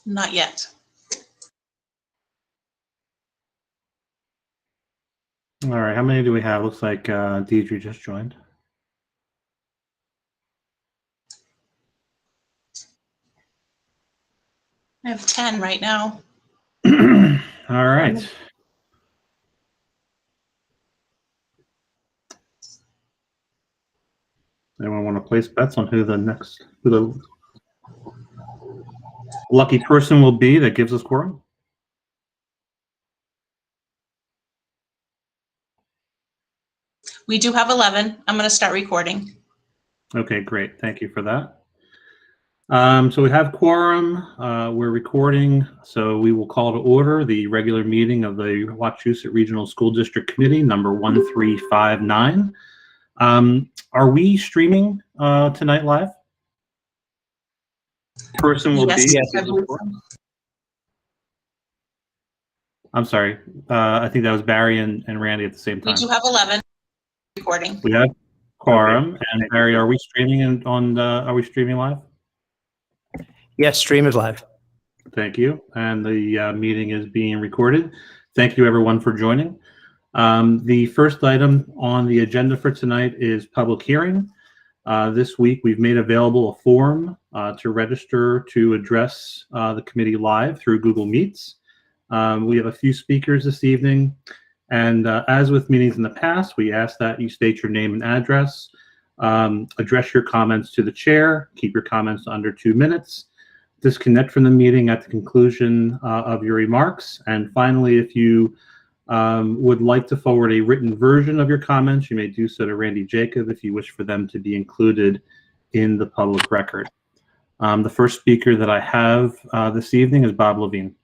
Not yet. All right, how many do we have? Looks like Deidre just joined. I have 10 right now. All right. Anyone want to place bets on who the lucky person will be that gives us quorum? We do have 11. I'm going to start recording. Okay, great. Thank you for that. So we have quorum. We're recording, so we will call to order the regular meeting of the Wachusett Regional School District Committee, number 1359. Are we streaming tonight live? Person will Yes, be. I believe so. I'm sorry. I think that was Barry and Randy at the same time. We do have 11 recording. We have quorum. Okay. And Barry, are we streaming are we streaming live? Yes, stream is live. Thank you. And the meeting is being recorded. Thank you everyone for joining. The first item on the agenda for tonight is public hearing. This week we've made available a form to register to address the committee live through Google Meets. We have a few speakers this evening, and as with meetings in the past, we ask that you state your name and address, address your comments to the chair, keep your comments under 2 minutes, disconnect from the meeting at the conclusion of your remarks, and finally, if you would like to forward a written version of your comments, you may do so to Randy Jacob if you wish for them to be included in the public record. The first speaker that I have this evening is Bob Levine.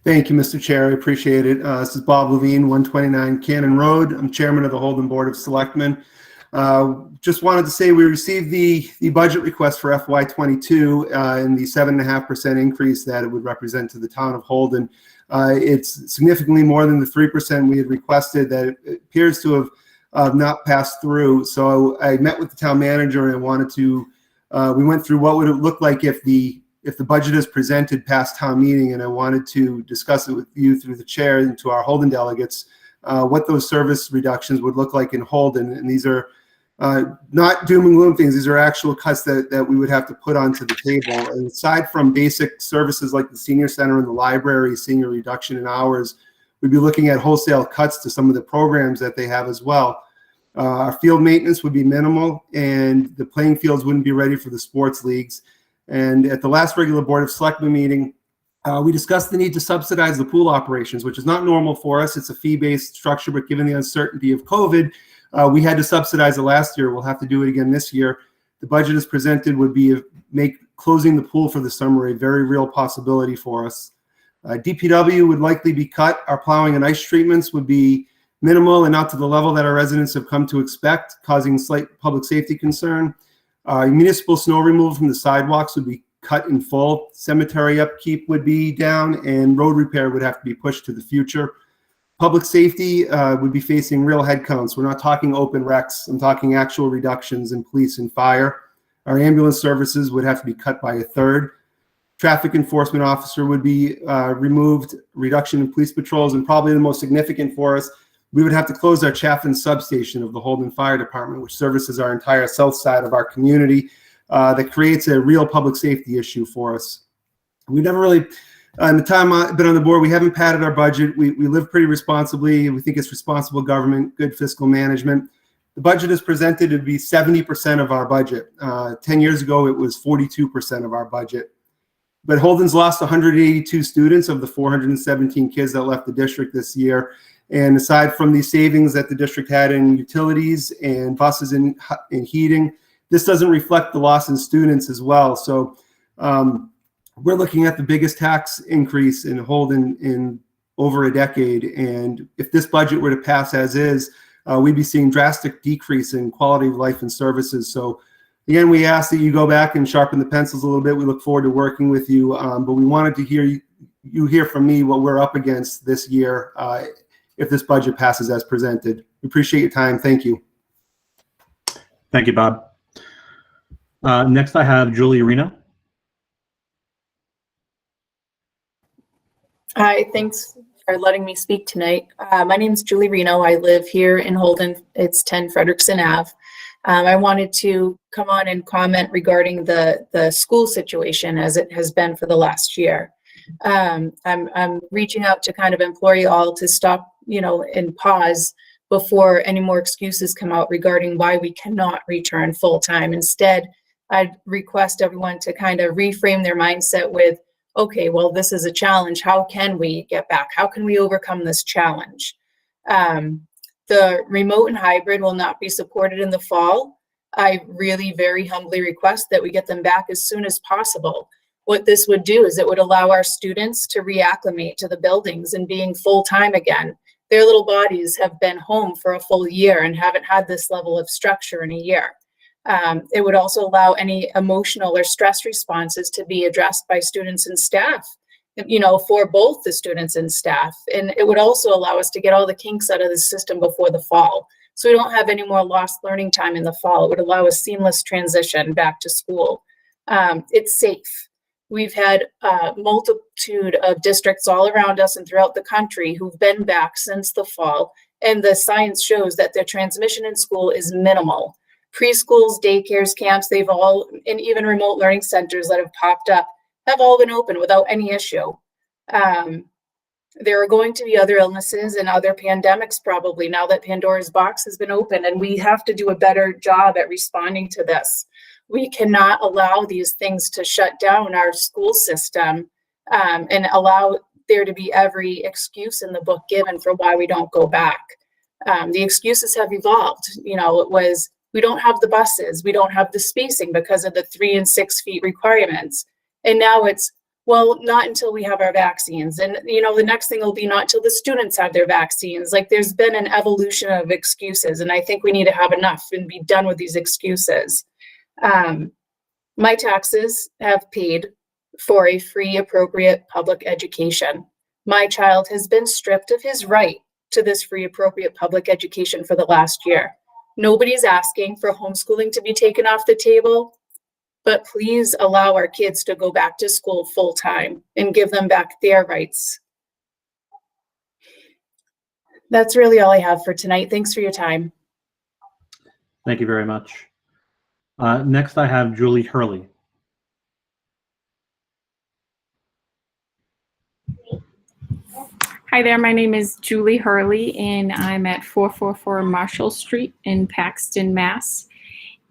Thank you, Mr. Chair. I appreciate it. This is Bob Levine, 129 Cannon Road. I'm chairman of the Holden Board of Selectmen. Just wanted to say we received the budget request for FY22 and the 7.5% increase that it would represent to the town of Holden. It's significantly more than the 3% we had requested that it appears to have not passed through. So I met with the town manager and I wanted to, we went through what would it look like if the budget is presented past town meeting, and I wanted to discuss it with you through the chair and to our Holden delegates, what those service reductions would look like in Holden. And these are not doom and gloom things. These are actual cuts that we would have to put onto the table. And aside from basic services like the senior center and the library, seeing a reduction in hours, we'd be looking at wholesale cuts to some of the programs that they have as well. Our field maintenance would be minimal, and the playing fields wouldn't be ready for the sports leagues. And at the last regular Board of Selectmen meeting, we discussed the need to subsidize the pool operations, which is not normal for us. It's a fee-based structure, but given the uncertainty of COVID, we had to subsidize it last year. We'll have to do it again this year. The budget as presented would be make closing the pool for the summer a very real possibility for us. DPW would likely be cut. Our plowing and ice treatments would be minimal and not to the level that our residents have come to expect, causing slight public safety concern. Municipal snow removal from the sidewalks would be cut in full. Cemetery upkeep would be down, and road repair would have to be pushed to the future. Public safety would be facing real headcounts. We're not talking open recs. I'm talking actual reductions in police and fire. Our ambulance services would have to be cut by 1/3. Traffic enforcement officer would be removed, reduction in police patrols, and probably the most significant for us, we would have to close our Chaffin substation of the Holden Fire Department, which services our entire south side of our community. That creates a real public safety issue for us. We never really, in the time I've been on the board, we haven't padded our budget. We live pretty responsibly. We think it's responsible government, good fiscal management. The budget is presented to be 70% of our budget. 10 years ago, it was 42% of our budget. But Holden's lost 182 students of the 417 kids that left the district this year. And aside from the savings that the district had in utilities and buses and heating, this doesn't reflect the loss in students as well. So we're looking at the biggest tax increase in Holden in over a decade. And if this budget were to pass as is, we'd be seeing drastic decrease in quality of life and services. So again, we ask that you go back and sharpen the pencils a little bit. We look forward to working with you, but we wanted to hear from me what we're up against this year if this budget passes as presented. We appreciate your time. Thank you. Thank you, Bob. Next, I have Julie Reno. Hi, thanks for letting me speak tonight. My name is Julie Reno. I live here in Holden. It's 10 Frederickson Ave. I wanted to come on and comment regarding the school situation as it has been for the last year. I'm reaching out to kind of implore you all to stop, and pause before any more excuses come out regarding why we cannot return full-time. Instead, I'd request everyone to kind of reframe their mindset with, okay, well, this is a challenge. How can we get back? How can we overcome this challenge? The remote and hybrid will not be supported in the fall. I really very humbly request that we get them back as soon as possible. What this would do is it would allow our students to reacclimate to the buildings and being full-time again. Their little bodies have been home for a full year and haven't had this level of structure in a year. It would also allow any emotional or stress responses to be addressed by students and staff, for both the students and staff. And it would also allow us to get all the kinks out of the system before the fall. So we don't have any more lost learning time in the fall. It would allow a seamless transition back to school. It's safe. We've had a multitude of districts all around us and throughout the country who've been back since the fall. And the science shows that their transmission in school is minimal. Preschools, daycares, camps, they've all, and even remote learning centers that have popped up, have all been open without any issue. There are going to be other illnesses and other pandemics probably now that Pandora's box has been opened, and we have to do a better job at responding to this. We cannot allow these things to shut down our school system and allow there to be every excuse in the book given for why we don't go back. The excuses have evolved. It was, we don't have the buses, we don't have the spacing because of the 3 and 6 feet requirements. And now it's, well, not until we have our vaccines. And, the next thing will be not till the students have their vaccines. Like, there's been an evolution of excuses, and I think we need to have enough and be done with these excuses. My taxes have paid for a free, appropriate public education. My child has been stripped of his right to this free, appropriate public education for the last year. Nobody's asking for homeschooling to be taken off the table, but please allow our kids to go back to school full time and give them back their rights. That's really all I have for tonight. Thanks for your time. Thank you very much. Next, I have Julie Hurley. Hi there, my name is Julie Hurley, and I'm at 444 Marshall Street in Paxton, Mass.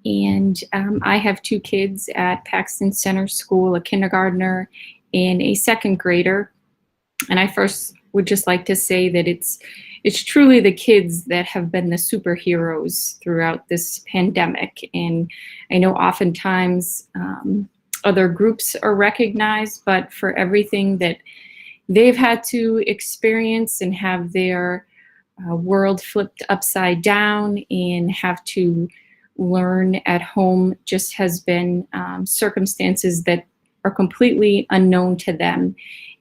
And I have 2 kids at Paxton Center School, a kindergartner and a 2nd grader. And I first would just like to say that it's truly the kids that have been the superheroes throughout this pandemic. And I know oftentimes other groups are recognized, but for everything that they've had to experience and have their world flipped upside down and have to learn at home just has been circumstances that are completely unknown to them.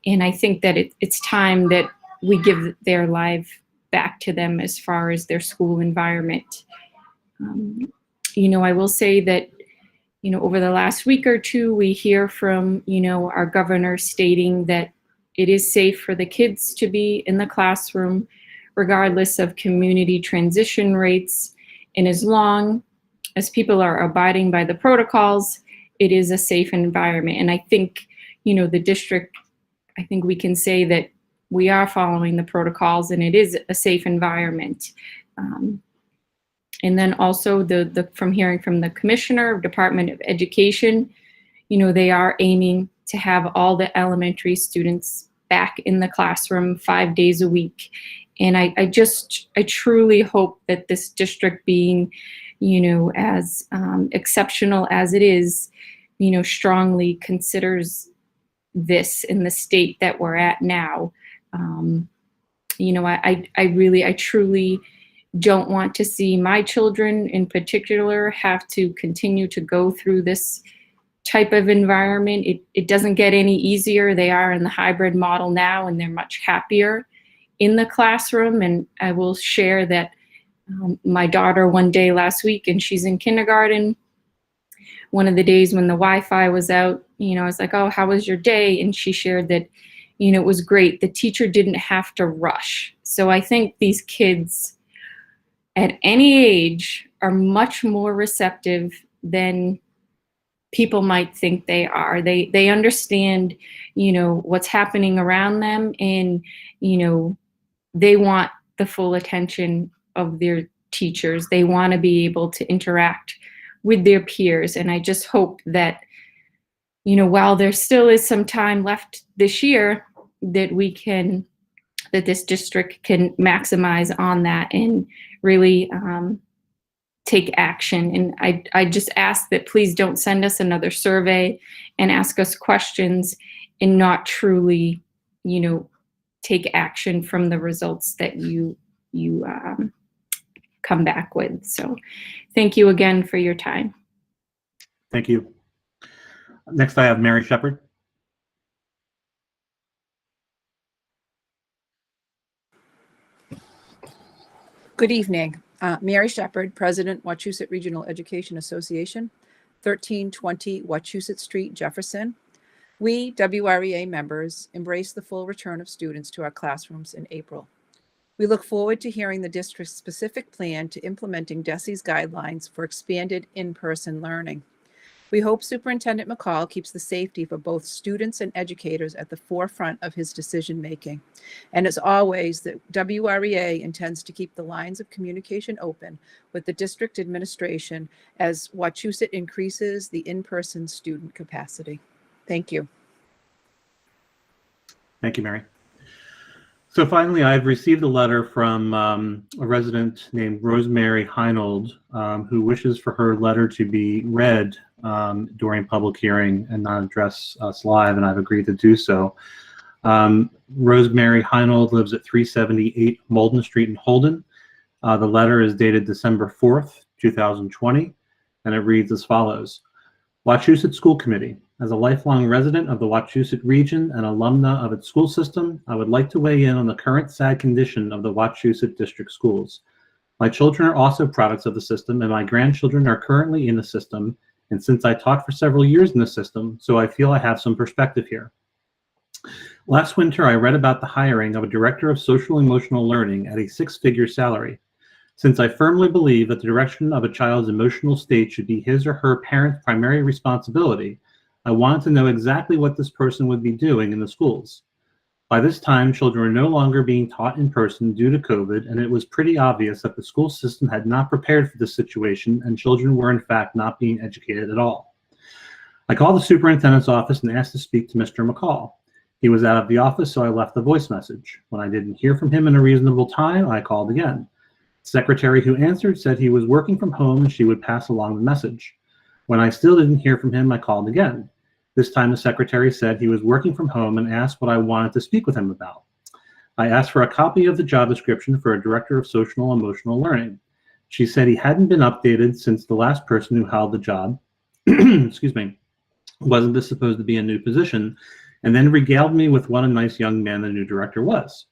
And I think that it's time that we give their life back to them as far as their school environment. I will say that, over the last week or two, we hear from, our governor stating that it is safe for the kids to be in the classroom, regardless of community transition rates. And as long as people are abiding by the protocols, it is a safe environment. And I think, the district, I think we can say that we are following the protocols and it is a safe environment. And then also from hearing from the Commissioner of Department of Education, they are aiming to have all the elementary students back in the classroom 5 days a week. And I truly hope that this district, being, as exceptional as it is, strongly considers this in the state that we're at now. I truly don't want to see my children in particular have to continue to go through this type of environment. It doesn't get any easier. They are in the hybrid model now, and they're much happier in the classroom. And I will share that my daughter one day last week, and she's in kindergarten, one of the days when the Wi-Fi was out, I was like, oh, how was your day? And she shared that, it was great. The teacher didn't have to rush. So I think these kids at any age are much more receptive than people might think they are. They understand, what's happening around them, and, they want the full attention of their teachers. They want to be able to interact with their peers. And I just hope that, while there still is some time left this year, that this district can maximize on that and really take action. And I just ask that please don't send us another survey and ask us questions and not truly, take action from the results that you come back with. So thank you again for your time. Thank you. Next, I have Mary Shepard. Good evening. Mary Shepard, President, Wachusett Regional Education Association, 1320 Wachusett Street, Jefferson. We, WREA members, embrace the full return of students to our classrooms in April. We look forward to hearing the district's specific plan to implementing DESE's guidelines for expanded in-person learning. We hope Superintendent McCall keeps the safety for both students and educators at the forefront of his decision-making. And as always, the WREA intends to keep the lines of communication open with the district administration as Wachusett increases the in-person student capacity. Thank you. Thank you, Mary. So finally, I've received a letter from a resident named Rosemary Heinrich, who wishes for her letter to be read during public hearing and not address us live, and I've agreed to do so. Rosemary Heinrich lives at 378 Malden Street in Holden. The letter is dated December 4th, 2020, and it reads as follows. Wachusett School Committee. As a lifelong resident of the Wachusett region and alumna of its school system, I would like to weigh in on the current sad condition of the Wachusett District Schools. My children are also products of the system, and my grandchildren are currently in the system, and since I taught for several years in the system, so I feel I have some perspective here. Last winter, I read about the hiring of a director of social emotional learning at a six-figure salary. Since I firmly believe that the direction of a child's emotional state should be his or her parent's primary responsibility, I wanted to know exactly what this person would be doing in the schools. By this time, children were no longer being taught in person due to COVID, and it was pretty obvious that the school system had not prepared for this situation, and children were in fact not being educated at all. I called the superintendent's office and asked to speak to Mr. McCall. He was out of the office, so I left a voice message. When I didn't hear from him in a reasonable time, I called again. The secretary who answered said he was working from home and she would pass along the message. When I still didn't hear from him, I called again. This time the secretary said he was working from home and asked what I wanted to speak with him about. I asked for a copy of the job description for a director of social and emotional learning. She said he hadn't been updated since the last person who held the job, excuse me, wasn't this supposed to be a new position, and then regaled me with what a nice young man the new director was.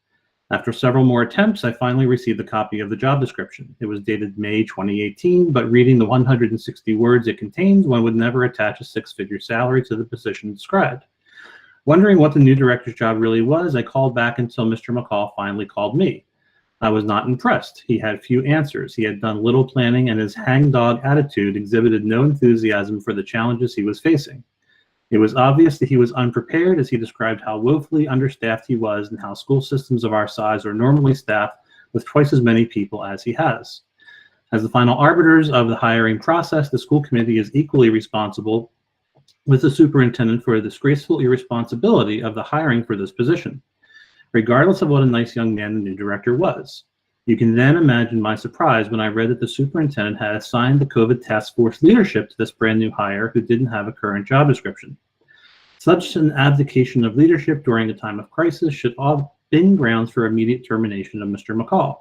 After several more attempts, I finally received a copy of the job description. It was dated May 2018, but reading the 160 words it contains, one would never attach a six-figure salary to the position described. Wondering what the new director's job really was, I called back until Mr. McCall finally called me. I was not impressed. He had few answers. He had done little planning, and his hangdog attitude exhibited no enthusiasm for the challenges he was facing. It was obvious that he was unprepared as he described how woefully understaffed he was and how school systems of our size are normally staffed with twice as many people as he has. As the final arbiters of the hiring process, the school committee is equally responsible with the superintendent for the disgraceful irresponsibility of the hiring for this position, regardless of what a nice young man the new director was. You can then imagine my surprise when I read that the superintendent had assigned the COVID task force leadership to this brand new hire who didn't have a current job description. Such an abdication of leadership during a time of crisis should all have been grounds for immediate termination of Mr. McCall.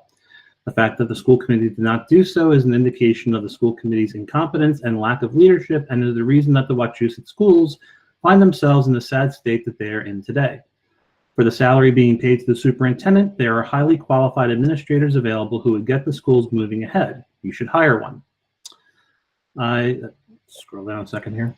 The fact that the school committee did not do so is an indication of the school committee's incompetence and lack of leadership, and is the reason that the Wachusett schools find themselves in the sad state that they are in today. For the salary being paid to the superintendent, there are highly qualified administrators available who would get the schools moving ahead. You should hire one. I scroll down a second here.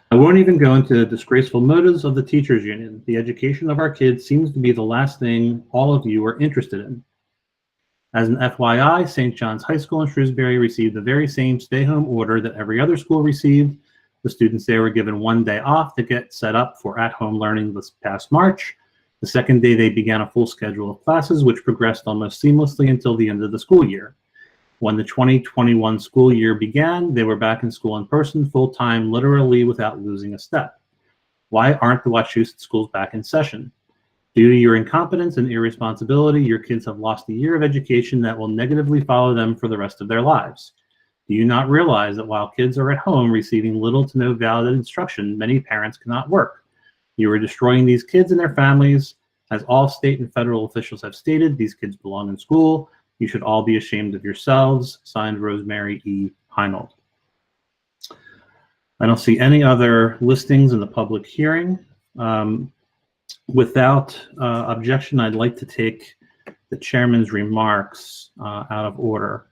I won't even go into the disgraceful motives of the teachers union. The education of our kids seems to be the last thing all of you are interested in. As an FYI, St. John's High School in Shrewsbury received the very same stay-home order that every other school received. The students there were given 1 day off to get set up for at-home learning this past March. The second day, they began a full schedule of classes, which progressed almost seamlessly until the end of the school year. When the 2021 school year began, they were back in school in person, full-time, literally without losing a step. Why aren't the Wachusett schools back in session? Due to your incompetence and irresponsibility, your kids have lost a year of education that will negatively follow them for the rest of their lives. Do you not realize that while kids are at home receiving little to no valid instruction, many parents cannot work? You are destroying these kids and their families. As all state and federal officials have stated, these kids belong in school. You should all be ashamed of yourselves. Signed, Rosemary E. Heinrich. I don't see any other listings in the public hearing. Without objection, I'd like to take the chairman's remarks out of order.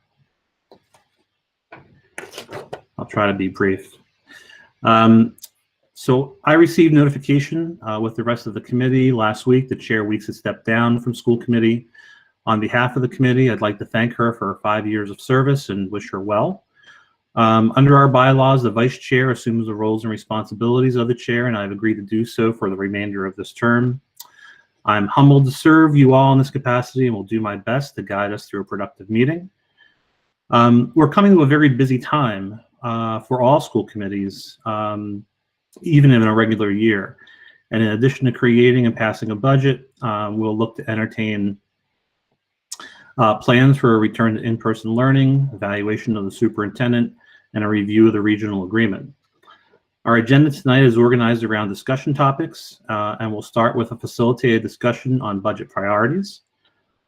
I'll try to be brief. So I received notification with the rest of the committee last week that Chair Weeks had stepped down from school committee. On behalf of the committee, I'd like to thank her for her 5 years of service and wish her well. Under our bylaws, the vice chair assumes the roles and responsibilities of the chair, and I've agreed to do so for the remainder of this term. I'm humbled to serve you all in this capacity and will do my best to guide us through a productive meeting. We're coming to a very busy time for all school committees, even in a regular year. And in addition to creating and passing a budget, we'll look to entertain plans for a return to in-person learning, evaluation of the superintendent, and a review of the regional agreement. Our agenda tonight is organized around discussion topics, and we'll start with a facilitated discussion on budget priorities.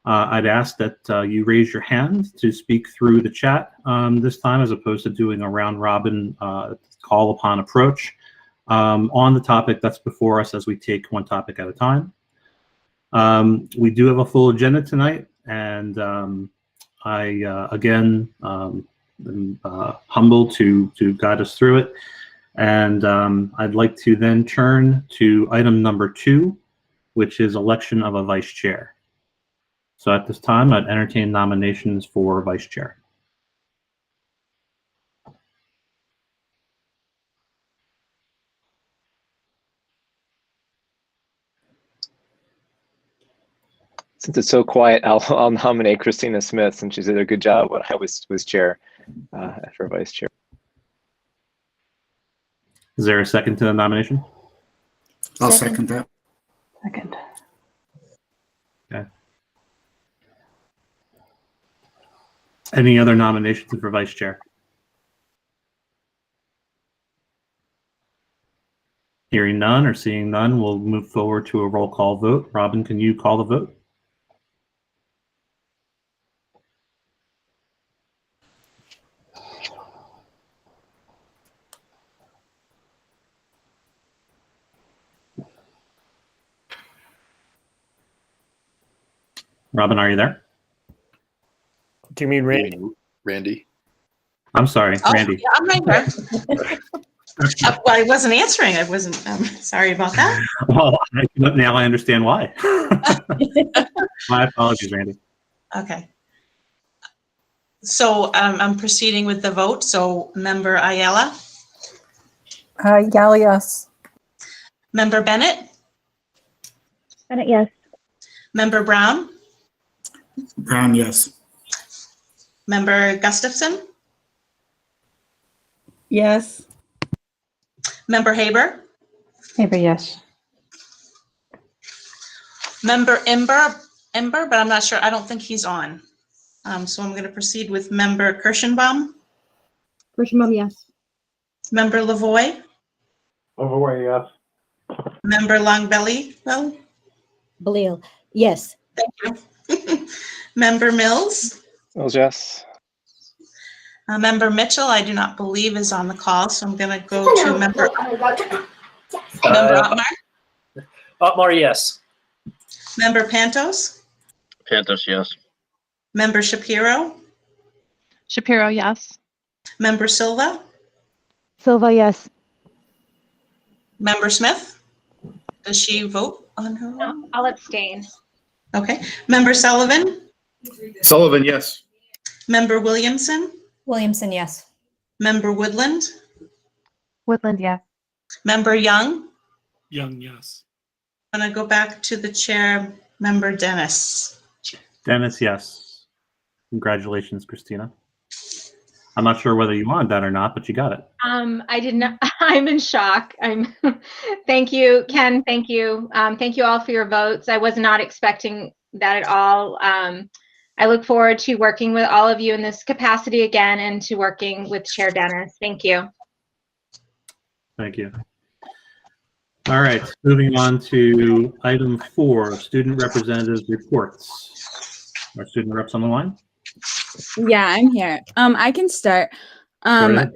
I'd ask that you raise your hand to speak through the chat this time, as opposed to doing a round robin call upon approach on the topic that's before us, as we take one topic at a time. We do have a full agenda tonight, and I again am humbled to guide us through it. And I'd like to then turn to item number 2, which is election of a vice chair. So at this time, I'd entertain nominations for vice chair. Since it's so quiet, I'll nominate Christina Smith, since she did a good job when I was chair for vice chair. Is there a second to the nomination? I'll second that. Second. Okay. Any other nominations for vice chair? Hearing none or seeing none, we'll move forward to a roll call vote. Robin, can you call the vote? Robin, are you there? Do you mean Randy? Randy. I'm sorry, Randy. Yeah, I'm right there. Well, I wasn't answering. I wasn't. Sorry about that. Well, now I understand why. My apologies, Randy. Okay. So I'm proceeding with the vote. So Member Ayala, Yally, yes. Member Bennett, Bennett, yes. Member Brown, Brown, yes. Member Gustafson, Yes. Member Haber, Haber, yes. Member Ember, but I'm not sure. I don't think he's on. So I'm going to proceed with Member Kirschenbaum, Kirschenbaum, yes. Member Lavoy, Lavoy, yes. Member Longbelly. Well, Balil, yes. thank you. Member Mills, Mills, yes. Member Mitchell, I do not believe is on the call, so I'm going to go to Member Otmar, Otmar, yes. Member Pantos, Pantos, yes. Member Shapiro, Shapiro, yes. Member Silva, Silva, yes. Member Smith? Does she vote on her own? No, I'll abstain. Okay. Member Sullivan? Sullivan, yes. Member Williamson? Williamson, yes. Member Woodland? Woodland, yes. Member Young? Young, yes. I'm going to go back to the chair, Member Dennis. Dennis, yes. Congratulations, Christina. I'm not sure whether you wanted that or not, but you got it. I did not. I'm in shock. Thank you, Ken. Thank you. Thank you all for your votes. I was not expecting that at all. I look forward to working with all of you in this capacity again and to working with Chair Dennis. Thank you. Thank you. All right, moving on to item 4, student representatives reports. Our student reps on the line. Yeah, I'm here. I can start. Go ahead.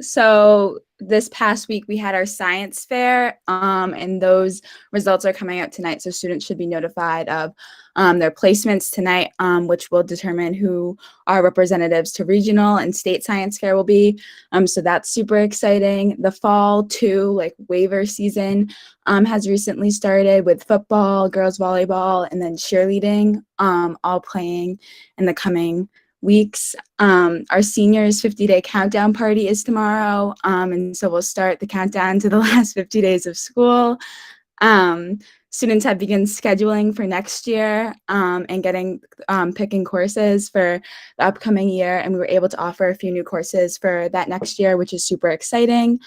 So this past week we had our science fair, and those results are coming out tonight. So students should be notified of their placements tonight, which will determine who our representatives to regional and state science fair will be. So that's super exciting. The fall too, like waiver season, has recently started with football, girls volleyball, and then cheerleading, all playing in the coming weeks. Our seniors 50-day countdown party is tomorrow, and so we'll start the countdown to the last 50 days of school. Students have begun scheduling for next year, and getting picking courses for the upcoming year, and we were able to offer a few new courses for that next year, which is super exciting.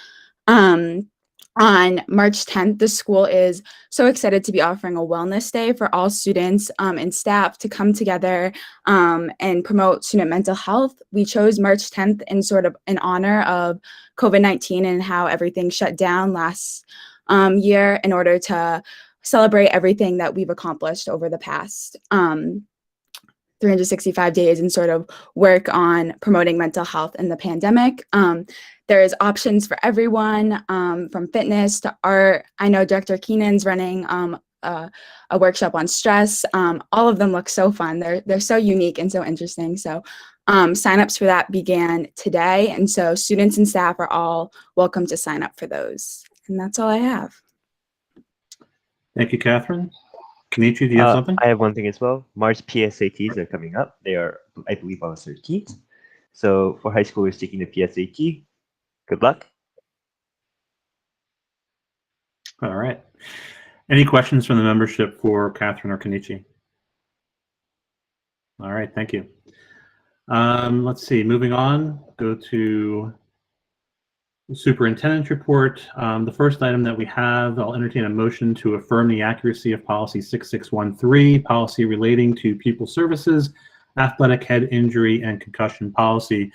On March 10th, the school is so excited to be offering a wellness day for all students and staff to come together and promote student mental health. We chose March 10th in sort of in honor of COVID-19 and how everything shut down last year in order to celebrate everything that we've accomplished over the past 365 days and sort of work on promoting mental health in the pandemic. There's options for everyone, from fitness to art. I know Director Keenan's running a workshop on stress. All of them look so fun. They're so unique and so interesting. So signups for that began today. And so students and staff are all welcome to sign up for those. And that's all I have. Thank you, Catherine. Kenichi, do you have something? I have one thing as well. March PSATs are coming up. They are, I believe, on the 13th. So for high schoolers taking the PSAT, good luck. All right. Any questions from the membership for Catherine or Kenichi? All right, thank you. Let's see, moving on, go to the Superintendent's Report. The first item that we have, I'll entertain a motion to affirm the accuracy of policy 6613, policy relating to pupil services, athletic head injury, and concussion policy.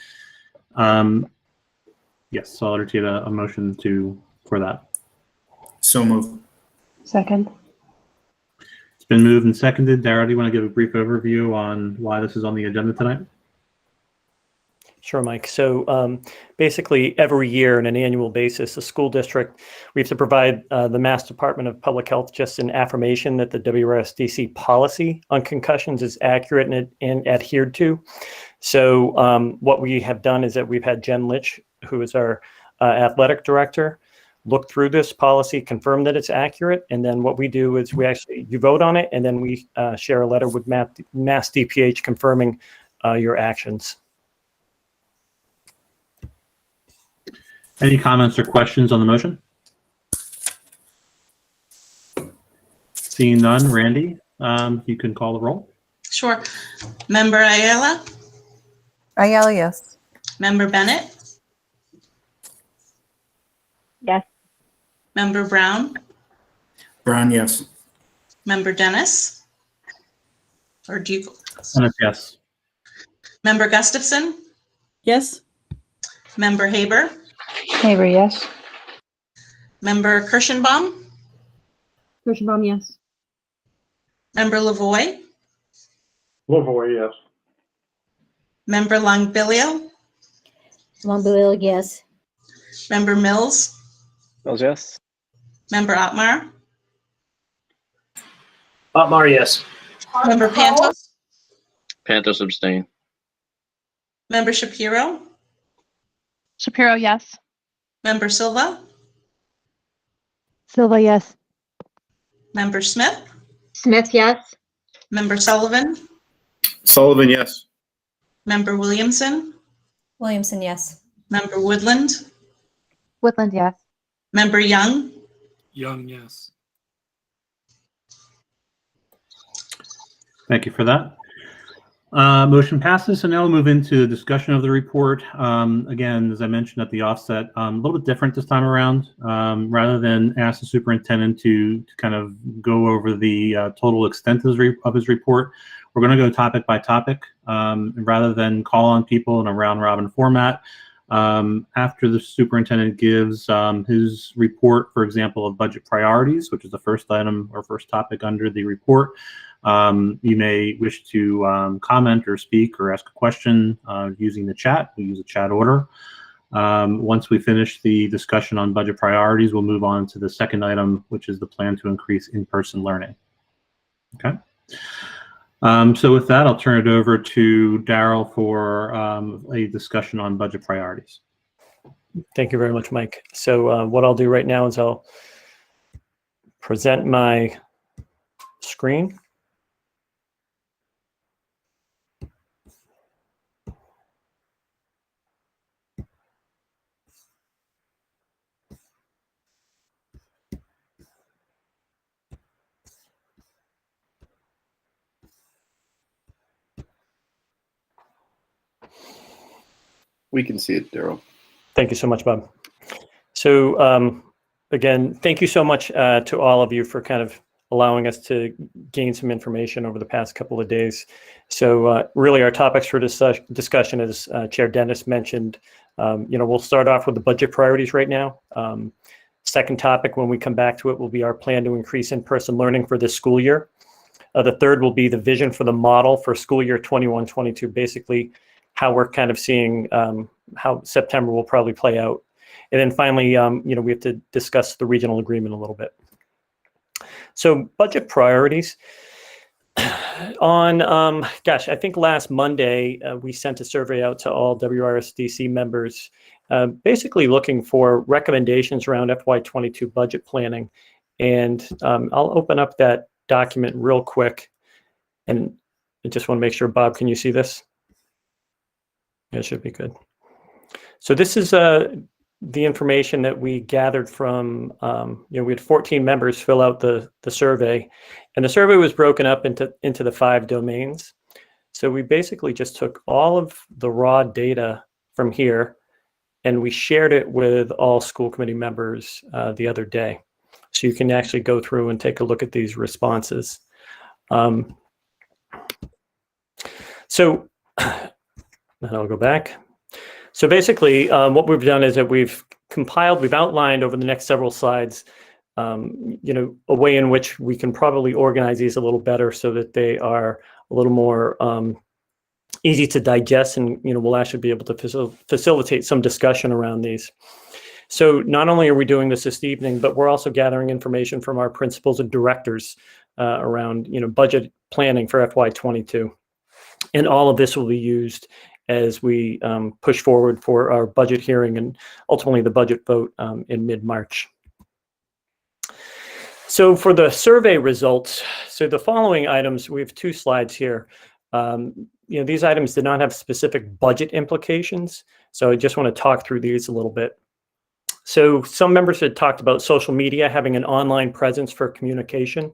Yes, so I'll entertain a motion for that. So moved. Second. It's been moved and seconded. Dara, do you want to give a brief overview on why this is on the agenda tonight? Sure, Mike. So basically, every year on an annual basis, the school district, we have to provide the Mass Department of Public Health just an affirmation that the WRSDC policy on concussions is accurate and adhered to. So what we have done is that we've had Jen Litch, who is our athletic director, look through this policy, confirm that it's accurate, and then what we do is you vote on it, and then we share a letter with Mass DPH confirming your actions. Any comments or questions on the motion? Seeing none, Randy, you can call the roll. Sure. Member Ayala? Ayala, yes. Member Bennett? Yes. Member Brown? Brown, yes. Member Dennis? Or do you? Dennis, yes. Member Gustafson? Yes. Member Haber? Haber, yes. Member Kirschenbaum? Kirschenbaum, yes. Member Lavoy? Lavoy, yes. Member Longbilio? Longbilio, yes. Member Mills? Mills, yes. Member Otmar? Otmar, yes. Member Pantos? Pantos abstain. Member Shapiro? Shapiro, yes. Member Silva? Silva, yes. Member Smith, Smith, yes. Member Sullivan, Sullivan, yes. Member Williamson, Williamson, yes. Member Woodland, Woodland, yes. Member Young, Young, yes. Thank you for that. Motion passes, and now we'll move into the discussion of the report. Again, as I mentioned at the offset, a little bit different this time around. Rather than ask the superintendent to kind of go over the total extent of his report, we're going to go topic by topic. Rather than call on people in a round-robin format, after the superintendent gives his report, for example, of budget priorities, which is the first item or first topic under the report, you may wish to comment or speak or ask a question using the chat. We use a chat order. Once we finish the discussion on budget priorities, we'll move on to the second item, which is the plan to increase in-person learning. Okay. So with that, I'll turn it over to Daryl for a discussion on budget priorities. Thank you very much, Mike. So what I'll do right now is I'll present my screen. We can see it, Daryl. Thank you so much, Bob. So again, thank you so much to all of you for kind of allowing us to gain some information over the past couple of days. So really our topics for discussion, as Chair Dennis mentioned, we'll start off with the budget priorities right now. Second topic, when we come back to it, will be our plan to increase in-person learning for this school year. The third will be the vision for the model for school year 21-22, basically how we're kind of seeing how September will probably play out. And then finally, we have to discuss the regional agreement a little bit. So budget priorities. On, I think last Monday, we sent a survey out to all WRSDC members, basically looking for recommendations around FY22 budget planning. And I'll open up that document real quick. And I just want to make sure, Bob, can you see this? Yeah, it should be good. So this is the information that we gathered from, we had 14 members fill out the survey, and the survey was broken up into the 5 domains. So we basically just took all of the raw data from here and we shared it with all school committee members the other day. So you can actually go through and take a look at these responses. And I'll go back. So basically, what we've done is that we've outlined over the next several slides, a way in which we can probably organize these a little better so that they are a little more easy to digest, and we'll actually be able to facilitate some discussion around these. So not only are we doing this evening, but we're also gathering information from our principals and directors around budget planning for FY22, and all of this will be used as we push forward for our budget hearing and ultimately the budget vote in mid-March. So for the survey results, so the following items, we have 2 slides here. These items did not have specific budget implications, so I just want to talk through these a little bit. So some members had talked about social media having an online presence for communication.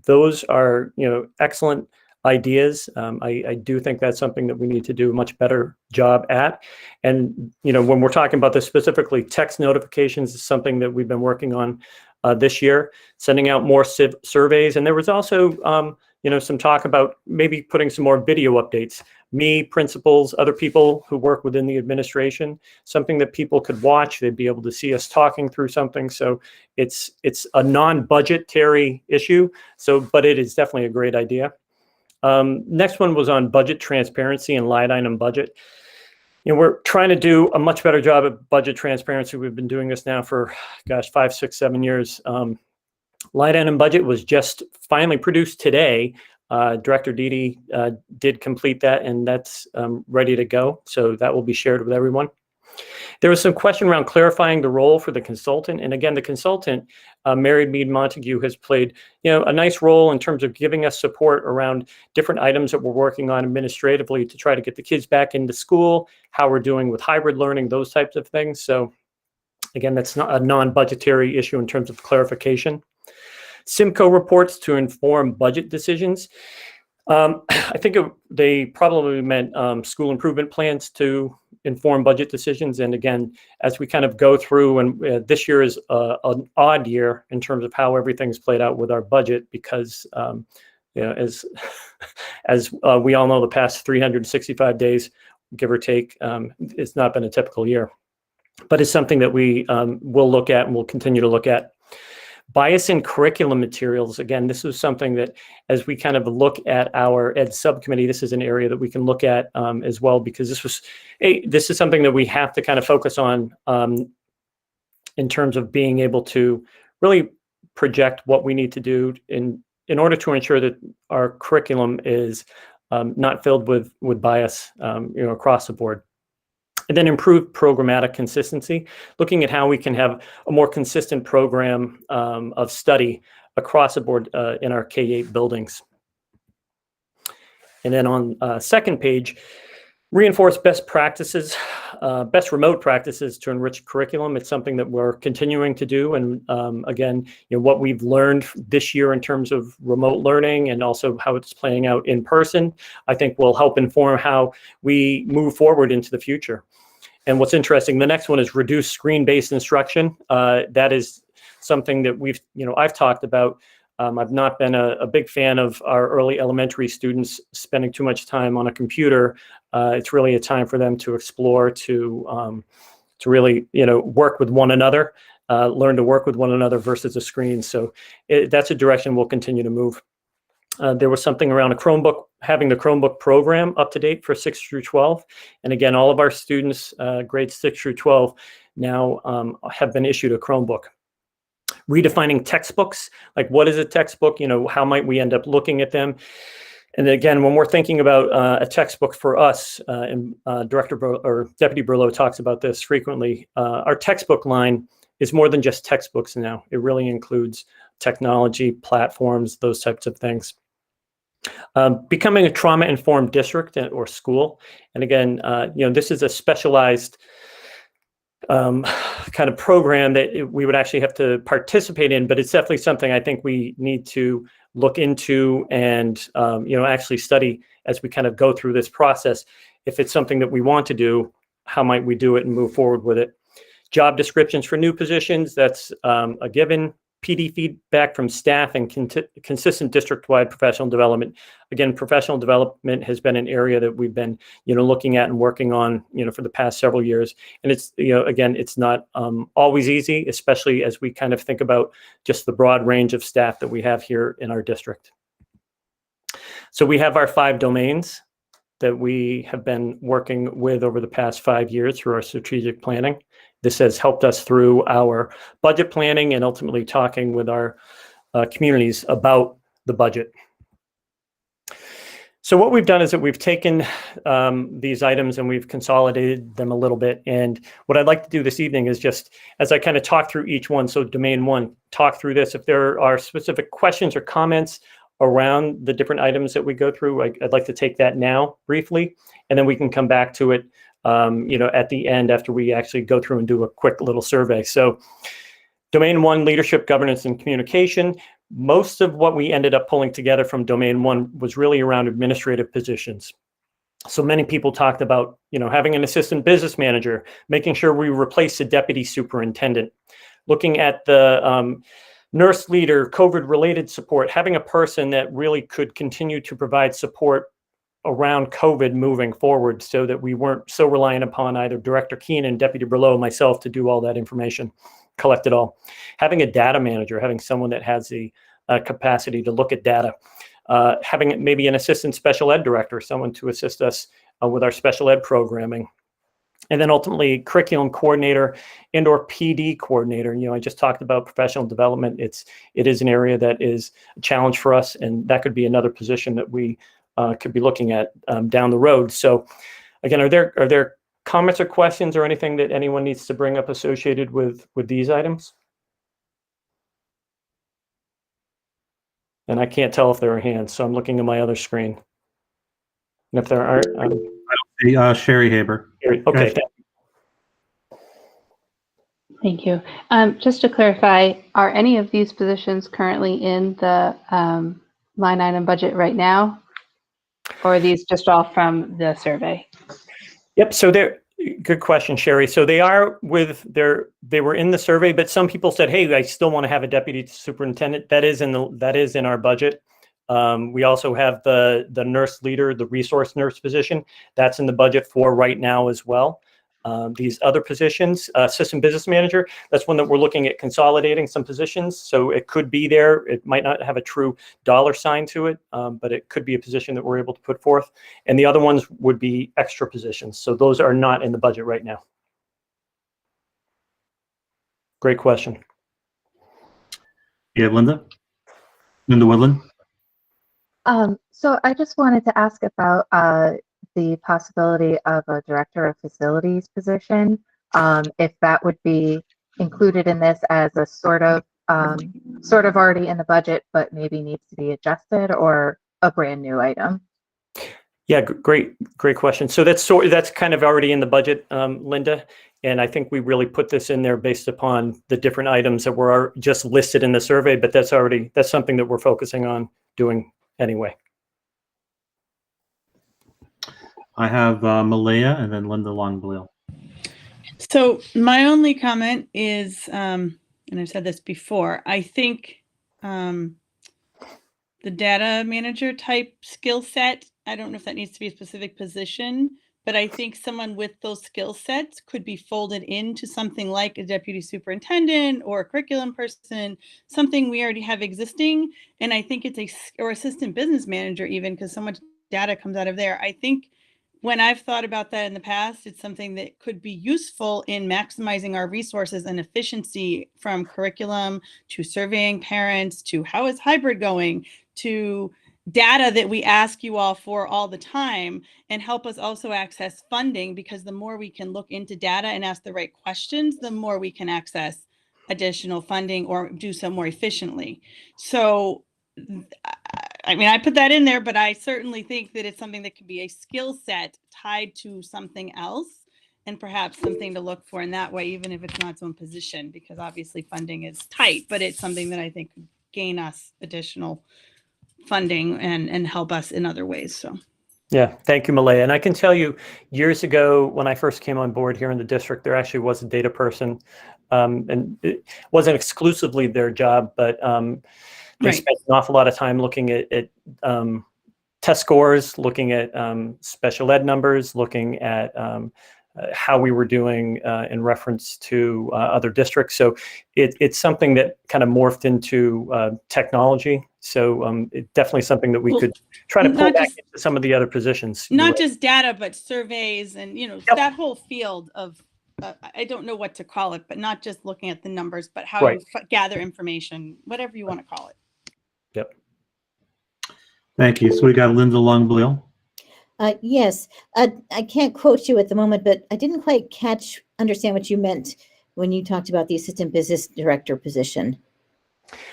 Those are, excellent ideas. I do think that's something that we need to do a much better job at. And, when we're talking about this specifically, text notifications is something that we've been working on this year, sending out more surveys. And there was also, some talk about maybe putting some more video updates. Me, principals, other people who work within the administration, something that people could watch. They'd be able to see us talking through something. So it's a non-budgetary issue. But it is definitely a great idea. Next one was on budget transparency and line item budget. We're trying to do a much better job at budget transparency. We've been doing this now for, 5, 6, 7 years. Line item budget was just finally produced today. Director Didi did complete that, and that's ready to go. So that will be shared with everyone. There was some question around clarifying the role for the consultant. And again, the consultant, Mary Mead Montague, has played, a nice role in terms of giving us support around different items that we're working on administratively to try to get the kids back into school, how we're doing with hybrid learning, those types of things. So again, that's not a non-budgetary issue in terms of clarification. Simco reports to inform budget decisions. I think they probably meant school improvement plans to inform budget decisions. And again, as we kind of go through, and this year is an odd year in terms of how everything's played out with our budget, because as we all know, the past 365 days, give or take, it's not been a typical year. But it's something that we will look at and will continue to look at. Bias in curriculum materials. Again, this is something that as we kind of look at our ed subcommittee, this is an area that we can look at as well, because this is something that we have to kind of focus on in terms of being able to really project what we need to do in order to ensure that our curriculum is not filled with bias across the board. And then improve programmatic consistency, looking at how we can have a more consistent program of study across the board in our K-8 buildings. And then on second page, reinforce best practices, best remote practices to enrich curriculum. It's something that we're continuing to do. And again, what we've learned this year in terms of remote learning and also how it's playing out in person, I think will help inform how we move forward into the future. And what's interesting, the next one is reduce screen-based instruction. That is something that I've talked about. I've not been a big fan of our early elementary students spending too much time on a computer. It's really a time for them to explore, to really, work with one another, learn to work with one another versus a screen. So that's a direction we'll continue to move. There was something around a Chromebook, having the Chromebook program up to date for 6 through 12. And again, all of our students, grades 6 through 12, now have been issued a Chromebook. Redefining textbooks, like what is a textbook? How might we end up looking at them? And again, when we're thinking about a textbook for us, and Deputy Berlow talks about this frequently, our textbook line is more than just textbooks now. It really includes technology, platforms, those types of things. Becoming a trauma-informed district or school. And again, this is a specialized kind of program that we would actually have to participate in, but it's definitely something I think we need to look into and, actually study as we kind of go through this process. If it's something that we want to do, how might we do it and move forward with it? Job descriptions for new positions, that's a given. PD feedback from staff and consistent district-wide professional development. Again, professional development has been an area that we've been, looking at and working on, for the past several years. And it's, again, it's not always easy, especially as we kind of think about just the broad range of staff that we have here in our district. So we have our 5 domains that we have been working with over the past 5 years through our strategic planning. This has helped us through our budget planning and ultimately talking with our communities about the budget. So what we've done is that we've taken these items and we've consolidated them a little bit. And what I'd like to do this evening is just, as I kind of talk through each one, so domain 1, talk through this. If there are specific questions or comments around the different items that we go through, I'd like to take that now briefly, and then we can come back to it at the end after we actually go through and do a quick little survey. So domain 1, leadership, governance, and communication. Most of what we ended up pulling together from domain 1 was really around administrative positions. So many people talked about, having an assistant business manager, making sure we replace the deputy superintendent, looking at the nurse leader, COVID-related support, having a person that really could continue to provide support around COVID moving forward so that we weren't so reliant upon either Director Keenan, Deputy Berlow, myself to do all that information, collect it all. Having a data manager, having someone that has the capacity to look at data. Having maybe an assistant special ed director, someone to assist us with our special ed programming. And then ultimately curriculum coordinator and or PD coordinator. I just talked about professional development. It is an area that is a challenge for us, and that could be another position that we could be looking at down the road. So again, are there comments or questions or anything that anyone needs to bring up associated with these items? And I can't tell if there are hands, so I'm looking at my other screen. And if there aren't, Sherry Haber. okay. Thank you. Just to clarify, are any of these positions currently in the line item budget right now? Or are these just all from the survey? Yep. So good question, Sherry. So they are they were in the survey, but some people said, hey, I still want to have a deputy superintendent. That is in our budget. We also have the nurse leader, the resource nurse position. That's in the budget for right now as well. These other positions, assistant business manager, that's one that we're looking at consolidating some positions. So it could be there. It might not have a true dollar sign to it, but it could be a position that we're able to put forth. And the other ones would be extra positions. So those are not in the budget right now. Great question. Yeah, Linda Woodland. So I just wanted to ask about the possibility of a director of facilities position, if that would be included in this as a sort of already in the budget, but maybe needs to be adjusted, or a brand new item. Yeah, great question. So that's kind of already in the budget, Linda. And I think we really put this in there based upon the different items that were just listed in the survey, but that's something that we're focusing on doing anyway. I have Malaya and then Linda Longbleal. So my only comment is, and I've said this before, I think the data manager type skill set, I don't know if that needs to be a specific position, but I think someone with those skill sets could be folded into something like a deputy superintendent or a curriculum person, something we already have existing. And I think or assistant business manager even, because so much data comes out of there. I think when I've thought about that in the past, it's something that could be useful in maximizing our resources and efficiency, from curriculum to surveying parents to how is hybrid going to data that we ask you all for all the time, and help us also access funding, because the more we can look into data and ask the right questions, the more we can access additional funding or do so more efficiently. So I mean, I put that in there, but I certainly think that it's something that could be a skill set tied to something else, and perhaps something to look for in that way, even if it's not its own position, because obviously funding is tight, but it's something that I think could gain us additional funding and help us in other ways. So. Yeah, thank you, Malaya. And I can tell you, years ago, when I first came on board here in the district, there actually was a data person, and it wasn't exclusively their job, but they spent an awful lot of time looking at test scores, looking at special ed numbers, looking at how we were doing in reference to other districts. So it's something that kind of morphed into technology. So it's definitely something that we could try to pull back into some of the other positions. Not just data, but surveys and, that whole field of, I don't know what to call it, but not just looking at the numbers, but how you gather information, whatever you want to call it. Yep. Thank you. So we got Linda Longbleal. Yes, I can't quote you at the moment, but I didn't quite understand what you meant when you talked about the assistant business director position.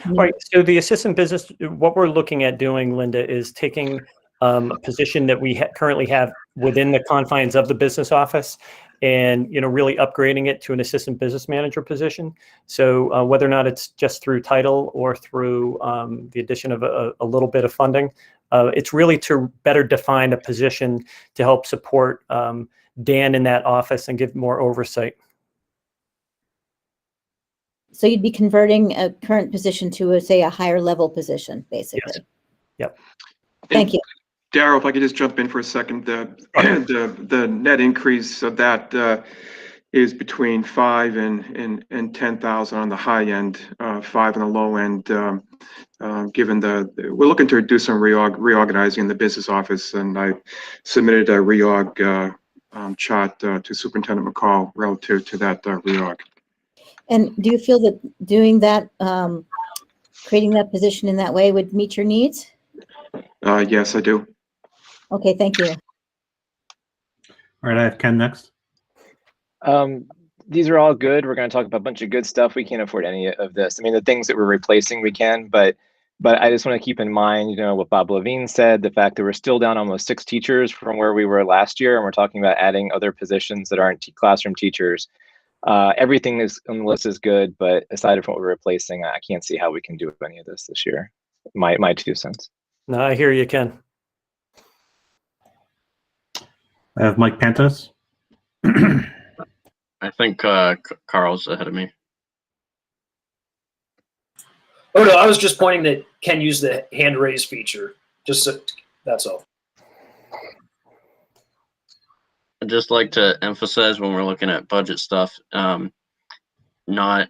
All right. So the assistant business, what we're looking at doing, Linda, is taking a position that we currently have within the confines of the business office, and really upgrading it to an assistant business manager position. So whether or not it's just through title or through the addition of a little bit of funding, it's really to better define a position to help support Dan in that office and give more oversight. So you'd be converting a current position to, say, a higher level position, basically. Yes. Yep. Thank you. Darryl, if I could just jump in for a second, the net increase of that is between 5 and 10,000 on the high end, 5 on the low end. Given we're looking to do some reorganizing in the business office, and I submitted a reorg chart to Superintendent McCall relative to that reorg. And do you feel that doing that, creating that position in that way would meet your needs? Yes, I do. Okay, thank you. All right, I have Ken next. These are all good. We're going to talk about a bunch of good stuff. We can't afford any of this. I mean, the things that we're replacing, we can, but I just want to keep in mind, what Bob Levine said, the fact that we're still down almost 6 teachers from where we were last year, and we're talking about adding other positions that aren't classroom teachers. Everything is on the list is good, but aside from what we're replacing, I can't see how we can do any of this year. My 2 cents. No, I hear you, Ken. I have Mike Pantos. I think Carl's ahead of me. Oh no, I was just pointing that Ken used the hand raise feature. Just so, that's all. I'd just like to emphasize when we're looking at budget stuff, not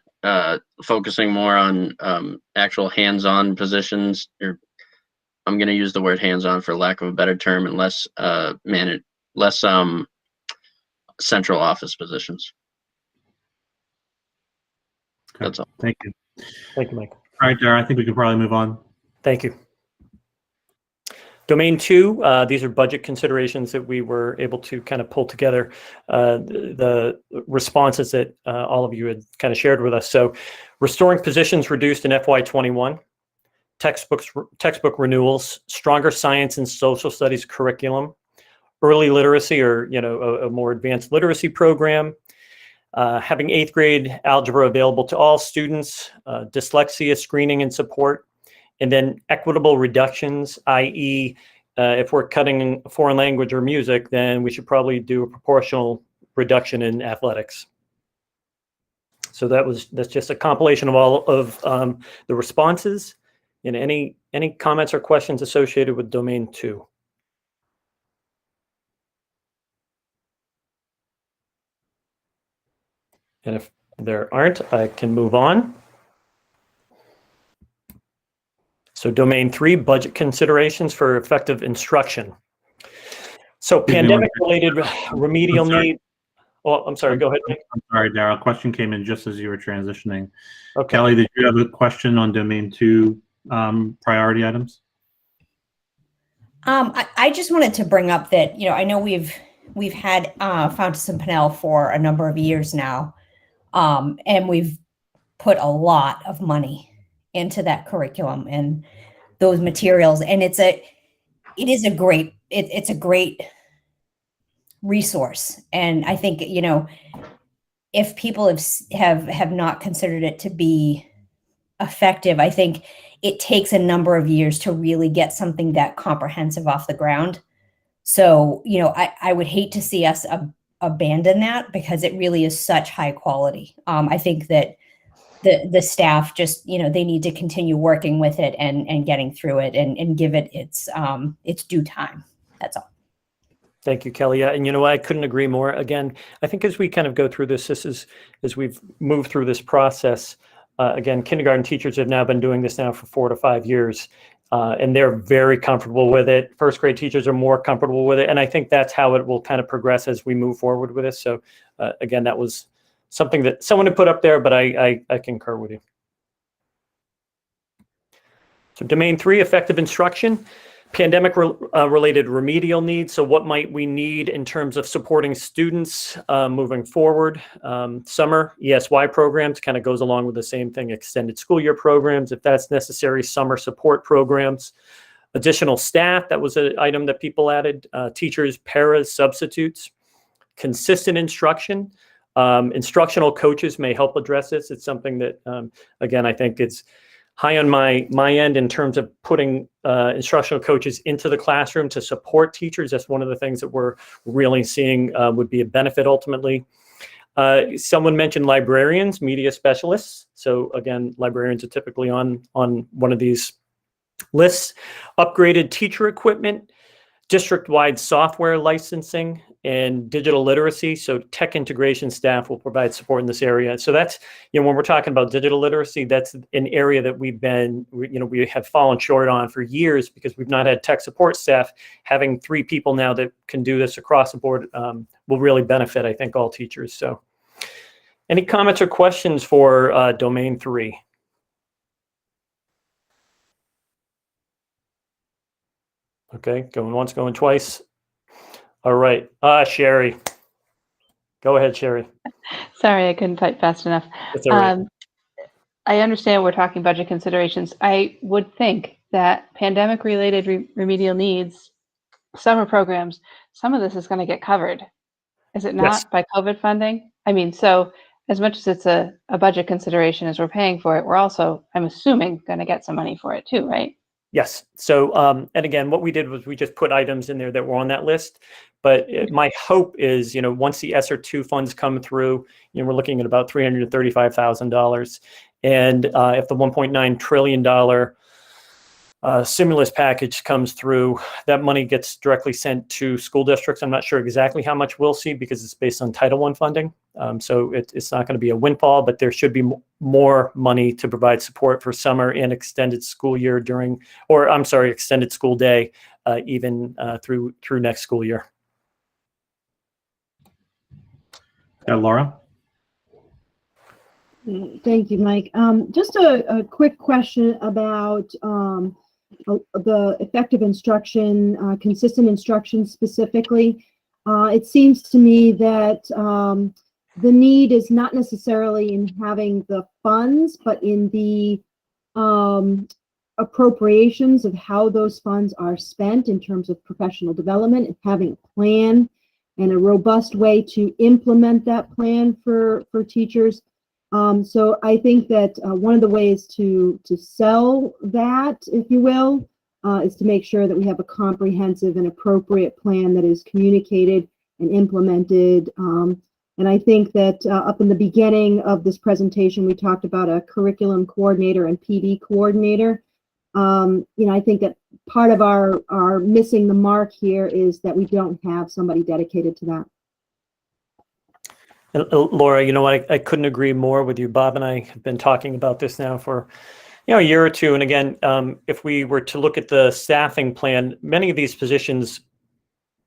focusing more on actual hands-on positions. I'm going to use the word hands-on for lack of a better term, and less central office positions. Okay. That's all. Thank you. Thank you, Mike. All right, Darren, I think we can probably move on. Thank you. Domain 2, these are budget considerations that we were able to kind of pull together the responses that all of you had kind of shared with us. So restoring positions reduced in FY21, textbook renewals, stronger science and social studies curriculum, early literacy or a more advanced literacy program, having 8th grade algebra available to all students, dyslexia screening and support, and then equitable reductions, i.e. If we're cutting foreign language or music, then we should probably do a proportional reduction in athletics. So that's just a compilation of all of the responses. And any comments or questions associated with Domain 2? And if there aren't, I can move on. So Domain 3, budget considerations for effective instruction. So pandemic-related remedial need. Oh, I'm sorry, go ahead, Mike. I'm sorry, Darryl. A question came in just as you were transitioning. Okay. Kelly, did you have a question on Domain 2 priority items? I just wanted to bring up that, I know we've had Fountas and Pinnell for a number of years now, and we've put a lot of money into that curriculum and those materials, and it's a great resource. And I think if people have not considered it to be effective, I think it takes a number of years to really get something that comprehensive off the ground. So I would hate to see us abandon that, because it really is such high quality. I think that the staff just, they need to continue working with it and getting through it and give it its due time. That's all. Thank you, Kelly. Yeah, and I couldn't agree more. Again, I think as we kind of go through this is as we've moved through this process, again, kindergarten teachers have now been doing this now for 4 to 5 years, and they're very comfortable with it. First grade teachers are more comfortable with it. And I think that's how it will kind of progress as we move forward with this. So again, that was something that someone had put up there, but I concur with you. So Domain 3, effective instruction, pandemic related remedial needs. So what might we need in terms of supporting students moving forward? Summer ESY programs kind of goes along with the same thing, extended school year programs, if that's necessary, summer support programs, additional staff, that was an item that people added, teachers, paras, substitutes, consistent instruction. Instructional coaches may help address this. It's something that, again, I think it's high on my end in terms of putting instructional coaches into the classroom to support teachers. That's one of the things that we're really seeing would be a benefit ultimately. Someone mentioned librarians, media specialists. So again, librarians are typically on one of these lists. Upgraded teacher equipment, district-wide software licensing, and digital literacy. So tech integration staff will provide support in this area. So that's, when we're talking about digital literacy, that's an area that we have fallen short on for years because we've not had tech support staff. Having 3 people now that can do this across the board will really benefit, I think, all teachers. So any comments or questions for Domain 3? Okay, going once, going twice. All right, Sherry. Go ahead, Sherry. Sorry, I couldn't type fast enough. That's all right. I understand we're talking budget considerations. I would think that pandemic-related remedial needs, summer programs, some of this is going to get covered. Is it not Yes. by COVID funding? I mean, so as much as it's a budget consideration as we're paying for it, we're also, I'm assuming, going to get some money for it too, right? Yes. So, and again, what we did was we just put items in there that were on that list. But my hope is, once the ESSER 2 funds come through, we're looking at about $335,000. And if the $1.9 trillion stimulus package comes through, that money gets directly sent to school districts. I'm not sure exactly how much we'll see because it's based on Title I funding. So it's not going to be a windfall, but there should be more money to provide support for summer and extended school year extended school day, even through next school year. Laura? Thank you, Mike. Just a quick question about the effective instruction, consistent instruction specifically. It seems to me that the need is not necessarily in having the funds, but in the appropriations of how those funds are spent in terms of professional development and having a plan and a robust way to implement that plan for teachers. So I think that one of the ways to sell that, if you will, is to make sure that we have a comprehensive and appropriate plan that is communicated and implemented. And I think that up in the beginning of this presentation, we talked about a curriculum coordinator and PD coordinator. I think that part of our missing the mark here is that we don't have somebody dedicated to that. Laura, you know what? I couldn't agree more with you. Bob and I have been talking about this now for a year or two. And again, if we were to look at the staffing plan, many of these positions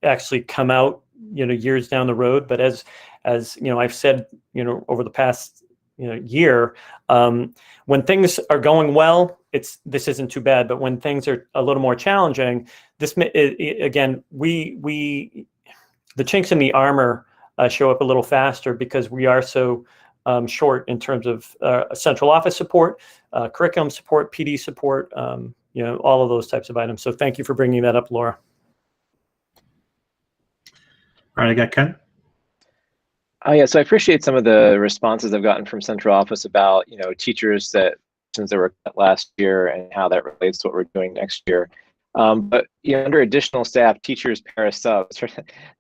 actually come out, years down the road. But as I've said, over the past year, when things are going well, this isn't too bad. But when things are a little more challenging, again, the chinks in the armor show up a little faster because we are so short in terms of central office support, curriculum support, PD support, all of those types of items. So thank you for bringing that up, Laura. All right, I got Ken. Yeah, so I appreciate some of the responses I've gotten from central office about, teachers that since they were cut last year and how that relates to what we're doing next year. But under additional staff, teachers, para subs,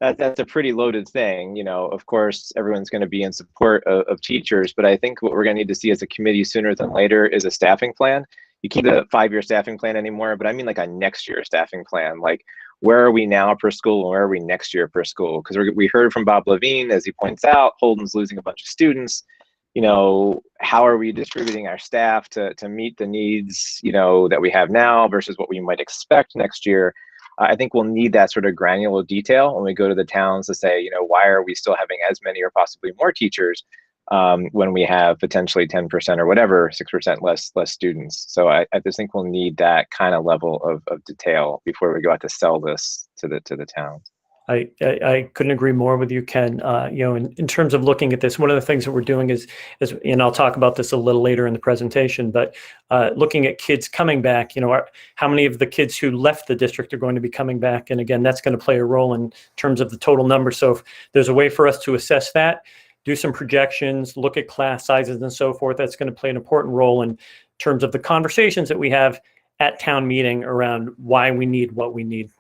that's a pretty loaded thing. Of course, everyone's going to be in support of teachers, but I think what we're going to need to see as a committee sooner than later is a staffing plan. You can't do a 5-year staffing plan anymore, but I mean like a next year staffing plan. Like, where are we now per school and where are we next year per school? Because we heard from Bob Levine, as he points out, Holden's losing a bunch of students. How are we distributing our staff to meet the needs, that we have now versus what we might expect next year? I think we'll need that sort of granular detail when we go to the towns to say, why are we still having as many or possibly more teachers when we have potentially 10% or whatever, 6% less students. So I just think we'll need that kind of level of detail before we go out to sell this to the towns. I couldn't agree more with you, Ken. In terms of looking at this, one of the things that we're doing is, and I'll talk about this a little later in the presentation, but looking at kids coming back, how many of the kids who left the district are going to be coming back? And again, that's going to play a role in terms of the total number. So if there's a way for us to assess that, do some projections, look at class sizes and so forth, that's going to play an important role in terms of the conversations that we have at town meeting around why we need what we need.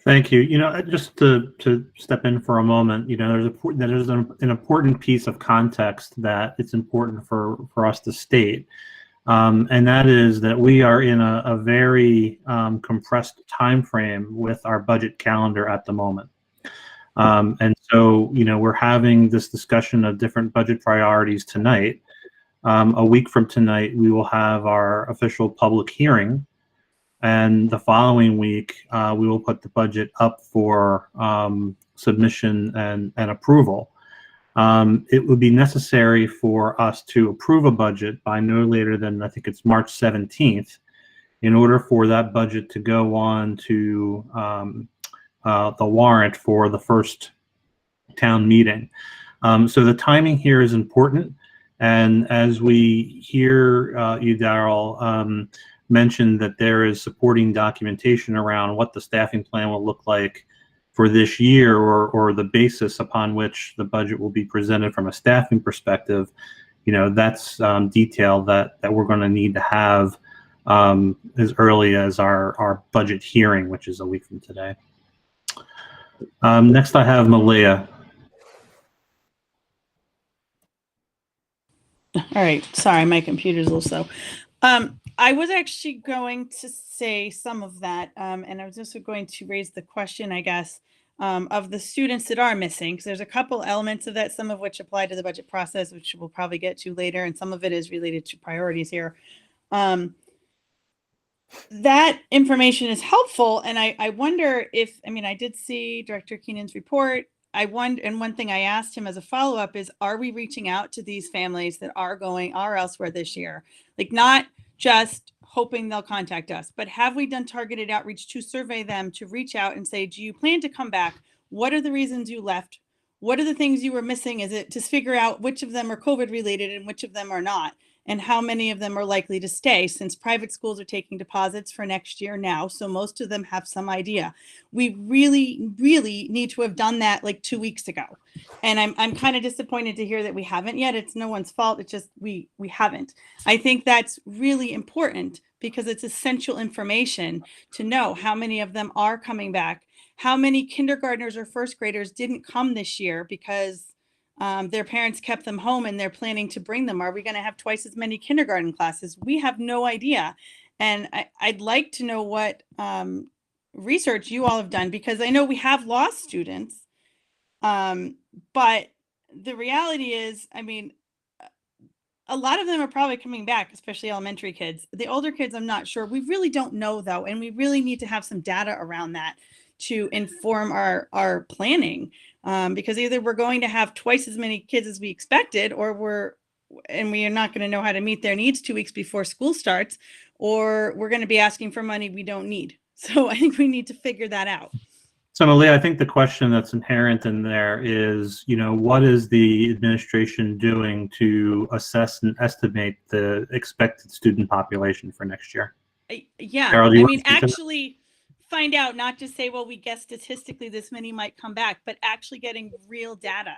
Thank you. Just to step in for a moment, there's an important piece of context that it's important for us to state, and that is that we are in a very compressed time frame with our budget calendar at the moment. And so, we're having this discussion of different budget priorities tonight. A week from tonight, we will have our official public hearing. And the following week, we will put the budget up for submission and approval. It would be necessary for us to approve a budget by no later than, I think it's March 17th, in order for that budget to go on to the warrant for the first town meeting. So the timing here is important. And as we hear you, Darrell, mention that there is supporting documentation around what the staffing plan will look like for this year, or the basis upon which the budget will be presented from a staffing perspective, that's detail that we're going to need to have as early as our budget hearing, which is a week from today. Next, I have Malaya. All right. Sorry, my computer's a little slow. I was actually going to say some of that, and I was also going to raise the question, I guess, of the students that are missing, because there's a couple elements of that, some of which apply to the budget process, which we'll probably get to later, and some of it is related to priorities here. That information is helpful, and I wonder if, I did see Director Keenan's report. And one thing I asked him as a follow-up is, are we reaching out to these families that are elsewhere this year? Like, not just hoping they'll contact us, but have we done targeted outreach to survey them, to reach out and say, do you plan to come back? What are the reasons you left? What are the things you were missing? Is it to figure out which of them are COVID related and which of them are not? And how many of them are likely to stay, since private schools are taking deposits for next year now. So most of them have some idea. We really, really need to have done that like 2 weeks ago. And I'm kind of disappointed to hear that we haven't yet. It's no one's fault. It's just we haven't. I think that's really important because it's essential information to know how many of them are coming back, how many kindergartners or first graders didn't come this year because their parents kept them home and they're planning to bring them. Are we going to have twice as many kindergarten classes? We have no idea. And I'd like to know what research you all have done, because I know we have lost students. But the reality is, a lot of them are probably coming back, especially elementary kids. The older kids, I'm not sure. We really don't know, though. And we really need to have some data around that to inform our planning. Because either we're going to have twice as many kids as we expected, or we are not going to know how to meet their needs 2 weeks before school starts, or we're going to be asking for money we don't need. So I think we need to figure that out. So Malia, I think the question that's inherent in there is, what is the administration doing to assess and estimate the expected student population for next year? Yeah, Carol, actually find out, not just say, well, we guess statistically this many might come back, but actually getting real data.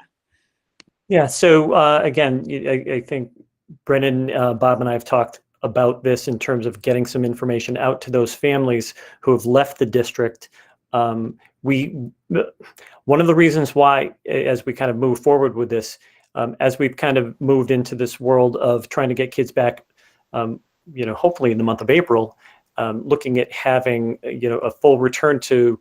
Yeah, so again, I think Brennan, Bob, and I have talked about this in terms of getting some information out to those families who have left the district. One of the reasons why, as we kind of move forward with this, as we've kind of moved into this world of trying to get kids back, hopefully in the month of April, looking at having, a full return to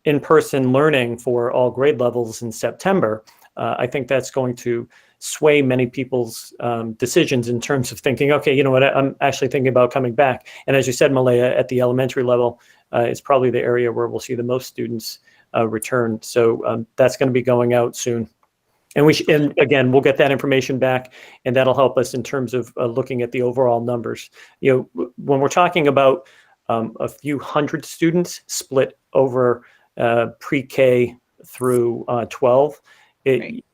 in-person learning for all grade levels in September, I think that's going to sway many people's decisions in terms of thinking, okay, you know what, I'm actually thinking about coming back. And as you said, Malaya, at the elementary level, it's probably the area where we'll see the most students return. So that's going to be going out soon. And and again, we'll get that information back, and that'll help us in terms of looking at the overall numbers. When we're talking about a few hundred students split over pre-K through 12, right.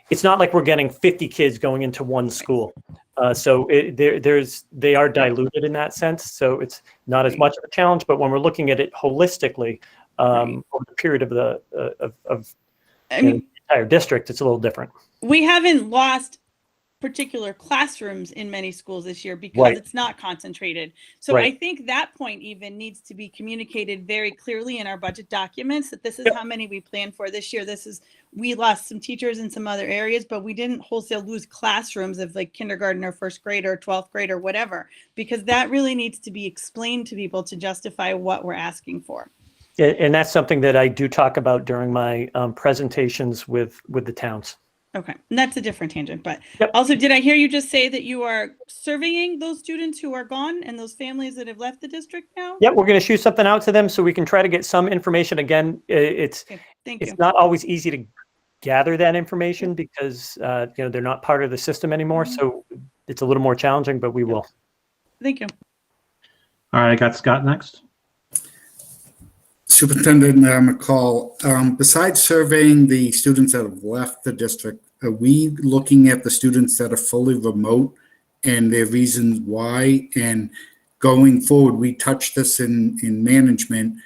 It's not like we're getting 50 kids going into one school. So they are diluted in that sense. So it's not as much of a challenge. But when we're looking at it holistically over the period of the entire district, it's a little different. We haven't lost particular classrooms in many schools this year because it's not concentrated. So I think that point even needs to be communicated very clearly in our budget documents, that this is how many we plan for this year. We lost some teachers in some other areas, but we didn't wholesale lose classrooms of like kindergarten or first grade or 12th grade or whatever, because that really needs to be explained to people to justify what we're asking for. And that's something that I do talk about during my presentations with the towns. Okay, and that's a different tangent, but also, did I hear you just say that you are surveying those students who are gone and those families that have left the district now? Yeah, we're going to shoot something out to them so we can try to get some information. Again, it's not always easy to gather that information because they're not part of the system anymore. So it's a little more challenging, but we will. Thank you. All right, I got Scott next. Superintendent McCall, besides surveying the students that have left the district, are we looking at the students that are fully remote and their reasons why? And going forward, we touch this in management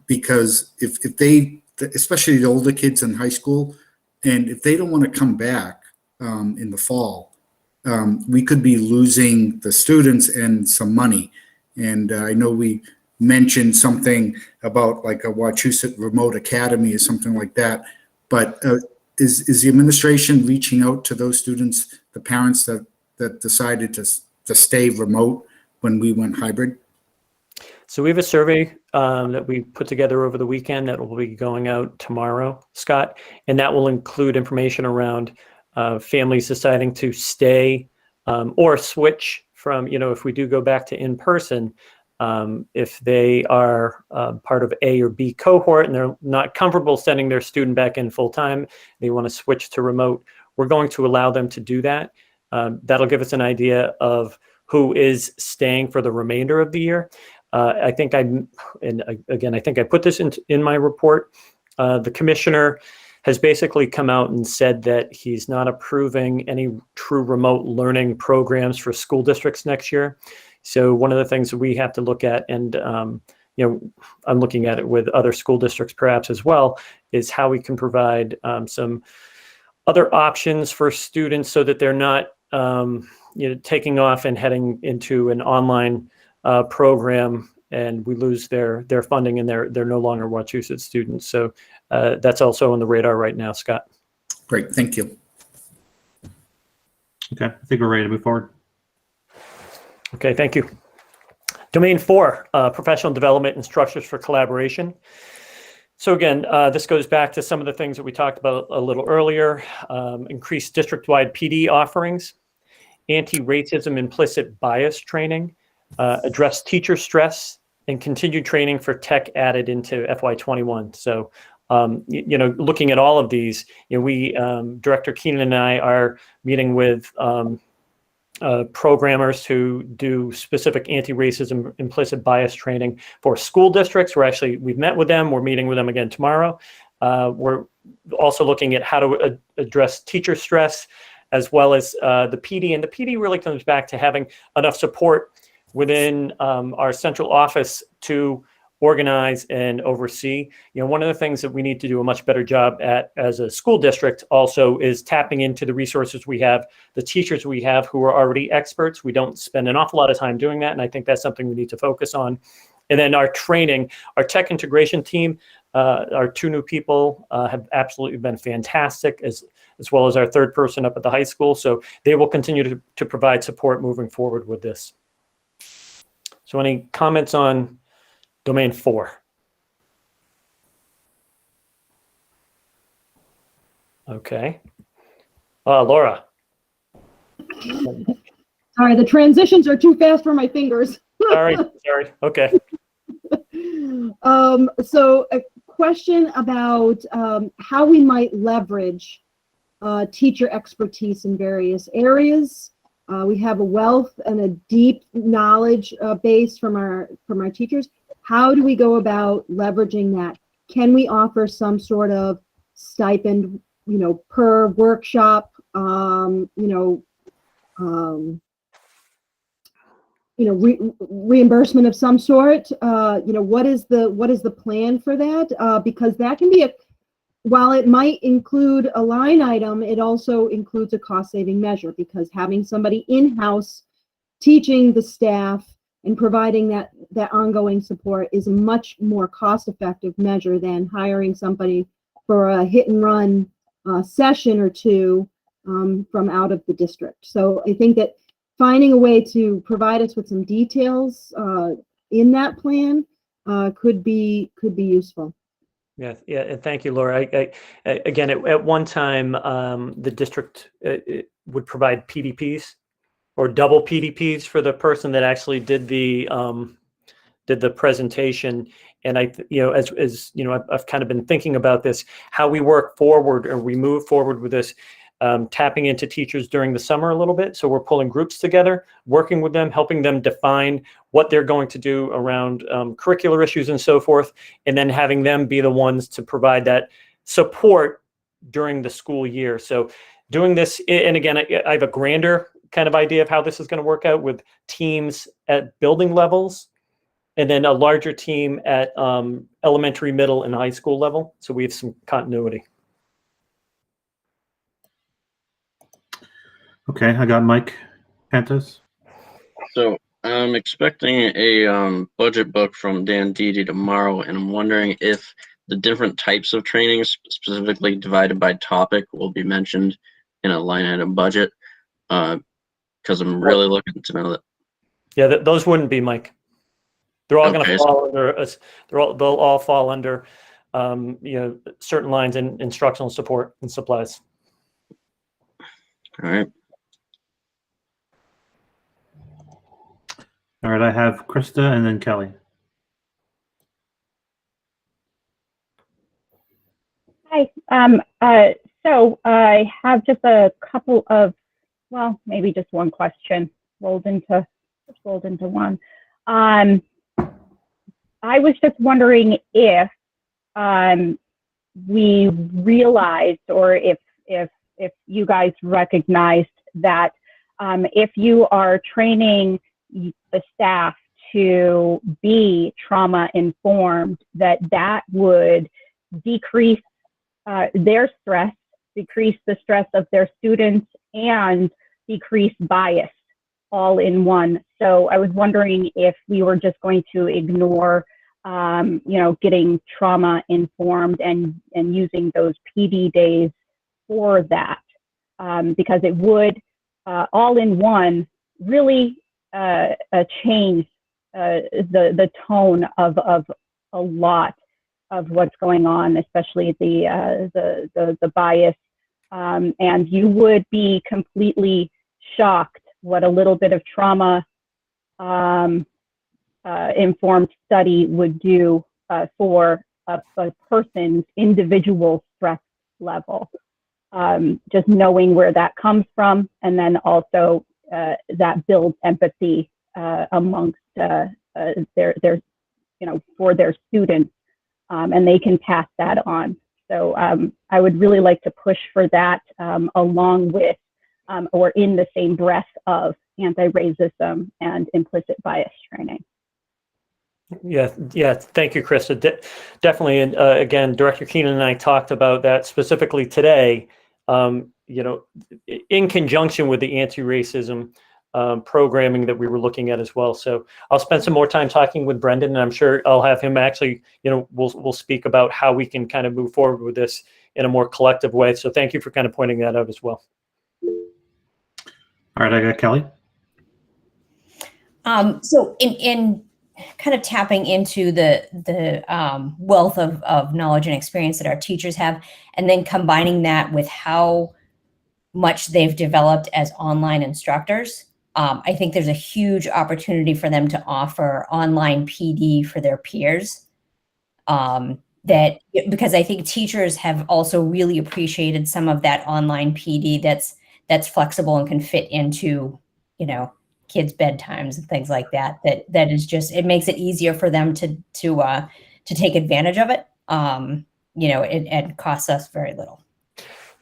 because if they, especially the older kids in high school, and if they don't want to come back in the fall, we could be losing the students and some money. And I know we mentioned something about like a Wachusett Remote Academy or something like that, but is the administration reaching out to those students, the parents that decided to stay remote when we went hybrid? So we have a survey that we put together over the weekend that will be going out tomorrow, Scott, and that will include information around families deciding to stay or switch from, if we do go back to in-person, if they are part of A or B cohort and they're not comfortable sending their student back in full-time, they want to switch to remote, we're going to allow them to do that. That'll give us an idea of who is staying for the remainder of the year. I think I put this in my report. The commissioner has basically come out and said that he's not approving any true remote learning programs for school districts next year. So one of the things that we have to look at, and I'm looking at it with other school districts perhaps as well, is how we can provide some other options for students so that they're not taking off and heading into an online program and we lose their funding and they're no longer Wachusett students. So that's also on the radar right now, Scott. Great, thank you. Okay, I think we're ready to move forward. Okay, thank you. Domain 4, professional development and structures for collaboration. So again, this goes back to some of the things that we talked about a little earlier. Increased district-wide PD offerings, anti-racism implicit bias training, address teacher stress, and continued training for tech added into FY21. So, looking at all of these, we, Director Keenan and I are meeting with programmers who do specific anti-racism implicit bias training for school districts. We've met with them. We're meeting with them again tomorrow. We're also looking at how to address teacher stress, as well as the PD. And the PD really comes back to having enough support within our central office to organize and oversee. One of the things that we need to do a much better job at as a school district also is tapping into the resources we have, the teachers we have who are already experts. We don't spend an awful lot of time doing that, and I think that's something we need to focus on. And then our training, our tech integration team, our 2 new people have absolutely been fantastic, as well as our 3rd person up at the high school. So they will continue to provide support moving forward with this. So any comments on Domain 4? Okay. Laura. Sorry, the transitions are too fast for my fingers. Sorry. Okay. So a question about how we might leverage teacher expertise in various areas. We have a wealth and a deep knowledge base from our teachers. How do we go about leveraging that? Can we offer some sort of stipend, per workshop, reimbursement of some sort? What is the plan for that? Because that can be while it might include a line item, it also includes a cost-saving measure, because having somebody in-house teaching the staff and providing that ongoing support is a much more cost-effective measure than hiring somebody for a hit-and-run session or 2 from out of the district. So I think that finding a way to provide us with some details in that plan could be useful. Yeah, and thank you, Laura. Again, at one time, the district would provide PDPs or double PDPs for the person that actually did the presentation. And I've kind of been thinking about this, how we work forward or we move forward with this. tapping into teachers during the summer a little bit. So we're pulling groups together, working with them, helping them define what they're going to do around curricular issues and so forth, and then having them be the ones to provide that support during the school year. So doing this, and again, I have a grander kind of idea of how this is going to work out with teams at building levels, and then a larger team at elementary, middle, and high school level. So we have some continuity. Okay, I got Mike Pantas. So I'm expecting a budget book from Dan Deedy tomorrow, and I'm wondering if the different types of trainings, specifically divided by topic, will be mentioned in a line item budget, because I'm really looking to know that. Yeah, those wouldn't be, Mike. They're all going Okay, to fall under us. They'll all fall under certain lines in instructional support and supplies. All right. All right, I have Krista and then Kelly. Hi. So I have just a couple of, well, maybe just one question rolled into one. I was just wondering if we realized, or if you guys recognized that if you are training the staff to be trauma informed, that would decrease their stress, decrease the stress of their students, and decrease bias all in one. So I was wondering if we were just going to ignore, getting trauma informed and using those PD days for that, because it would all in one really change the tone of a lot of what's going on, especially the bias, and you would be completely shocked what a little bit of trauma informed study would do for a person's individual stress level. Just knowing where that comes from, and then also that builds empathy amongst their for their students, and they can pass that on. So I would really like to push for that, along with or in the same breath of anti-racism and implicit bias training. Yeah. Thank you, Krista. Definitely. And again, Director Keenan and I talked about that specifically today, in conjunction with the anti-racism programming that we were looking at as well. So I'll spend some more time talking with Brendan, and I'm sure I'll have him actually, we'll speak about how we can kind of move forward with this in a more collective way. So thank you for kind of pointing that out as well. All right, I got Kelly. So in kind of tapping into the wealth of knowledge and experience that our teachers have, and then combining that with how much they've developed as online instructors, I think there's a huge opportunity for them to offer online PD for their peers. Because I think teachers have also really appreciated some of that online PD that's flexible and can fit into, kids' bedtimes and things like that. That is just, it makes it easier for them to take advantage of it. It costs us very little.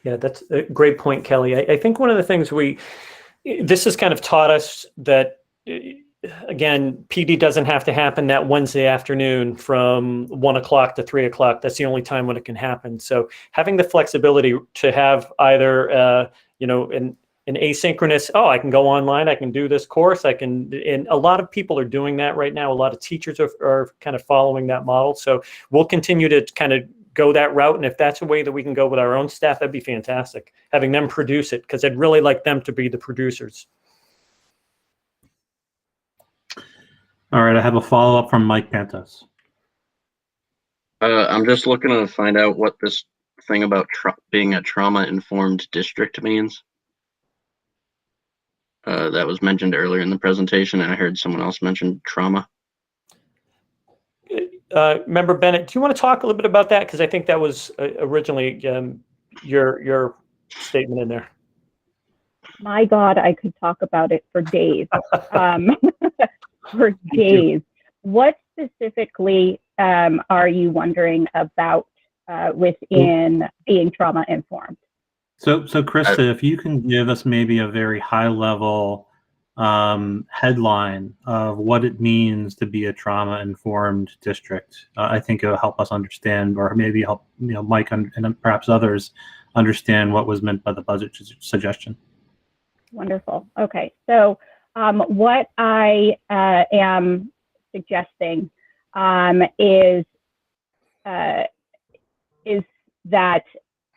Yeah, that's a great point, Kelly. I think one of the things this has kind of taught us that, again, PD doesn't have to happen that Wednesday afternoon from 1 o'clock to 3 o'clock. That's the only time when it can happen. So having the flexibility to have either, an asynchronous, I can go online, I can do this course, and a lot of people are doing that right now. A lot of teachers are kind of following that model. So we'll continue to kind of go that route. And if that's a way that we can go with our own staff, that'd be fantastic. Having them produce it, because I'd really like them to be the producers. All right, I have a follow-up from Mike Pantas. I'm just looking to find out what this thing about being a trauma-informed district means. That was mentioned earlier in the presentation, and I heard someone else mention trauma. Member Bennett, do you want to talk a little bit about that? Because I think that was originally your statement in there. My God, I could talk about it for days. For days. What specifically are you wondering about within being trauma informed? So Krista, if you can give us maybe a very high level headline of what it means to be a trauma informed district, I think it'll help us understand, or maybe help Mike and perhaps others understand what was meant by the budget suggestion. Wonderful. Okay, so what I am suggesting is that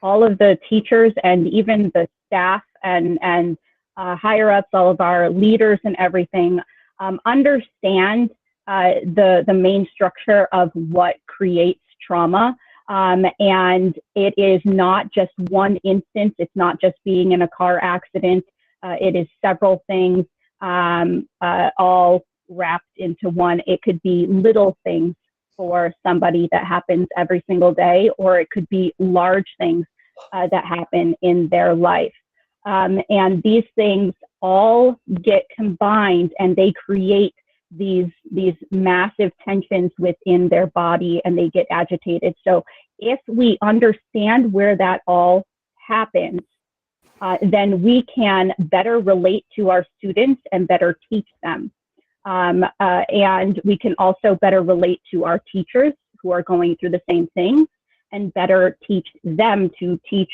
all of the teachers and even the staff and higher ups, all of our leaders and everything, understand the main structure of what creates trauma. And it is not just one instance. It's not just being in a car accident. It is several things all wrapped into one. It could be little things for somebody that happens every single day, or it could be large things that happen in their life. And these things all get combined and they create these massive tensions within their body and they get agitated. So if we understand where that all happens, then we can better relate to our students and better teach them. And we can also better relate to our teachers who are going through the same thing and better teach them to teach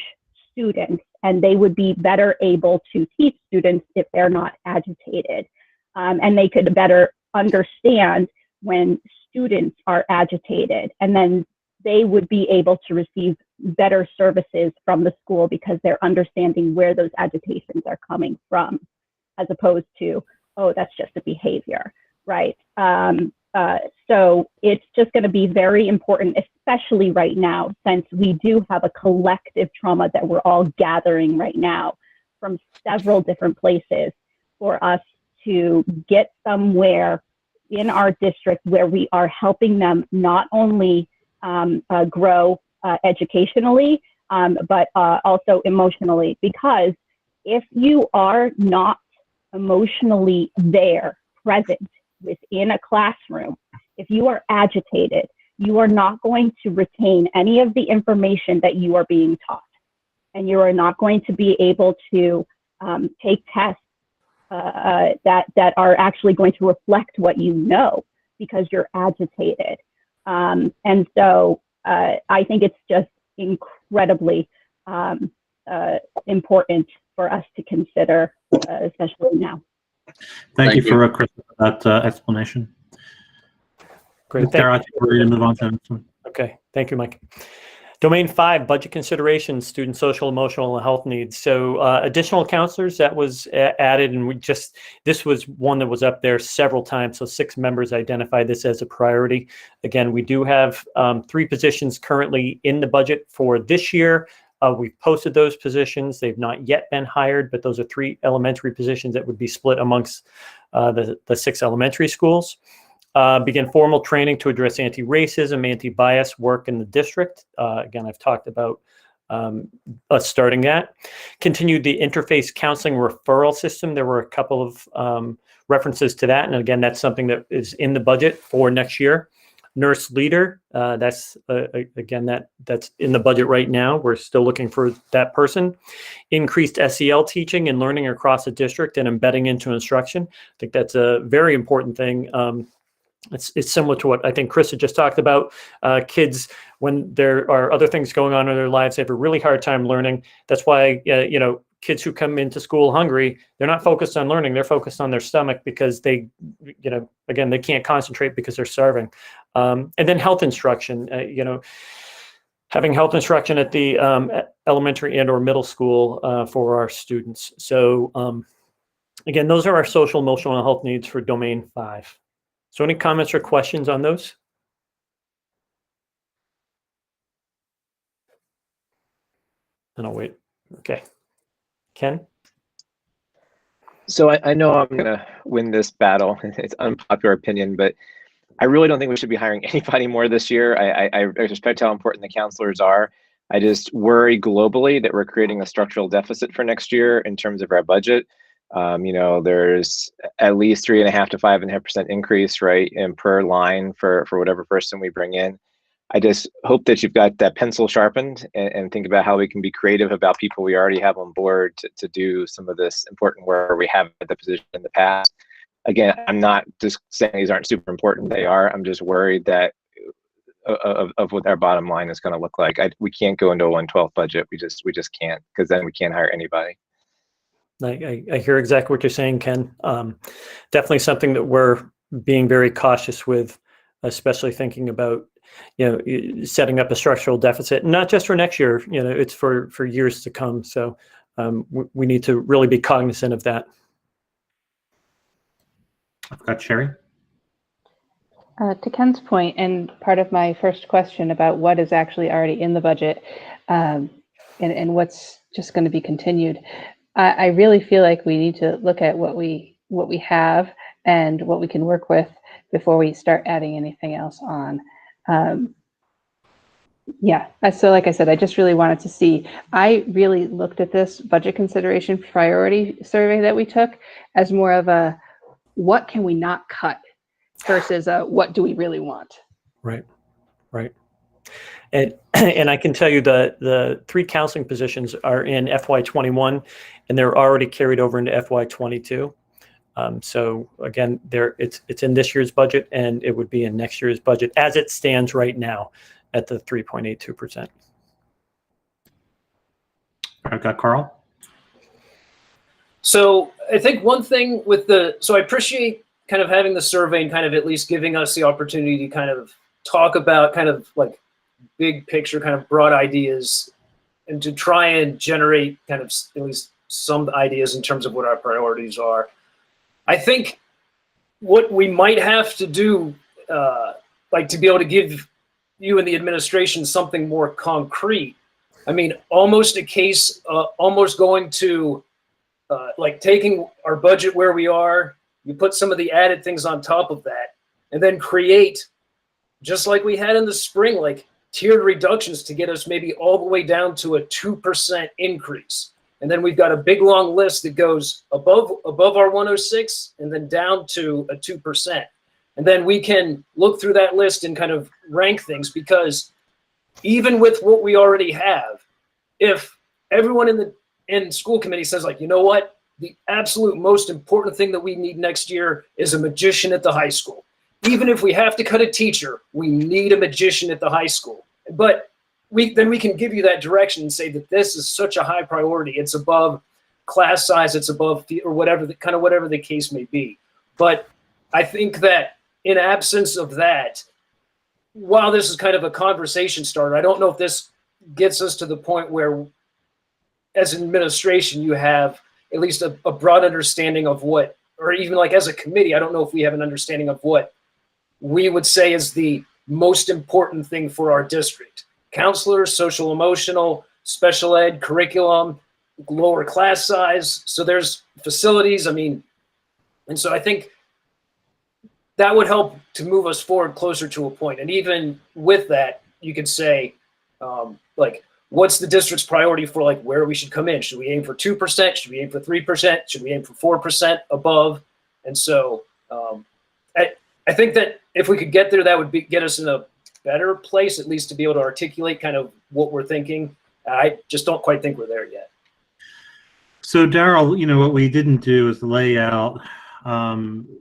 students. And they would be better able to teach students if they're not agitated. And they could better understand when students are agitated. And then they would be able to receive better services from the school because they're understanding where those agitations are coming from, as opposed to, oh, that's just a behavior, right? So it's just going to be very important, especially right now, since we do have a collective trauma that we're all gathering right now from several different places, for us to get somewhere in our district where we are helping them not only grow educationally, but also emotionally. Because if you are not emotionally there, present within a classroom, if you are agitated, you are not going to retain any of the information that you are being taught. And you are not going to be able to take tests that are actually going to reflect what you know, because you're agitated. And so I think it's just incredibly important for us to consider, especially now. Thank you for that explanation. Great. Sarah, I think we're ready to move on to the next one. Okay, thank you, Mike. Domain 5, budget considerations, student social, emotional, and health needs. So additional counselors, that was added, and this was one that was up there several times. So 6 members identified this as a priority. Again, we do have 3 positions currently in the budget for this year. We've posted those positions. They've not yet been hired, but those are 3 elementary positions that would be split amongst the 6 elementary schools. Begin formal training to address anti-racism, anti-bias work in the district. Again, I've talked about us starting that. Continue the interface counseling referral system. There were a couple of references to that. And again, that's something that is in the budget for next year. Nurse leader, that's in the budget right now. We're still looking for that person. Increased SEL teaching and learning across the district and embedding into instruction. I think that's a very important thing. It's similar to what I think Krista just talked about. Kids, when there are other things going on in their lives, they have a really hard time learning. That's why, kids who come into school hungry, they're not focused on learning. They're focused on their stomach because they, again, they can't concentrate because they're starving. And then health instruction, having health instruction at the elementary and or middle school for our students. So again, those are our social, emotional, and health needs for Domain 5. So any comments or questions on those? And I'll wait. Okay. Ken? So I know I'm going to win this battle. It's unpopular opinion, but I really don't think we should be hiring anybody more this year. I respect how important the counselors are, I just worry globally that we're creating a structural deficit for next year in terms of our budget. There's at least 3.5% to 5.5% increase, right, in per line for whatever person we bring in. I just hope that you've got that pencil sharpened and think about how we can be creative about people we already have on board to do some of this important work we have at the position in the past. Again, I'm not just saying these aren't super important. They are. I'm just worried that of what our bottom line is going to look like. We can't go into a 1/12 budget. We just can't, because then we can't hire anybody. I hear exactly what you're saying, Ken. Definitely something that we're being very cautious with, especially thinking about, setting up a structural deficit, not just for next year, it's for years to come. So we need to really be cognizant of that. I've got Sherry. To Ken's point, and part of my first question about what is actually already in the budget and what's just going to be continued, I really feel like we need to look at what we have and what we can work with before we start adding anything else on. So like I said, I just really wanted to see, I really looked at this budget consideration priority survey that we took as more of a, what can we not cut versus what do we really want? Right. And I can tell you the 3 counseling positions are in FY21 and they're already carried over into FY22. So again, it's in this year's budget and it would be in next year's budget as it stands right now at the 3.82%. I've got Carl. So I think one thing with so I appreciate kind of having the survey and kind of at least giving us the opportunity to kind of talk about kind of like big picture, kind of broad ideas, and to try and generate kind of at least some ideas in terms of what our priorities are. I think what we might have to do, like to be able to give you and the administration something more concrete. I mean, almost a case, almost going to like taking our budget where we are, you put some of the added things on top of that, and then create, just like we had in the spring, like tiered reductions to get us maybe all the way down to a 2% increase. And then we've got a big long list that goes above our 106 and then down to a 2%. And then we can look through that list and kind of rank things, because even with what we already have, if everyone in school committee says, like, you know what, the absolute most important thing that we need next year is a magician at the high school. Even if we have to cut a teacher, we need a magician at the high school. But then we can give you that direction and say that this is such a high priority. It's above class size, it's above, or whatever, whatever the case may be. But I think that in absence of that, while this is kind of a conversation starter, I don't know if this gets us to the point where, as an administration, you have at least a broad understanding of what, or even like as a committee, I don't know if we have an understanding of what we would say is the most important thing for our district. Counselors, social emotional, special ed, curriculum, lower class size. So there's facilities, I mean, and so I think that would help to move us forward closer to a point. And even with that, you could say, like, what's the district's priority for like where we should come in? Should we aim for 2%? Should we aim for 3%? Should we aim for 4% above? And so I think that if we could get there, that would get us in a better place, at least to be able to articulate kind of what we're thinking. I just don't quite think we're there yet. So Daryl, what we didn't do is lay out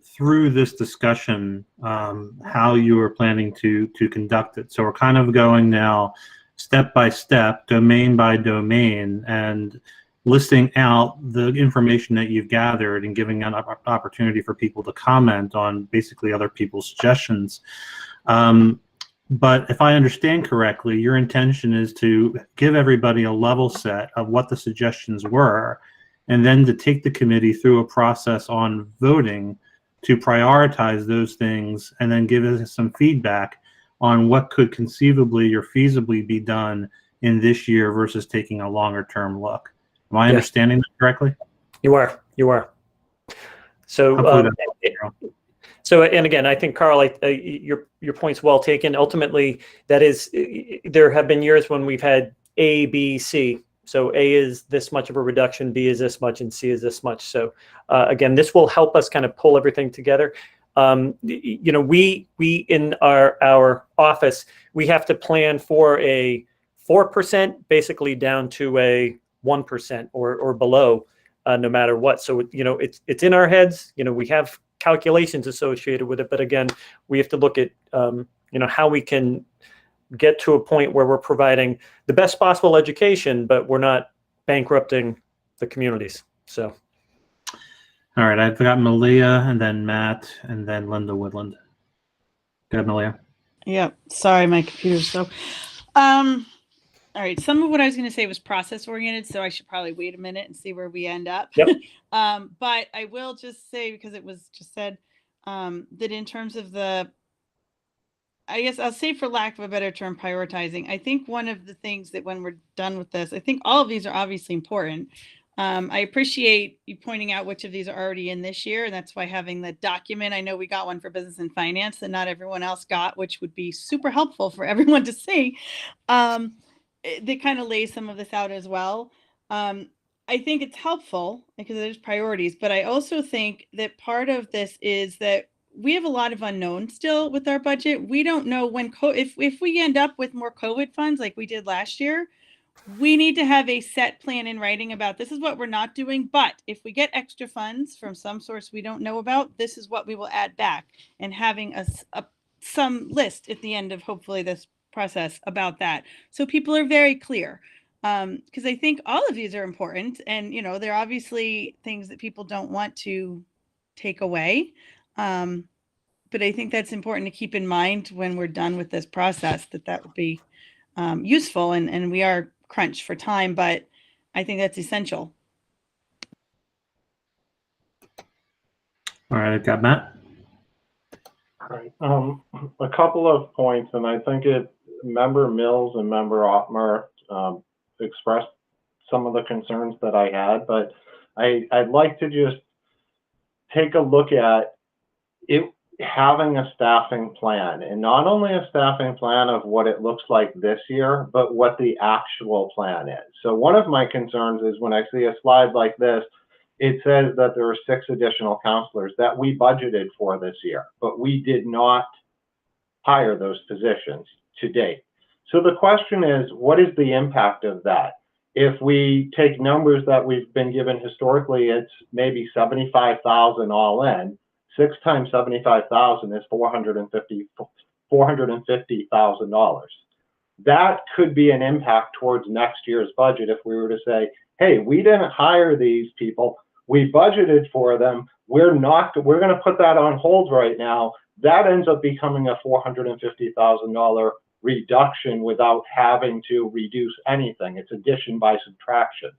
through this discussion how you were planning to conduct it. So we're kind of going now step by step, domain by domain, and listing out the information that you've gathered and giving an opportunity for people to comment on basically other people's suggestions. But if I understand correctly, your intention is to give everybody a level set of what the suggestions were, and then to take the committee through a process on voting to prioritize those things, and then give us some feedback on what could conceivably or feasibly be done in this year versus taking a longer term look. Am I understanding that correctly? You are. So, and again, I think, Carl, your point's well taken. Ultimately, that is, there have been years when we've had A, B, C. So A is this much of a reduction, B is this much, and C is this much. So again, this will help us kind of pull everything together. You know, we in our office, we have to plan for a 4% basically down to a 1% or below, no matter what. So, you know, it's in our heads. You know, we have calculations associated with it, but again, we have to look at, you know, how we can get to a point where we're providing the best possible education, but we're not bankrupting the communities. So. All right, I've got Malia and then Matt and then Linda Woodland. Go ahead, Malia. Yep. Sorry, my computer's slow. All right. Some of what I was going to say was process oriented, so I should probably wait a minute and see where we end up. Yep. But I will just say, because it was just said, that in terms of the, I guess I'll say, for lack of a better term, prioritizing. I think one of the things that when we're done with this, I think all of these are obviously important. I appreciate you pointing out which of these are already in this year, and that's why having the document, I know we got one for business and finance that not everyone else got, which would be super helpful for everyone to see. They kind of lay some of this out as well. I think it's helpful because there's priorities, but I also think that part of this is that we have a lot of unknowns still with our budget. We don't know when, if we end up with more COVID funds like we did last year, we need to have a set plan in writing about this is what we're not doing. But if we get extra funds from some source we don't know about, this is what we will add back, and having some list at the end of hopefully this process about that. So people are very clear. Because I think all of these are important, and, you know, they're obviously things that people don't want to take away. But I think that's important to keep in mind when we're done with this process, that would be useful. And we are crunched for time, but I think that's essential. All right, I've got Matt. All right. A couple of points, and I think Member Mills and Member Ottmer expressed some of the concerns that I had, but I'd like to just take a look at it, having a staffing plan, and not only a staffing plan of what it looks like this year, but what the actual plan is. So one of my concerns is when I see a slide like this, it says that there are 6 additional counselors that we budgeted for this year, but we did not hire those positions to date. So the question is, what is the impact of that? If we take numbers that we've been given historically, it's maybe 75,000 all in. 6 times 75,000 is $450,000. That could be an impact towards next year's budget if we were to say, hey, we didn't hire these people, we budgeted for them, we're going to put that on hold right now. That ends up becoming a $450,000 reduction without having to reduce anything. It's addition by subtraction.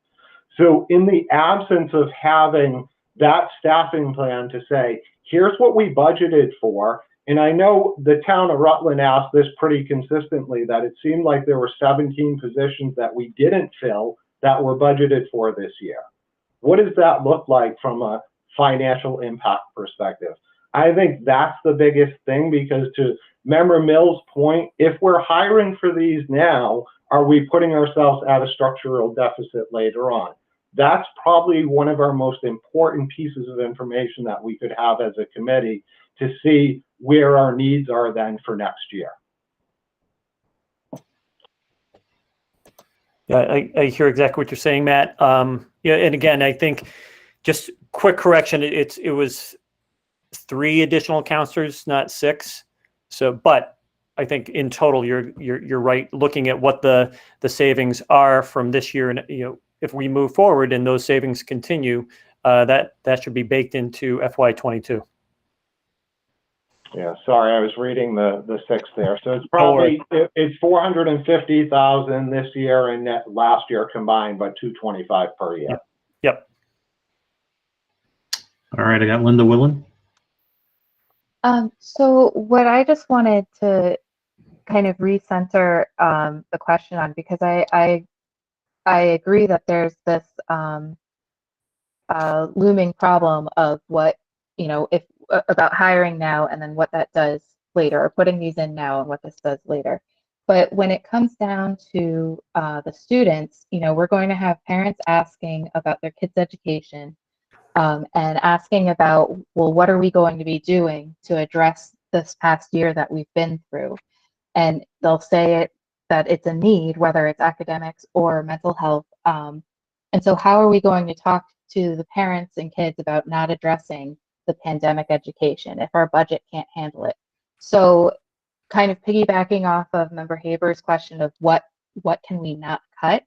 So in the absence of having that staffing plan to say, here's what we budgeted for, and I know the town of Rutland asked this pretty consistently, that it seemed like there were 17 positions that we didn't fill that were budgeted for this year. What does that look like from a financial impact perspective? I think that's the biggest thing, because to Member Mills' point, if we're hiring for these now, are we putting ourselves at a structural deficit later on? That's probably one of our most important pieces of information that we could have as a committee to see where our needs are then for next year. Yeah, I hear exactly what you're saying, Matt. Yeah, and again, I think just quick correction, it was 3 additional counselors, not 6. So, but I think in total, you're right. Looking at what the savings are from this year, and if we move forward and those savings continue, that should be baked into FY22. Yeah, sorry, I was reading the 6 there. So it's probably it's 450,000 this year and last year combined, but 225 per year. Yep. All right, I got Linda Willen. So what I just wanted to kind of recenter the question on, because I agree that there's this looming problem of what, if about hiring now and then what that does later, or putting these in now and what this does later. But when it comes down to the students, you know, we're going to have parents asking about their kids' education and asking about, well, what are we going to be doing to address this past year that we've been through? And they'll say that it's a need, whether it's academics or mental health. And so how are we going to talk to the parents and kids about not addressing the pandemic education if our budget can't handle it? So kind of piggybacking off of Member Haber's question of what can we not cut?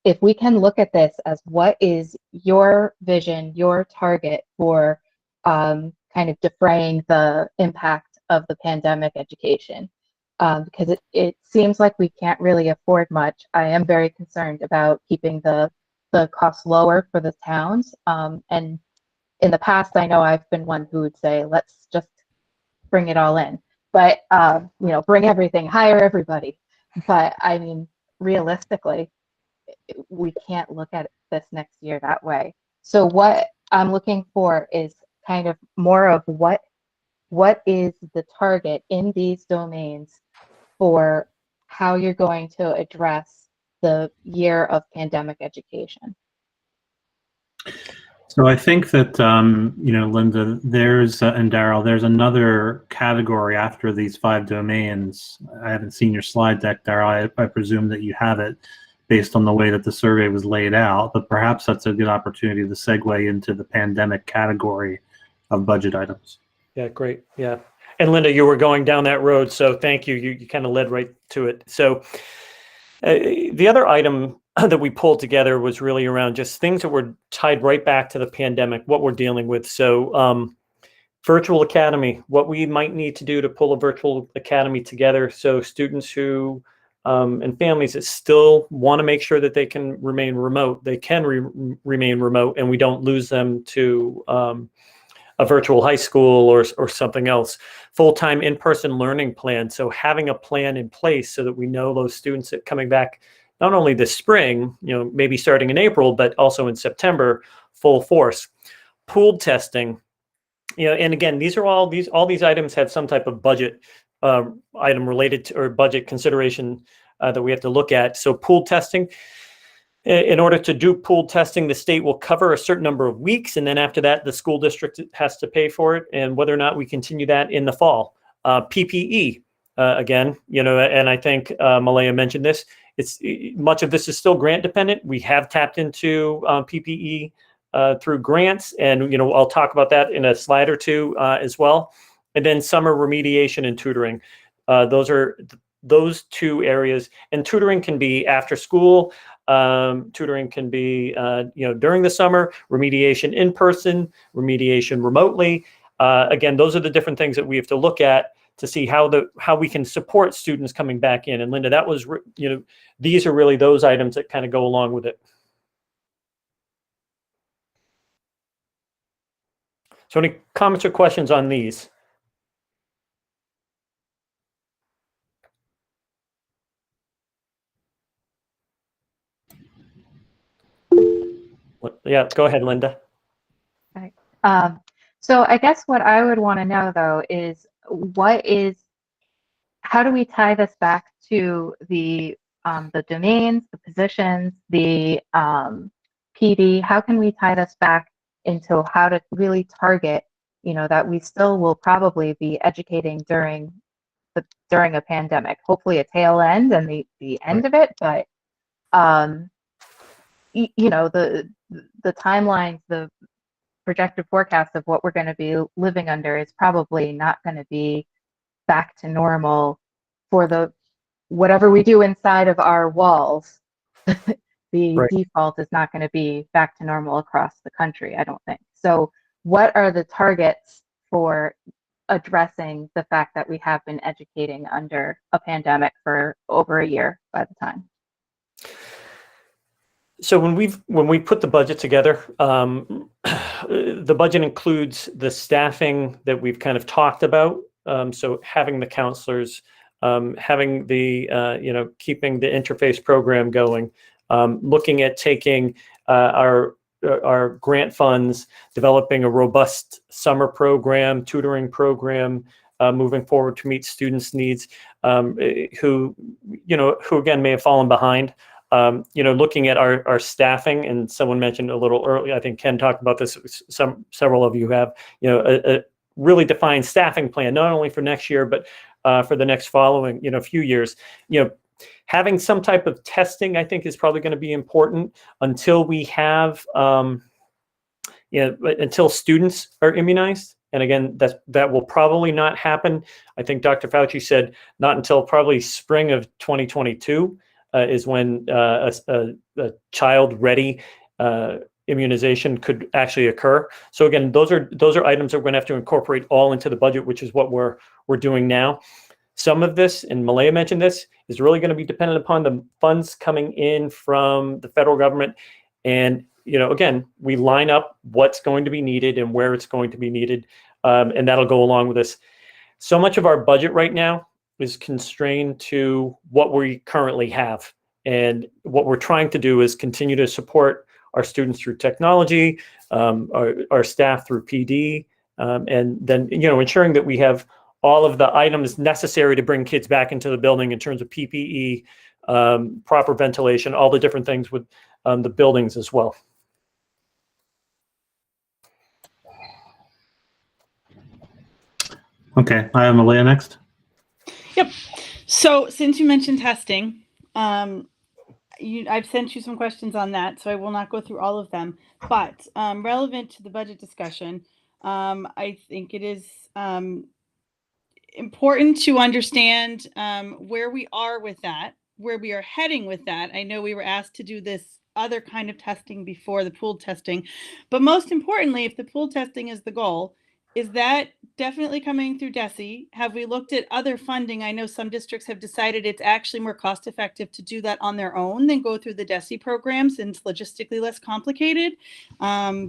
If we can look at this as what is your vision, your target for kind of defraying the impact of the pandemic education, because it seems like we can't really afford much. I am very concerned about keeping the costs lower for the towns. And in the past, I know I've been one who would say, let's just bring it all in. But, you know, bring everything, hire everybody. But I mean, realistically, we can't look at this next year that way. So what I'm looking for is kind of more of what is the target in these domains for how you're going to address the year of pandemic education. So I think that, you know, Linda, there's, and Daryl, there's another category after these 5 domains. I haven't seen your slide deck, Daryl. I presume that you have it based on the way that the survey was laid out, but perhaps that's a good opportunity to segue into the pandemic category of budget items. Yeah, great. Yeah. And Linda, you were going down that road, so thank you. You kind of led right to it. So the other item that we pulled together was really around just things that were tied right back to the pandemic, what we're dealing with. So virtual academy, what we might need to do to pull a virtual academy together so students who and families that still want to make sure that they can remain remote, they can remain remote, and we don't lose them to a virtual high school or something else. Full-time in-person learning plan. So having a plan in place so that we know those students that coming back not only this spring, you know, maybe starting in April, but also in September, full force. Pooled testing, you know, and again, these are all these items have some type of budget item related to, or budget consideration that we have to look at. So pooled testing, in order to do pooled testing, the state will cover a certain number of weeks, and then after that, the school district has to pay for it, and whether or not we continue that in the fall. PPE, again, you know, and I think Malaya mentioned this, it's much of this is still grant dependent. We have tapped into PPE through grants, and, you know, I'll talk about that in a slide or two as well. And then summer remediation and tutoring. Those are those 2 areas, and tutoring can be after school. Tutoring can be, you know, during the summer, remediation in person, remediation remotely. Again, those are the different things that we have to look at to see how we can support students coming back in. And Linda, that was, you know, these are really those items that kind of go along with it. So any comments or questions on these? Yeah, go ahead, Linda. Okay. So I guess what I would want to know, though, is how do we tie this back to the domains, the positions, the PD? How can we tie this back into how to really target, you know, that we still will probably be educating during a pandemic, hopefully a tail end and the end of it, but you know, the timelines, the projected forecast of what we're going to be living under is probably not going to be back to normal for whatever we do inside of our walls. The Right. default is not going to be back to normal across the country, I don't think. So what are the targets for addressing the fact that we have been educating under a pandemic for over a year by the time? So when we put the budget together, the budget includes the staffing that we've kind of talked about. So having the counselors, having the you know, keeping the interface program going, looking at taking our grant funds, developing a robust summer program, tutoring program, moving forward to meet students' needs who again may have fallen behind. Looking at our staffing, and someone mentioned a little early, I think Ken talked about this, several of you have, a really defined staffing plan, not only for next year, but for the next following, few years. Having some type of testing, I think, is probably going to be important until we have, until students are immunized. And again, that will probably not happen. I think Dr. Fauci said not until probably spring of 2022 is when a child-ready immunization could actually occur. So again, those are items that we're going to have to incorporate all into the budget, which is what we're doing now. Some of this, and Malaya mentioned this, is really going to be dependent upon the funds coming in from the federal government. And again, we line up what's going to be needed and where it's going to be needed, and that'll go along with this. So much of our budget right now is constrained to what we currently have. And what we're trying to do is continue to support our students through technology, our staff through PD, and then, ensuring that we have all of the items necessary to bring kids back into the building in terms of PPE, proper ventilation, all the different things with the buildings as well. Okay, I have Malaya next. Yep. So since you mentioned testing, I've sent you some questions on that, so I will not go through all of them. But relevant to the budget discussion, I think it is important to understand where we are with that, where we are heading with that. I know we were asked to do this other kind of testing before the pooled testing, but most importantly, if the pooled testing is the goal, is that definitely coming through DESE? Have we looked at other funding? I know some districts have decided it's actually more cost effective to do that on their own than go through the DESE programs, and it's logistically less complicated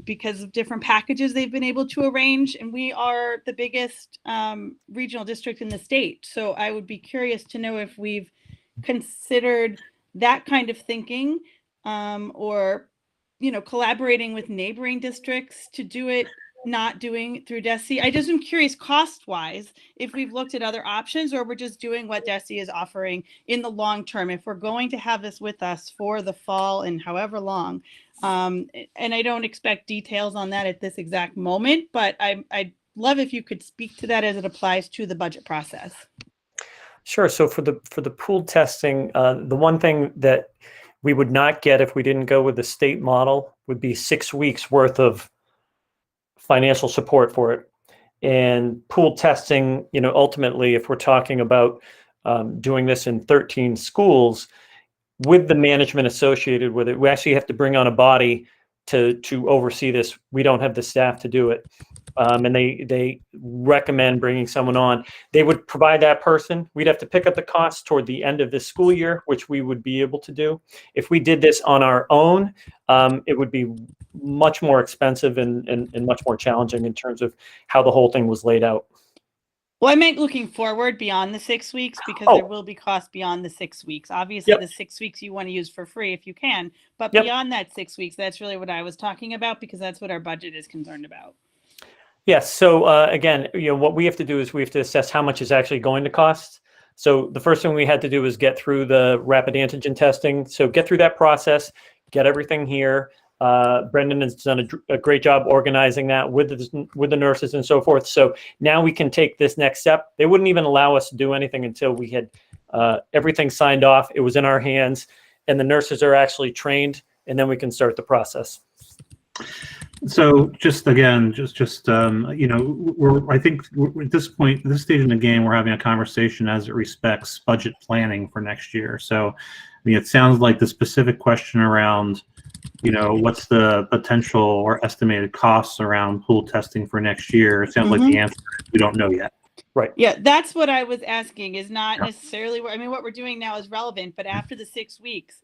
because of different packages they've been able to arrange. And we are the biggest regional district in the state. So I would be curious to know if we've considered that kind of thinking or, collaborating with neighboring districts to do it, not doing through DESE. I just am curious cost-wise if we've looked at other options or we're just doing what DESE is offering in the long term. If we're going to have this with us for the fall and however long, and I don't expect details on that at this exact moment, but I'd love if you could speak to that as it applies to the budget process. Sure. So for the pooled testing, the one thing that we would not get if we didn't go with the state model would be 6 weeks worth of financial support for it. And pooled testing, ultimately, if we're talking about doing this in 13 schools, with the management associated with it, we actually have to bring on a body to oversee this. We don't have the staff to do it. And they recommend bringing someone on. They would provide that person. We'd have to pick up the costs toward the end of this school year, which we would be able to do. If we did this on our own, it would be much more expensive and much more challenging in terms of how the whole thing was laid out. Well, I meant looking forward beyond the 6 weeks, because there will be costs beyond the 6 weeks. Obviously, the 6 weeks you want to use for free if you can, but beyond that 6 weeks, that's really what I was talking about, because that's what our budget is concerned about. Yes. So again, what we have to do is we have to assess how much is actually going to cost. So the first thing we had to do was get through the rapid antigen testing. So get through that process, get everything here. Brendan has done a great job organizing that with the nurses and so forth. So now we can take this next step. They wouldn't even allow us to do anything until we had everything signed off. It was in our hands, and the nurses are actually trained, and then we can start the process. So just again, I think at this point, this stage in the game, we're having a conversation as it respects budget planning for next year. So, it sounds like the specific question around, what's the potential or estimated costs around pool testing for next year? It sounds like the answer is we don't know yet. Right. Yeah, that's what I was asking, is not necessarily what we're doing now is relevant, but after the 6 weeks,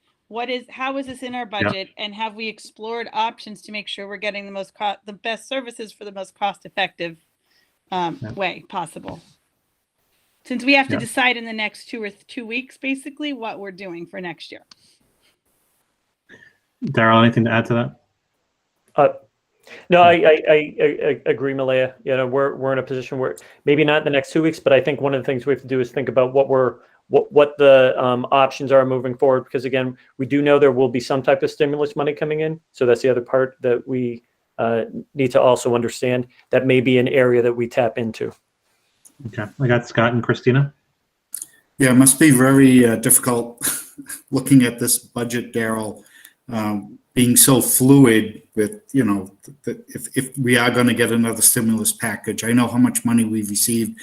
how is this in our budget, and have we explored options to make sure we're getting the best services for the most cost-effective way possible? Since we have to decide in the next 2 weeks, basically, what we're doing for next year. Daryl, anything to add to that? No, I agree, Malaya. You know, we're in a position where maybe not in the next 2 weeks, but I think one of the things we have to do is think about what the options are moving forward. Because again, we do know there will be some type of stimulus money coming in. So that's the other part that we need to also understand. That may be an area that we tap into. Okay, I got Scott and Christina. Yeah, it must be very difficult looking at this budget, Daryl, being so fluid with, you know, if we are going to get another stimulus package. I know how much money we've received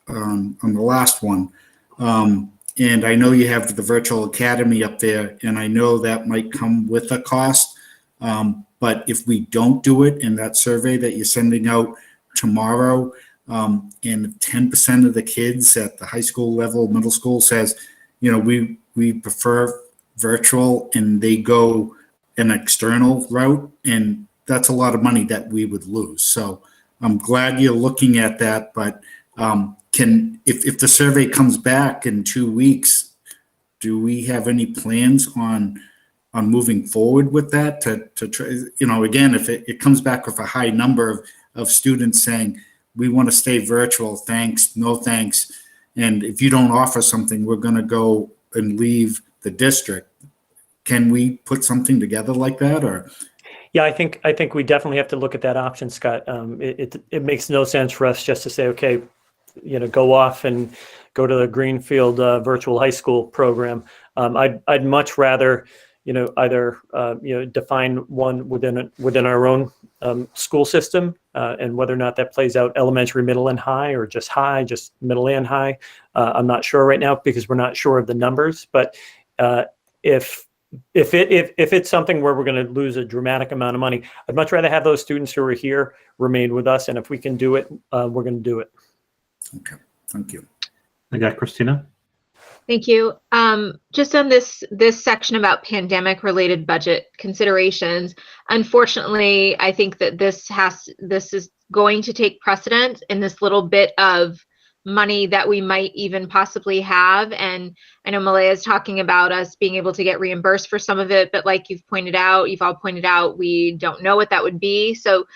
on the last one. And I know you have the virtual academy up there, and I know that might come with a cost. But if we don't do it in that survey that you're sending out tomorrow, and 10% of the kids at the high school level, middle school says, you know, we prefer virtual, and they go an external route, and that's a lot of money that we would lose. So I'm glad you're looking at that, but if the survey comes back in 2 weeks, do we have any plans on moving forward with that to try, you know, again, if it comes back with a high number of students saying, we want to stay virtual, thanks, no thanks, and if you don't offer something, we're going to go and leave the district. Can we put something together like that, or? Yeah, I think we definitely have to look at that option, Scott. It makes no sense for us just to say, okay, you know, go off and go to the Greenfield virtual high school program. I'd much rather, you know, either you know, define one within our own school system, and whether or not that plays out elementary, middle, and high, or just high, just middle and high. I'm not sure right now because we're not sure of the numbers. But if it's something where we're going to lose a dramatic amount of money, I'd much rather have those students who are here remain with us, and if we can do it, we're going to do it. Okay, thank you. I got Christina. Thank you. Just on this section about pandemic related budget considerations, unfortunately, I think that this is going to take precedence in this little bit of money that we might even possibly have. And I know Malaya is talking about us being able to get reimbursed for some of it, but like you've all pointed out, we don't know what that would be. So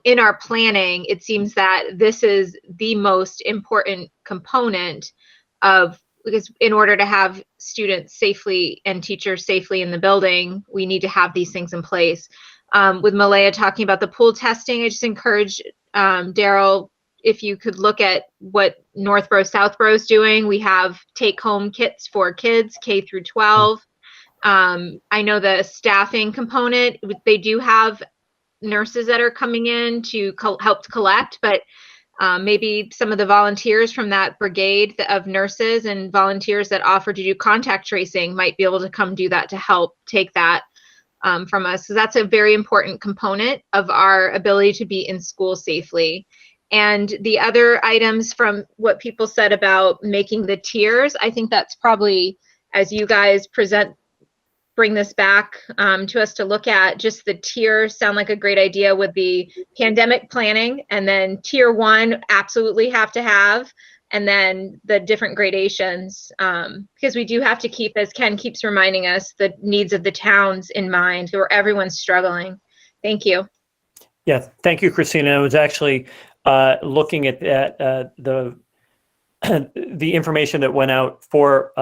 in our planning, it seems that this is the most important component because in order to have students safely and teachers safely in the building, we need to have these things in place. With Malaya talking about the pool testing, I just encourage Daryl, if you could look at what Northborough, Southborough is doing. We have take-home kits for kids K through 12. I know the staffing component, they do have nurses that are coming in to help collect, but maybe some of the volunteers from that brigade of nurses and volunteers that offer to do contact tracing might be able to come do that to help take that from us. So that's a very important component of our ability to be in school safely. And the other items from what people said about making the tiers, I think that's probably, as you guys bring this back to us to look at, just the tiers sound like a great idea with the pandemic planning, and then tier 1 absolutely have to have, and then the different gradations, because we do have to keep, as Ken keeps reminding us, the needs of the towns in mind, where everyone's struggling. Thank you. Yeah, thank you, Christina. I was actually looking at that, the information that went out for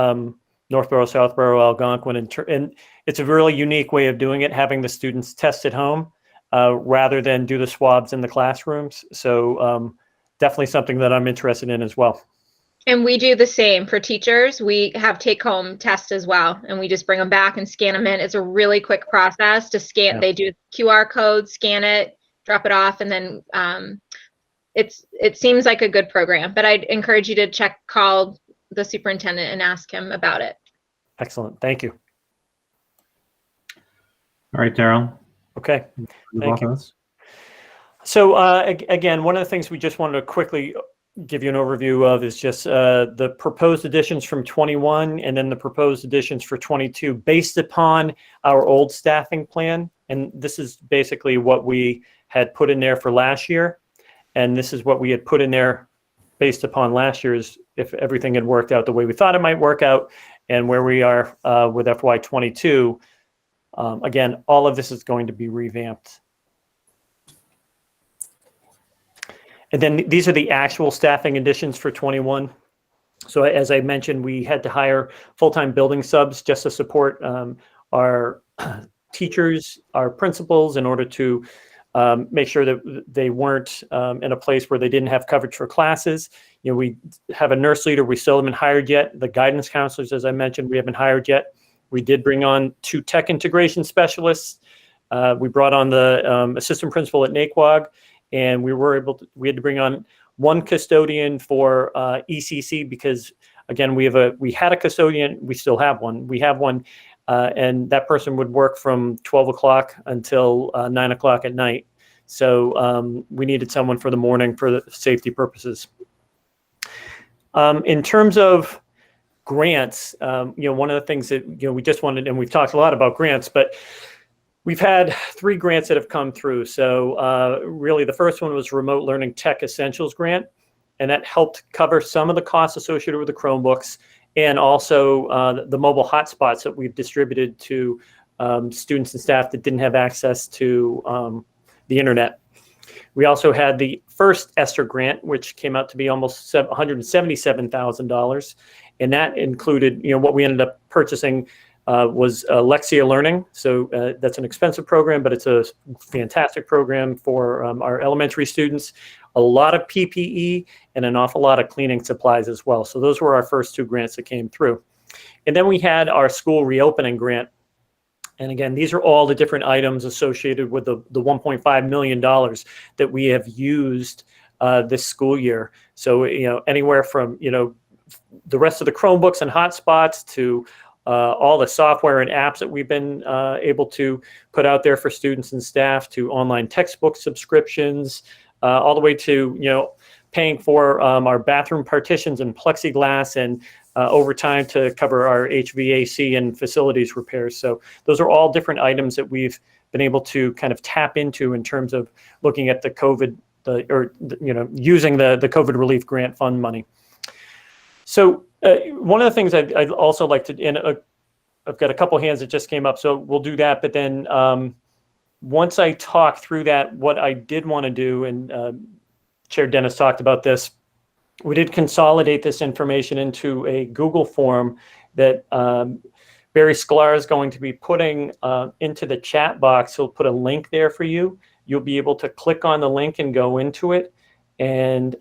Northborough, Southborough, Algonquin, and it's a really unique way of doing it, having the students test at home rather than do the swabs in the classrooms. So definitely something that I'm interested in as well. And we do the same for teachers. We have take-home tests as well, and we just bring them back and scan them in. It's a really quick process to scan. Yeah. They do QR code, scan it, drop it off, and then it seems like a good program. But I'd encourage you to call the superintendent and ask him about it. Excellent. Thank you. All right, Daryl. Okay. Thank you. So again, one of the things we just wanted to quickly give you an overview of is just the proposed additions from 21 and then the proposed additions for 22 based upon our old staffing plan. And this is basically what we had put in there for last year. And this is what we had put in there based upon last year's, if everything had worked out the way we thought it might work out, and where we are with FY22. Again, all of this is going to be revamped. And then these are the actual staffing additions for 21. So as I mentioned, we had to hire full-time building subs just to support our teachers, our principals, in order to make sure that they weren't in a place where they didn't have coverage for classes. You know, we have a nurse leader, we still haven't hired yet. The guidance counselors, as I mentioned, we haven't hired yet. We did bring on 2 tech integration specialists. We brought on the assistant principal at Naquag, and we had to bring on 1 custodian for ECC because, again, we had a custodian, we still have one. We have one, and that person would work from 12 o'clock until 9 o'clock at night. So we needed someone for the morning for the safety purposes. In terms of grants, you know, one of the things that, you know, we just wanted, and we've talked a lot about grants, but we've had 3 grants that have come through. So really the first one was Remote Learning Tech Essentials Grant, and that helped cover some of the costs associated with the Chromebooks and also the mobile hotspots that we've distributed to students and staff that didn't have access to the internet. We also had the first ESSER grant, which came out to be almost $177,000. And that included, you know, what we ended up purchasing was Lexia Learning. So that's an expensive program, but it's a fantastic program for our elementary students. A lot of PPE and an awful lot of cleaning supplies as well. So those were our first 2 grants that came through. And then we had our school reopening grant. And again, these are all the different items associated with the $1.5 million that we have used this school year. So, you know, anywhere from, you know, the rest of the Chromebooks and hotspots to all the software and apps that we've been able to put out there for students and staff, to online textbook subscriptions, all the way to, you know, paying for our bathroom partitions and plexiglass and overtime to cover our HVAC and facilities repairs. So those are all different items that we've been able to kind of tap into in terms of looking at the COVID, using the COVID relief grant fund money. So one of the things I'd also like to, and I've got a couple hands that just came up, so we'll do that. But then once I talk through that, what I did want to do, and Chair Dennis talked about this, we did consolidate this information into a Google form that Barry Sklar is going to be putting into the chat box. He'll put a link there for you. You'll be able to click on the link and go into it, and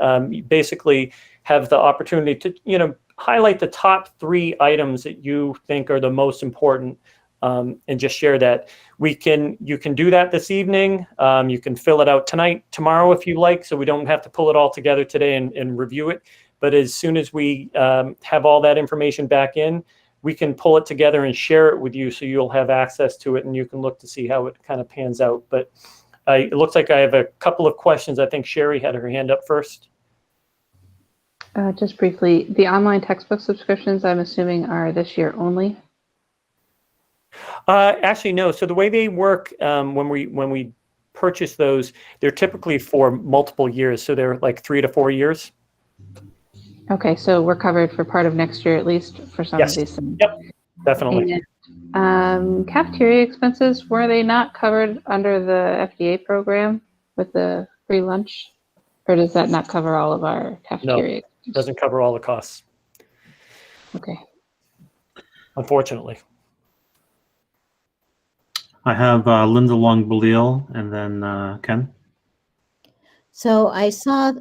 basically have the opportunity to, you know, highlight the top 3 items that you think are the most important, and just share that. You can do that this evening. You can fill it out tonight, tomorrow if you like, so we don't have to pull it all together today and review it. But as soon as we have all that information back in, we can pull it together and share it with you, so you'll have access to it and you can look to see how it kind of pans out. But it looks like I have a couple of questions. I think Sherry had her hand up first. Just briefly, the online textbook subscriptions, I'm assuming, are this year only? Actually, no. So the way they work, when we purchase those, they're typically for multiple years. So they're like 3 to 4 years. Okay, so we're covered for part of next year at least for some of these things. Yep, definitely. And, cafeteria expenses, were they not covered under the FDA program with the free lunch? Or does that not cover all of our cafeteria? No, it doesn't cover all the costs. Okay. Unfortunately. I have Linda Long-Balil and then Ken. So I saw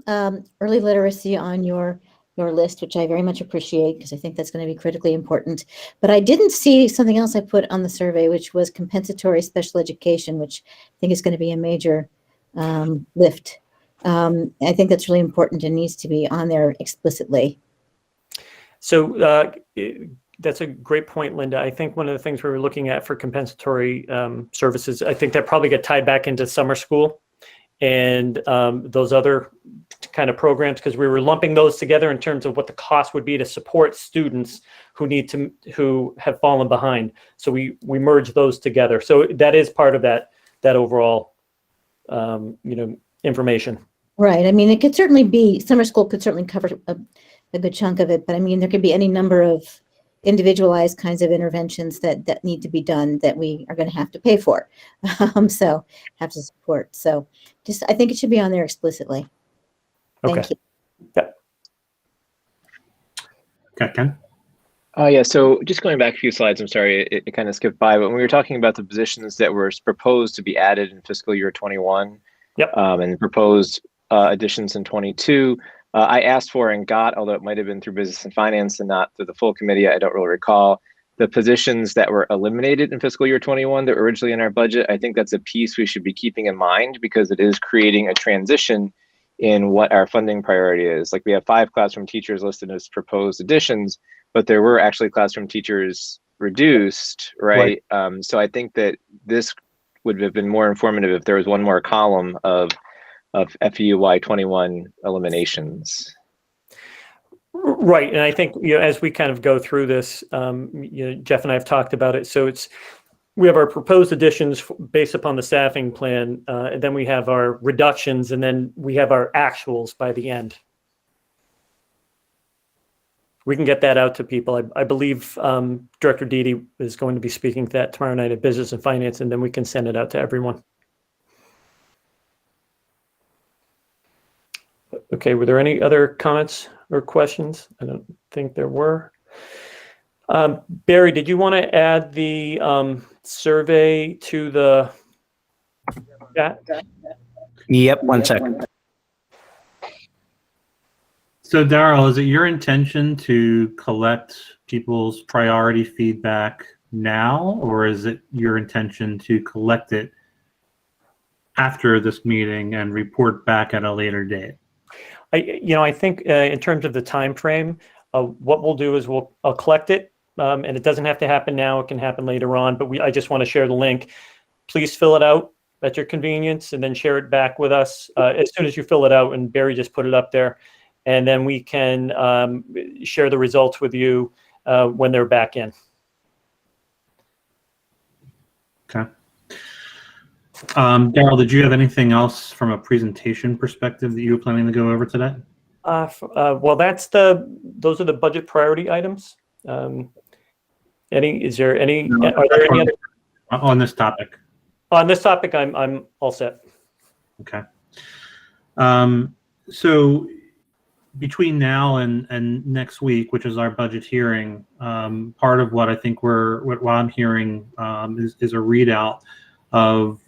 early literacy on your list, which I very much appreciate because I think that's going to be critically important. But I didn't see something else I put on the survey, which was compensatory special education, which I think is going to be a major lift. I think that's really important and needs to be on there explicitly. So that's a great point, Linda. I think one of the things we were looking at for compensatory services, I think that probably get tied back into summer school and those other kind of programs, because we were lumping those together in terms of what the cost would be to support students who have fallen behind. So we merged those together. So that is part of that overall information. Right. I mean, it could certainly be, summer school could certainly cover a good chunk of it, but I mean, there could be any number of individualized kinds of interventions that need to be done that we are going to have to pay for. So have to support. So I think it should be on there explicitly. Thank Okay. you. Okay, Ken? Yeah, so just going back a few slides, I'm sorry, it kind of skipped by, but when we were talking about the positions that were proposed to be added in fiscal year 21, and proposed additions in 22, I asked for and got, although it might have been through Business and Finance and not through the full committee, I don't really recall, the positions that were eliminated in fiscal year 21 that were originally in our budget. I think that's a piece we should be keeping in mind because it is creating a transition in what our funding priority is. Like we have 5 classroom teachers listed as proposed additions, but there were actually classroom teachers reduced, right? So I think that this would have been more informative if there was one more column of FY21 eliminations. Right, and I think as we kind of go through this, Jeff and I have talked about it. So we have our proposed additions based upon the staffing plan, and then we have our reductions, and then we have our actuals by the end. We can get that out to people. I believe Director Dede is going to be speaking to that tomorrow night at Business and Finance, and then we can send it out to everyone. Okay, were there any other comments or questions? I don't think there were. Barry, did you want to add the survey to the chat? Yep, 1 second. So Darryl, is it your intention to collect people's priority feedback now, or is it your intention to collect it after this meeting and report back at a later date? I think in terms of the time frame, what we'll do is I'll collect it, and it doesn't have to happen now. It can happen later on, but I just want to share the link. Please fill it out at your convenience, and then share it back with us as soon as you fill it out. And Barry just put it up there, and then we can share the results with you when they're back in. Okay. Darryl, did you have anything else from a presentation perspective that you were planning to go over today? Well, those are the budget priority items. Are there any other on this topic? On this topic, I'm all set. Okay. So between now and next week, which is our budget hearing, part of what I think what I'm hearing is a readout of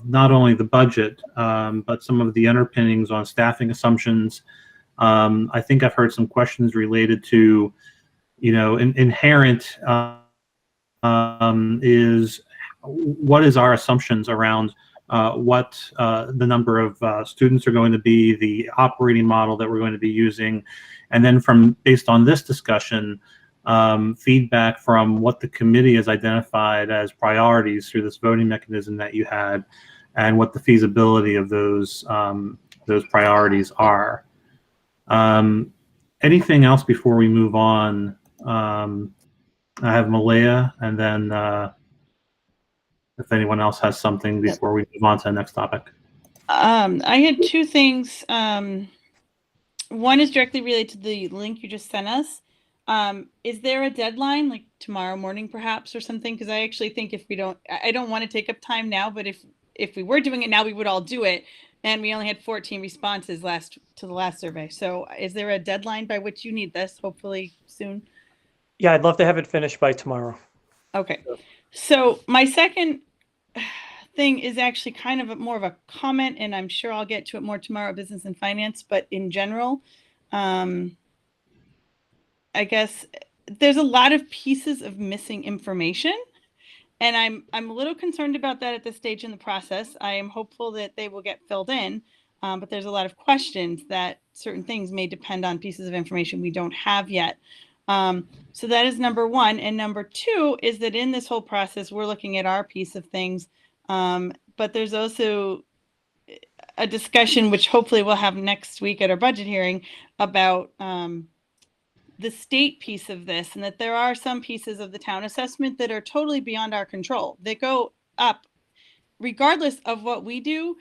not only the budget, but some of the underpinnings on staffing assumptions. I think I've heard some questions related to, inherent is what is our assumptions around what the number of students are going to be, the operating model that we're going to be using, and then based on this discussion, feedback from what the committee has identified as priorities through this voting mechanism that you had, and what the feasibility of those priorities are. Anything else before we move on? I have Malaya, and then if anyone else has something before we move on to the next topic. I had 2 things. One is directly related to the link you just sent us. Is there a deadline, like tomorrow morning perhaps or something? Because I actually think I don't want to take up time now, but if we were doing it now, we would all do it. And we only had 14 responses to the last survey. So is there a deadline by which you need this, hopefully soon? Yeah, I'd love to have it finished by tomorrow. Okay. So my second thing is actually kind of more of a comment, and I'm sure I'll get to it more tomorrow at Business and Finance, but in general, I guess there's a lot of pieces of missing information, and I'm a little concerned about that at this stage in the process. I am hopeful that they will get filled in, but there's a lot of questions that certain things may depend on pieces of information we don't have yet. So that is number 1. And number 2 is that in this whole process, we're looking at our piece of things, but there's also a discussion, which hopefully we'll have next week at our budget hearing, about the state piece of this, and that there are some pieces of the town assessment that are totally beyond our control. They go up regardless of what we do.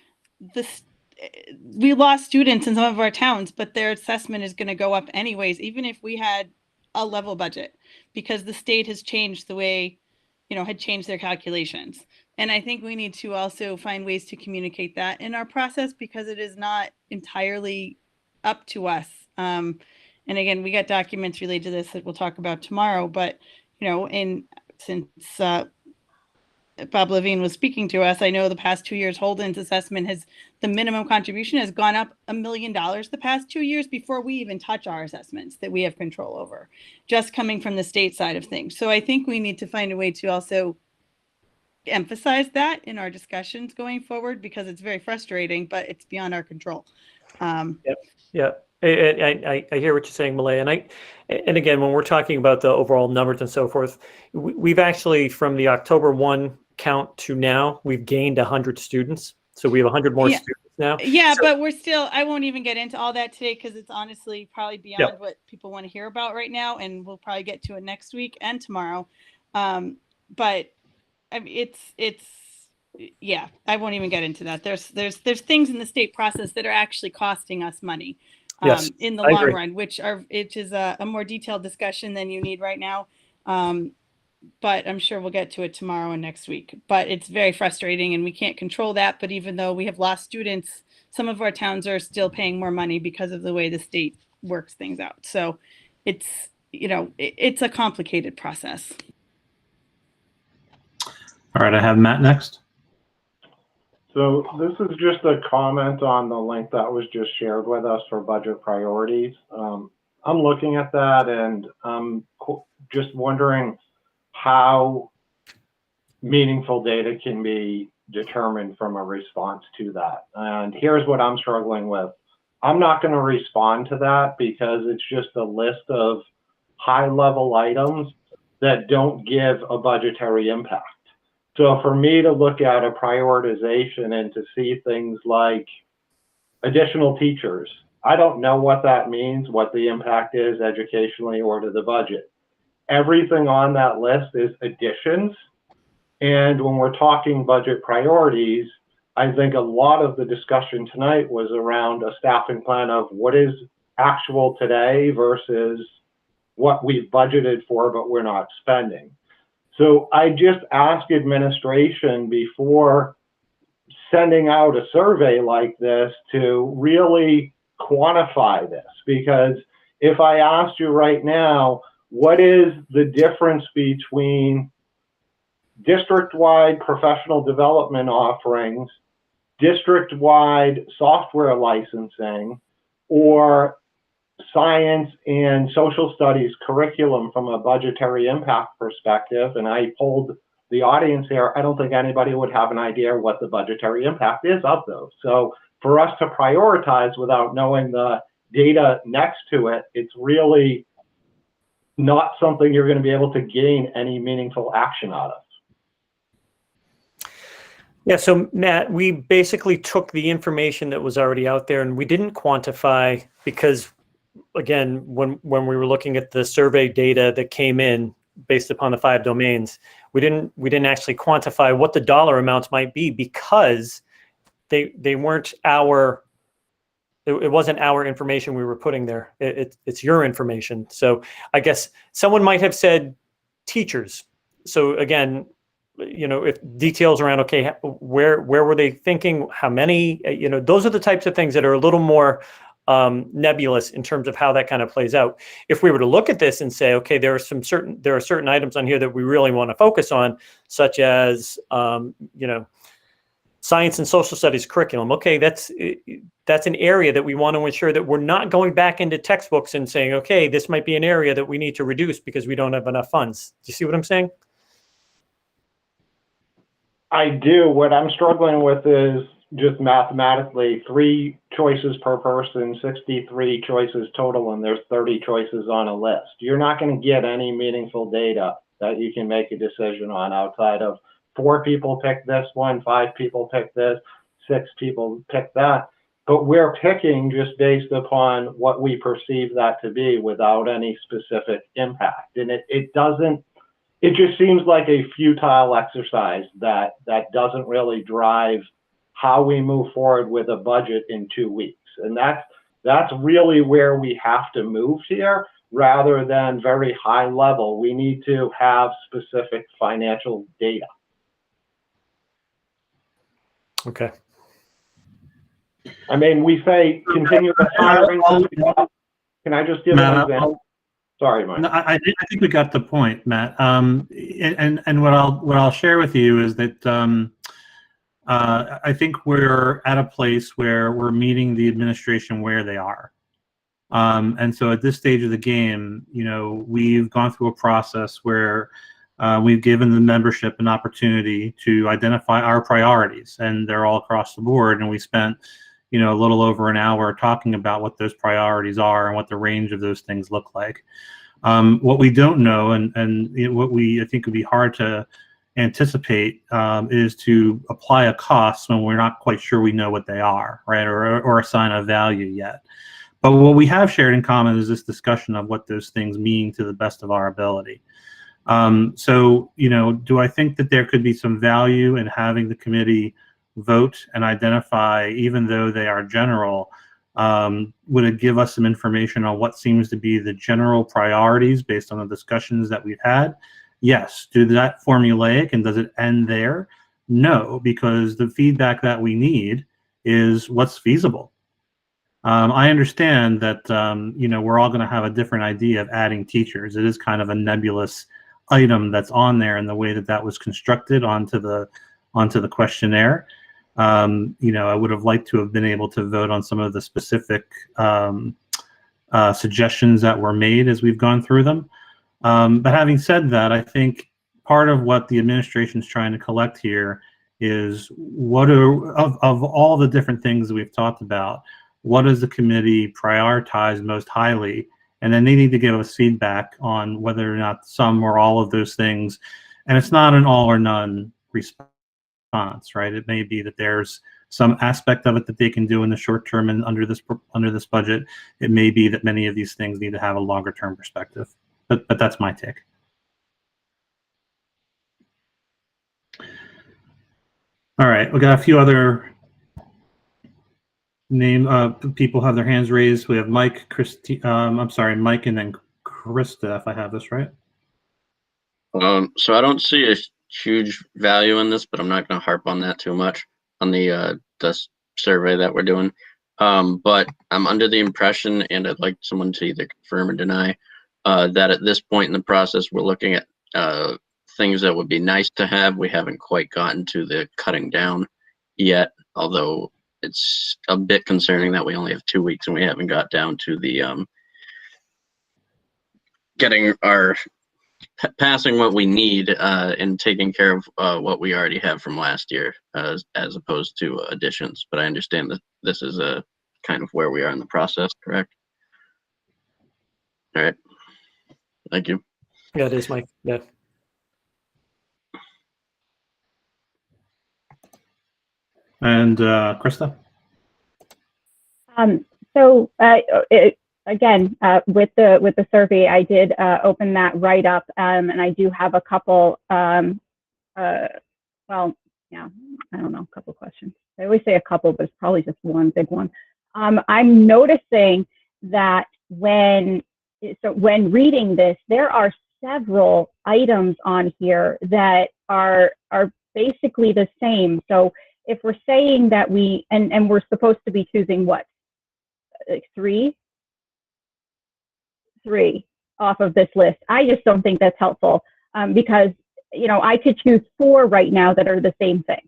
We lost students in some of our towns, but their assessment is going to go up anyways, even if we had a level budget, because the state has changed the way, had changed their calculations. And I think we need to also find ways to communicate that in our process, because it is not entirely up to us. And again, we got documents related to this that we'll talk about tomorrow, but, you know, since Bob Levine was speaking to us, I know the past 2 years, Holden's assessment the minimum contribution has gone up $1 million the past 2 years before we even touch our assessments that we have control over, just coming from the state side of things. So I think we need to find a way to also emphasize that in our discussions going forward, because it's very frustrating, but it's beyond our control. Yeah. I hear what you're saying, Malay, and again, when we're talking about the overall numbers and so forth, we've actually, from the October 1 count to now, we've gained 100 students, so we have 100 more students now. Yeah, so, but we're still, I won't even get into all that today because it's honestly probably beyond what people want to hear about right now, and we'll probably get to it next week and tomorrow. But I mean, yeah, I won't even get into that. There's things in the state process that are actually costing us money. In the long run, which is a more detailed discussion than you need right now. But I'm sure we'll get to it tomorrow and next week. But it's very frustrating and we can't control that. But even though we have lost students, some of our towns are still paying more money because of the way the state works things out. So it's, you know, it's a complicated process. All right, I have Matt next. So this is just a comment on the link that was just shared with us for budget priorities. I'm looking at that and I'm just wondering how meaningful data can be determined from a response to that. And here's what I'm struggling with. I'm not going to respond to that because it's just a list of high-level items that don't give a budgetary impact. So for me to look at a prioritization and to see things like additional teachers, I don't know what that means, what the impact is educationally or to the budget. Everything on that list is additions. And when we're talking budget priorities, I think a lot of the discussion tonight was around a staffing plan of what is actual today versus what we've budgeted for, but we're not spending. So I just ask administration before sending out a survey like this to really quantify this, because if I asked you right now, what is the difference between district-wide professional development offerings, district-wide software licensing, or science and social studies curriculum from a budgetary impact perspective? And I polled the audience here. I don't think anybody would have an idea what the budgetary impact is of those. So for us to prioritize without knowing the data next to it, it's really not something you're going to be able to gain any meaningful action out of. Yeah, so Matt, we basically took the information that was already out there and we didn't quantify because, again, when we were looking at the survey data that came in based upon the 5 domains, we didn't actually quantify what the dollar amounts might be because they weren't it wasn't our information we were putting there. It's your information. So I guess someone might have said teachers. So again, you know, if details around, okay, where were they thinking, how many, you know, those are the types of things that are a little more nebulous in terms of how that kind of plays out. If we were to look at this and say, okay, there are certain items on here that we really want to focus on, such as, you know, science and social studies curriculum. Okay, that's an area that we want to ensure that we're not going back into textbooks and saying, okay, this might be an area that we need to reduce because we don't have enough funds. Do you see what I'm saying? I do. What I'm struggling with is just mathematically 3 choices per person, 63 choices total, and there's 30 choices on a list. You're not going to get any meaningful data that you can make a decision on outside of 4 people pick this one, 5 people pick this, 6 people pick that. But we're picking just based upon what we perceive that to be without any specific impact. And it just seems like a futile exercise that doesn't really drive how we move forward with a budget in 2 weeks. And that's really where we have to move here rather than very high level. We need to have specific financial data. Okay. I mean, we say continue the hiring. Can I just give an example? Sorry, Mike. No, I think we got the point, Matt. And what I'll share with you is that I think we're at a place where we're meeting the administration where they are. And so at this stage of the game, you know, we've gone through a process where we've given the membership an opportunity to identify our priorities, and they're all across the board. And we spent, you know, a little over an hour talking about what those priorities are and what the range of those things look like. What we don't know, and what I think would be hard to anticipate, is to apply a cost when we're not quite sure we know what they are, right, or assign a value yet. But what we have shared in common is this discussion of what those things mean to the best of our ability. So, you know, do I think that there could be some value in having the committee vote and identify, even though they are general, would it give us some information on what seems to be the general priorities based on the discussions that we've had? Yes. Do that formulaic, and does it end there? No, because the feedback that we need is what's feasible. I understand that, you know, we're all going to have a different idea of adding teachers. It is kind of a nebulous item that's on there in the way that that was constructed onto the questionnaire. You know, I would have liked to have been able to vote on some of the specific suggestions that were made as we've gone through them. But having said that, I think part of what the administration is trying to collect here is what are, of all the different things that we've talked about, what does the committee prioritize most highly? And then they need to give us feedback on whether or not some or all of those things. And it's not an all or none response, right? It may be that there's some aspect of it that they can do in the short term and under this budget. It may be that many of these things need to have a longer term perspective. But that's my take. All right, we got a few other people have their hands raised. We have Mike, I'm sorry, Mike, and then Krista, if I have this right. So I don't see a huge value in this, but I'm not going to harp on that too much on the survey that we're doing. But I'm under the impression, and I'd like someone to either confirm or deny, that at this point in the process, we're looking at things that would be nice to have. We haven't quite gotten to the cutting down yet, although it's a bit concerning that we only have 2 weeks and we haven't got down to the getting our passing what we need and taking care of what we already have from last year as opposed to additions. But I understand that this is a kind of where we are in the process, correct? All right. Thank you. Yeah, it is, Mike. Yeah. And Krista? So again, with the survey, I did open that right up, and I do have a couple. Well, yeah, I don't know, a couple questions. I always say a couple, but it's probably just one big one. I'm noticing that when reading this, there are several items on here that are basically the same. So if we're saying that and we're supposed to be choosing what, like three off of this list, I just don't think that's helpful, because, you know, I could choose 4 right now that are the same thing.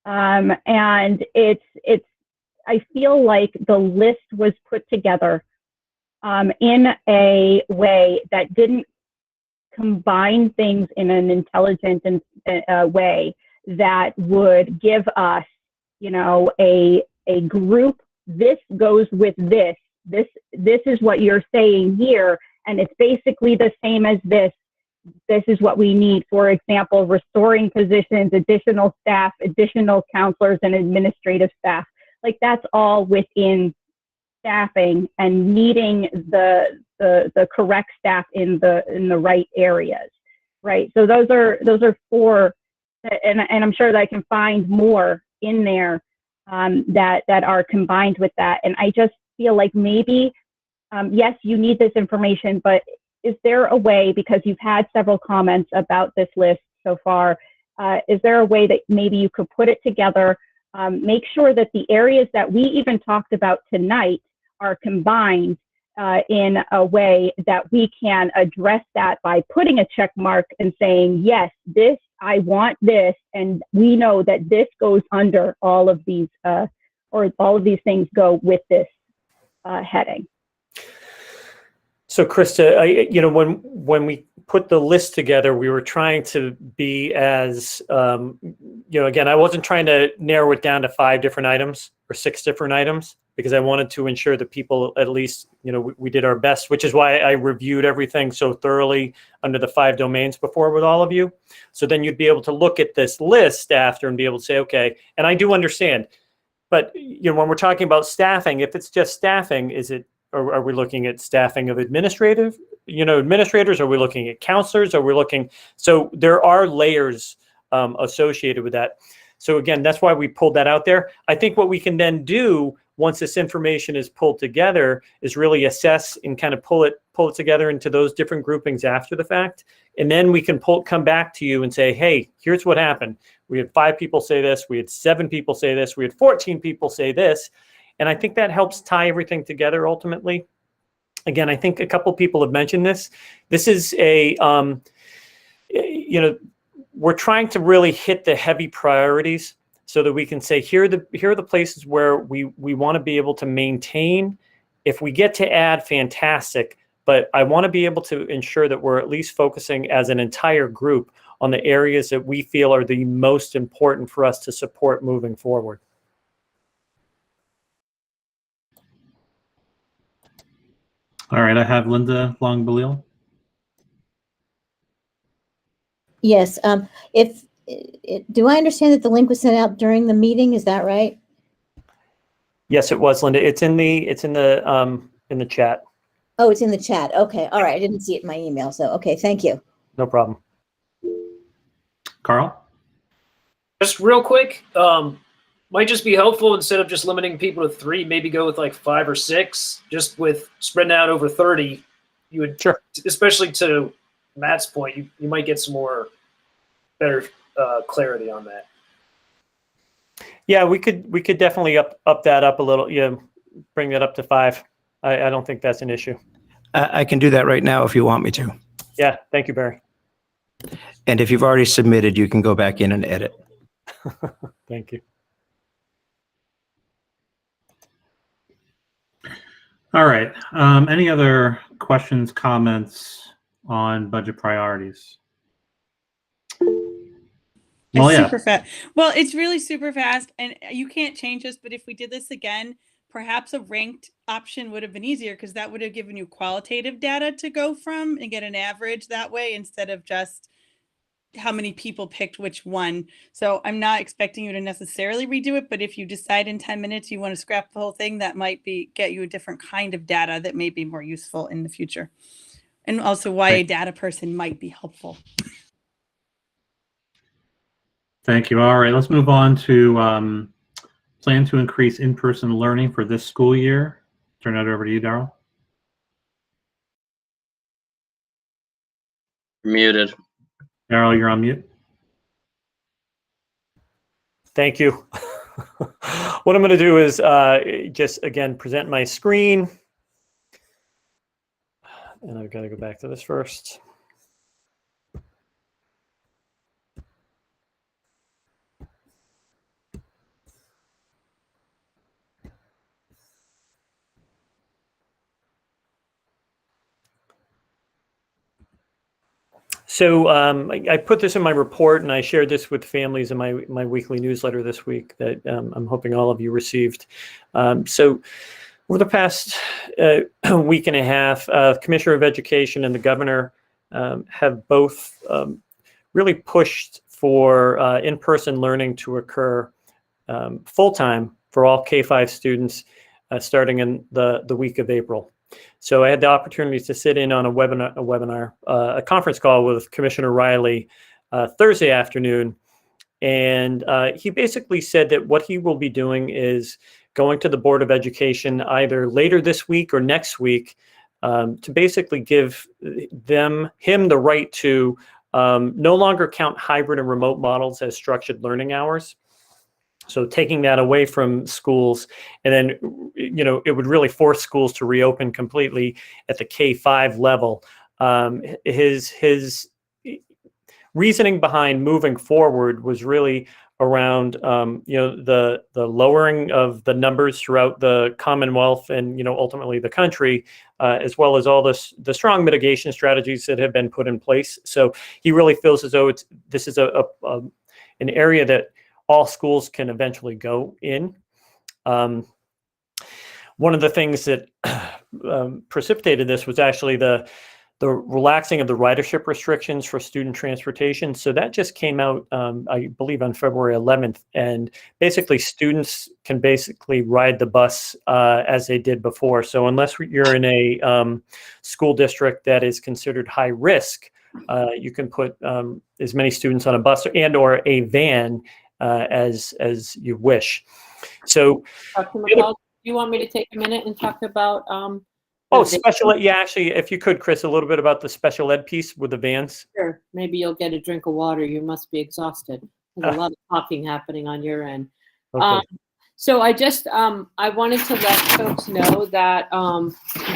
And I feel like the list was put together in a way that didn't combine things in an intelligent way that would give us, you know, a group. This goes with this. This is what you're saying here, and it's basically the same as this. This is what we need. For example, restoring positions, additional staff, additional counselors, and administrative staff. Like, that's all within staffing and needing the correct staff in the right areas, right? So those are 4, and I'm sure that I can find more in there that are combined with that. And I just feel like maybe, yes, you need this information, but is there a way, because you've had several comments about this list so far, is there a way that maybe you could put it together make sure that the areas that we even talked about tonight are combined in a way that we can address that by putting a check mark and saying, yes, this, I want this, and we know that this goes under all of these, or all of these things go with this heading. So Krista, when we put the list together, we were trying to be as, again, I wasn't trying to narrow it down to 5 different items or 6 different items, because I wanted to ensure that people, at least, we did our best, which is why I reviewed everything so thoroughly under the 5 domains before with all of you. So then you'd be able to look at this list after and be able to say, okay, and I do understand, but when we're talking about staffing, if it's just staffing, or are we looking at staffing of administrators? Are we looking at counselors? Are we looking? So there are layers associated with that. So again, that's why we pulled that out there. I think what we can then do once this information is pulled together is really assess and kind of pull it together into those different groupings after the fact. And then we can come back to you and say, hey, here's what happened. We had 5 people say this. We had 7 people say this. We had 14 people say this. And I think that helps tie everything together ultimately. Again, I think a couple people have mentioned this. This is we're trying to really hit the heavy priorities so that we can say, here are the places where we want to be able to maintain. If we get to add, fantastic. But I want to be able to ensure that we're at least focusing as an entire group on the areas that we feel are the most important for us to support moving forward. All right, I have Linda Long-Balil. Yes. Do I understand that the link was sent out during the meeting? Is that right? Yes, it was, Linda. It's in the chat. Oh, it's in the chat. Okay. All right. I didn't see it in my email. So, okay. Thank you. No problem. Carl? Just real quick, might just be helpful instead of just limiting people to 3, maybe go with like 5 or 6, just with spreading out over 30. You would, sure, especially to Matt's point, you might get some better clarity on that. Yeah, we could definitely up that up a little. Yeah, bring that up to 5. I don't think that's an issue. I can do that right now if you want me to. Yeah, thank you, Barry. And if you've already submitted, you can go back in and edit. Thank you. All right. Any other questions, comments on budget priorities? Well, yeah. Super fast. Well, it's really super fast, and you can't change this, but if we did this again, perhaps a ranked option would have been easier, because that would have given you qualitative data to go from and get an average that way instead of just how many people picked which one. So I'm not expecting you to necessarily redo it, but if you decide in 10 minutes you want to scrap the whole thing, that might get you a different kind of data that may be more useful in the future. And also why a data person might be helpful. Thank you. All right, let's move on to plan to increase in-person learning for this school year. Turn that over to you, Darryl. Muted. Darryl, you're on mute. Thank you. What I'm going to do is just, again, present my screen. And I've got to go back to this first. So I put this in my report, and I shared this with families in my weekly newsletter this week that I'm hoping all of you received. So over the past week and a half, Commissioner of Education and the Governor have both really pushed for in-person learning to occur full-time for all K-5 students starting in the week of April. So I had the opportunity to sit in on a conference call with Commissioner Riley Thursday afternoon. And he basically said that what he will be doing is going to the Board of Education either later this week or next week to basically give him the right to no longer count hybrid and remote models as structured learning hours. So taking that away from schools, and then, it would really force schools to reopen completely at the K-5 level. His reasoning behind moving forward was really around, the lowering of the numbers throughout the Commonwealth and, ultimately the country, as well as all the strong mitigation strategies that have been put in place. So he really feels as though this is an area that all schools can eventually go in. One of the things that precipitated this was actually the relaxing of the ridership restrictions for student transportation. So that just came out, I believe, on February 11th. And basically, students can basically ride the bus as they did before. So unless you're in a school district that is considered high risk, you can put as many students on a bus and or a van as you wish. So, Dr. McCall, do you want me to take a minute and talk about? Special ed. Yeah, actually, if you could, Chris, a little bit about the special ed piece with the vans. Sure. Maybe you'll get a drink of water. You must be exhausted. There's a lot of talking happening on your end. Okay. So I just, I wanted to let folks know that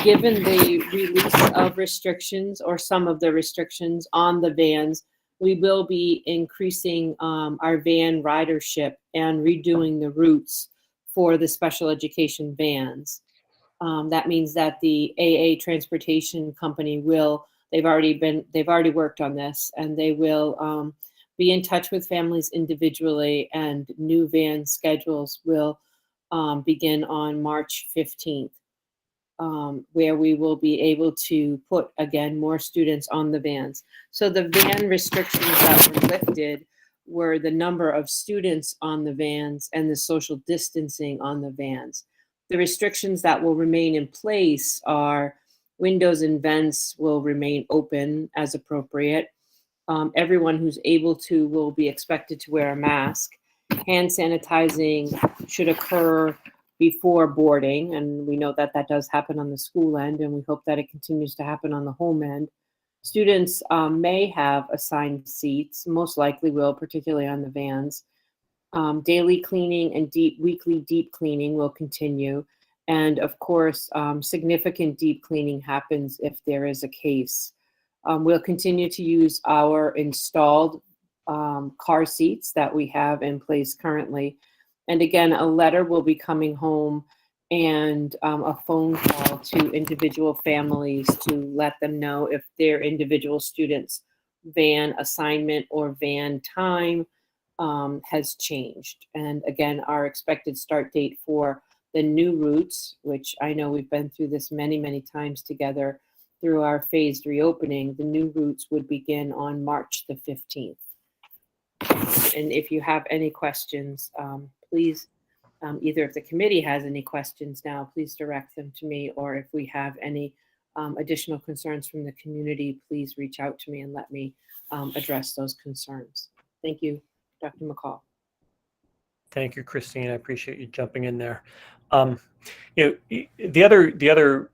given the release of restrictions or some of the restrictions on the vans, we will be increasing our van ridership and redoing the routes for the special education vans. That means that the AA transportation company they've already worked on this, and they will be in touch with families individually, and new van schedules will begin on March 15th, where we will be able to put, again, more students on the vans. So the van restrictions that were lifted were the number of students on the vans and the social distancing on the vans. The restrictions that will remain in place are windows and vents will remain open as appropriate. Everyone who's able to will be expected to wear a mask. Hand sanitizing should occur before boarding, and we know that that does happen on the school end, and we hope that it continues to happen on the home end. Students may have assigned seats, most likely will, particularly on the vans. Daily cleaning and weekly deep cleaning will continue. And of course, significant deep cleaning happens if there is a case. We'll continue to use our installed car seats that we have in place currently. And again, a letter will be coming home and a phone call to individual families to let them know if their individual students' van assignment or van time has changed. And again, our expected start date for the new routes, which I know we've been through this many, many times together through our phased reopening, the new routes would begin on March the 15th. And if you have any questions, please, either if the committee has any questions now, please direct them to me, or if we have any additional concerns from the community, please reach out to me and let me address those concerns. Thank you, Dr. McCall. Thank you, Christine. I appreciate you jumping in there. The other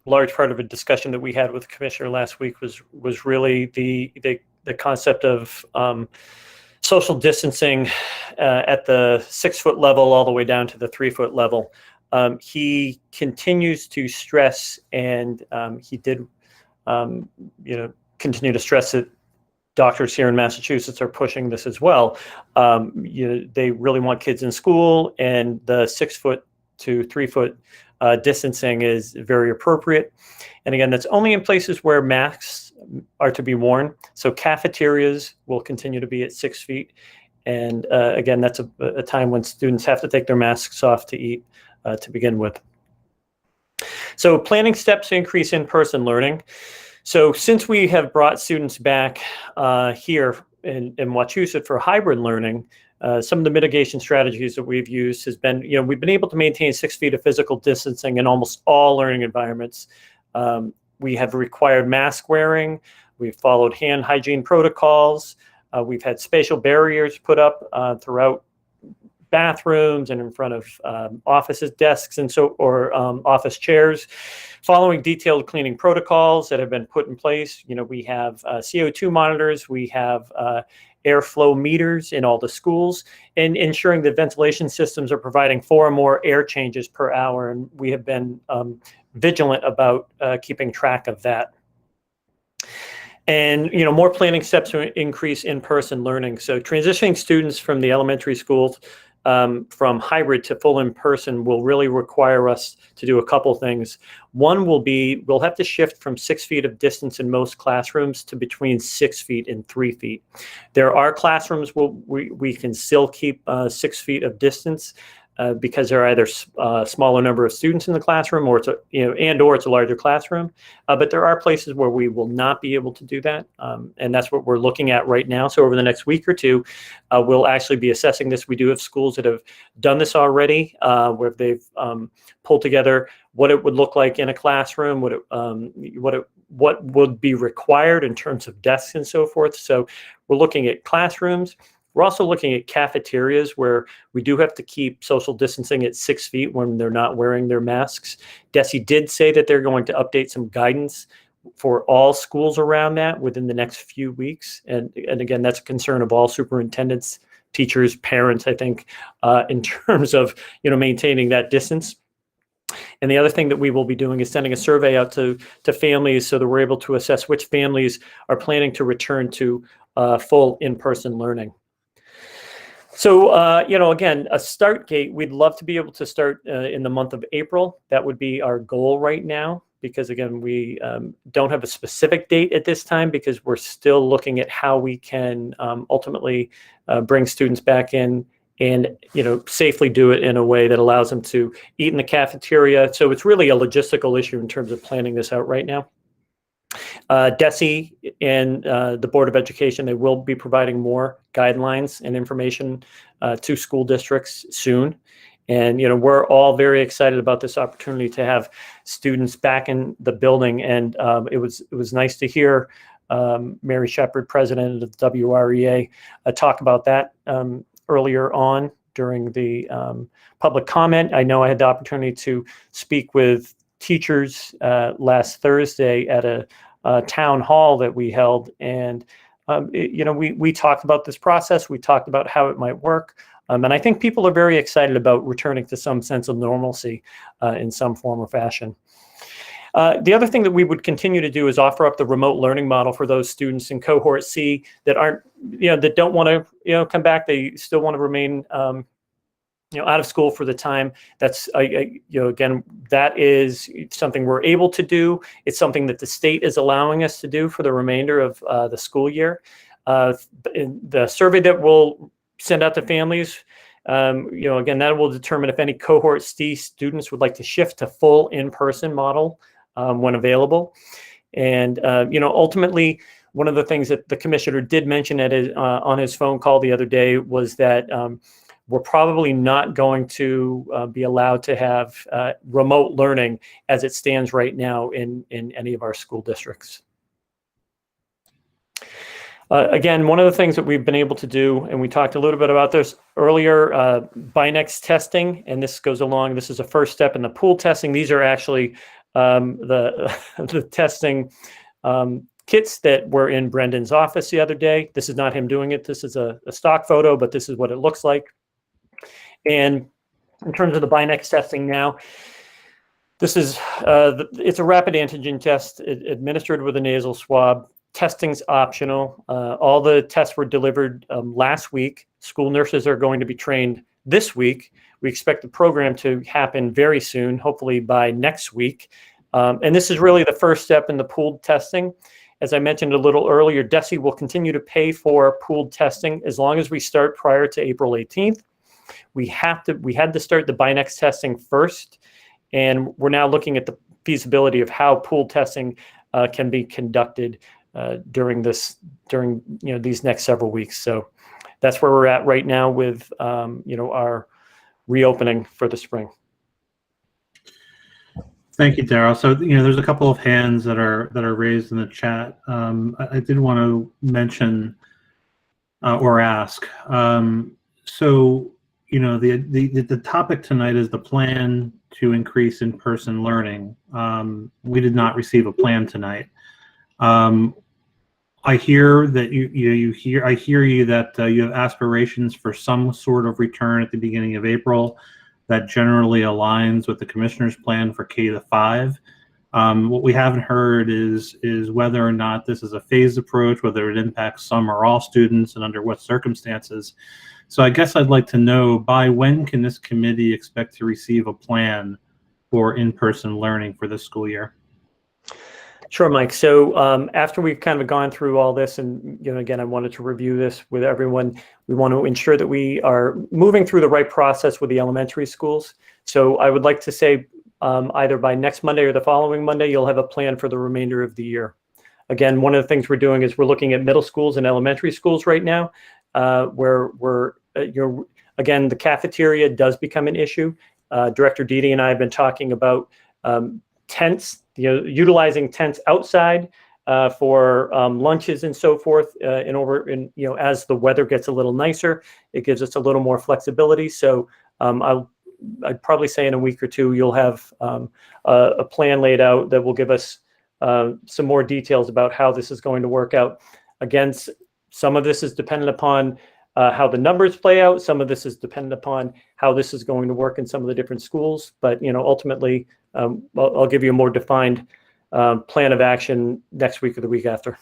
large part of a discussion that we had with the commissioner last week was really the concept of social distancing at the 6-foot level all the way down to the 3-foot level. He continues to stress, and he did, continue to stress that doctors here in Massachusetts are pushing this as well. They really want kids in school, and the 6-foot to 3-foot distancing is very appropriate. And again, that's only in places where masks are to be worn. So cafeterias will continue to be at 6 feet. And again, that's a time when students have to take their masks off to eat to begin with. So planning steps to increase in-person learning. So since we have brought students back here in Wachusett for hybrid learning, some of the mitigation strategies that we've used has been, we've been able to maintain 6 feet of physical distancing in almost all learning environments. We have required mask wearing. We've followed hand hygiene protocols. We've had spatial barriers put up throughout bathrooms and in front of offices, desks, and office chairs. Following detailed cleaning protocols that have been put in place, we have CO2 monitors. We have airflow meters in all the schools, and ensuring that ventilation systems are providing 4 or more air changes per hour. And we have been vigilant about keeping track of that. And, more planning steps to increase in-person learning. So transitioning students from the elementary schools from hybrid to full in-person will really require us to do a couple things. One will be, we'll have to shift from 6 feet of distance in most classrooms to between 6 feet and 3 feet. There are classrooms where we can still keep 6 feet of distance because there are either a smaller number of students in the classroom, or it's a larger classroom. But there are places where we will not be able to do that, and that's what we're looking at right now. So over the next week or two, we'll actually be assessing this. We do have schools that have done this already, where they've pulled together what it would look like in a classroom, what would be required in terms of desks and so forth. So we're looking at classrooms. We're also looking at cafeterias where we do have to keep social distancing at 6 feet when they're not wearing their masks. DESE did say that they're going to update some guidance for all schools around that within the next few weeks. And again, that's a concern of all superintendents, teachers, parents, I think, in terms of maintaining that distance. And the other thing that we will be doing is sending a survey out to families so that we're able to assess which families are planning to return to full in-person learning. So, again, a start date, we'd love to be able to start in the month of April. That would be our goal right now, because again, we don't have a specific date at this time because we're still looking at how we can ultimately bring students back in and, safely do it in a way that allows them to eat in the cafeteria. So it's really a logistical issue in terms of planning this out right now. DESE and the Board of Education, they will be providing more guidelines and information to school districts soon. And, we're all very excited about this opportunity to have students back in the building. And it was nice to hear Mary Shepard, president of the WREA, talk about that earlier on during the public comment. I know I had the opportunity to speak with teachers last Thursday at a town hall that we held, and we talked about this process. We talked about how it might work, and I think people are very excited about returning to some sense of normalcy in some form or fashion. The other thing that we would continue to do is offer up the remote learning model for those students in cohort C that aren't, that don't want to, come back. They still want to remain out of school for the time. That's, again, that is something we're able to do. It's something that the state is allowing us to do for the remainder of the school year. The survey that we'll send out to families, again, that will determine if any cohort C students would like to shift to full in-person model when available. And, ultimately, one of the things that the commissioner did mention on his phone call the other day was that we're probably not going to be allowed to have remote learning as it stands right now in any of our school districts. Again, one of the things that we've been able to do, and we talked a little bit about this earlier, BINEX testing, and this goes along, this is a first step in the pool testing. These are actually the testing kits that were in Brendan's office the other day. This is not him doing it. This is a stock photo, but this is what it looks like. And in terms of the BINEX testing now, this is it's a rapid antigen test administered with a nasal swab. Testing's optional. All the tests were delivered last week. School nurses are going to be trained this week. We expect the program to happen very soon, hopefully by next week. And this is really the first step in the pooled testing. As I mentioned a little earlier, DESE will continue to pay for pooled testing as long as we start prior to April 18th. We had to start the BINEX testing first, and we're now looking at the feasibility of how pooled testing can be conducted during these next several weeks. So that's where we're at right now with our reopening for the spring. Thank you, Daryl. So there's a couple of hands that are raised in the chat. I did want to mention or ask. So the topic tonight is the plan to increase in-person learning. We did not receive a plan tonight. I hear that I hear you that you have aspirations for some sort of return at the beginning of April that generally aligns with the commissioner's plan for K-5. What we haven't heard is whether or not this is a phased approach, whether it impacts some or all students, and under what circumstances. So I guess I'd like to know, by when can this committee expect to receive a plan for in-person learning for this school year? Sure, Mike. So after we've kind of gone through all this, and again, I wanted to review this with everyone. We want to ensure that we are moving through the right process with the elementary schools. So I would like to say either by next Monday or the following Monday, you'll have a plan for the remainder of the year. Again, one of the things we're doing is we're looking at middle schools and elementary schools right now, where we're again, the cafeteria does become an issue. Director Didi and I have been talking about tents, utilizing tents outside for lunches and so forth. As the weather gets a little nicer, it gives us a little more flexibility. So I'd probably say in a week or two you'll have a plan laid out that will give us some more details about how this is going to work out. Again, some of this is dependent upon how the numbers play out. Some of this is dependent upon how this is going to work in some of the different schools. But ultimately, I'll give you a more defined plan of action next week or the week after.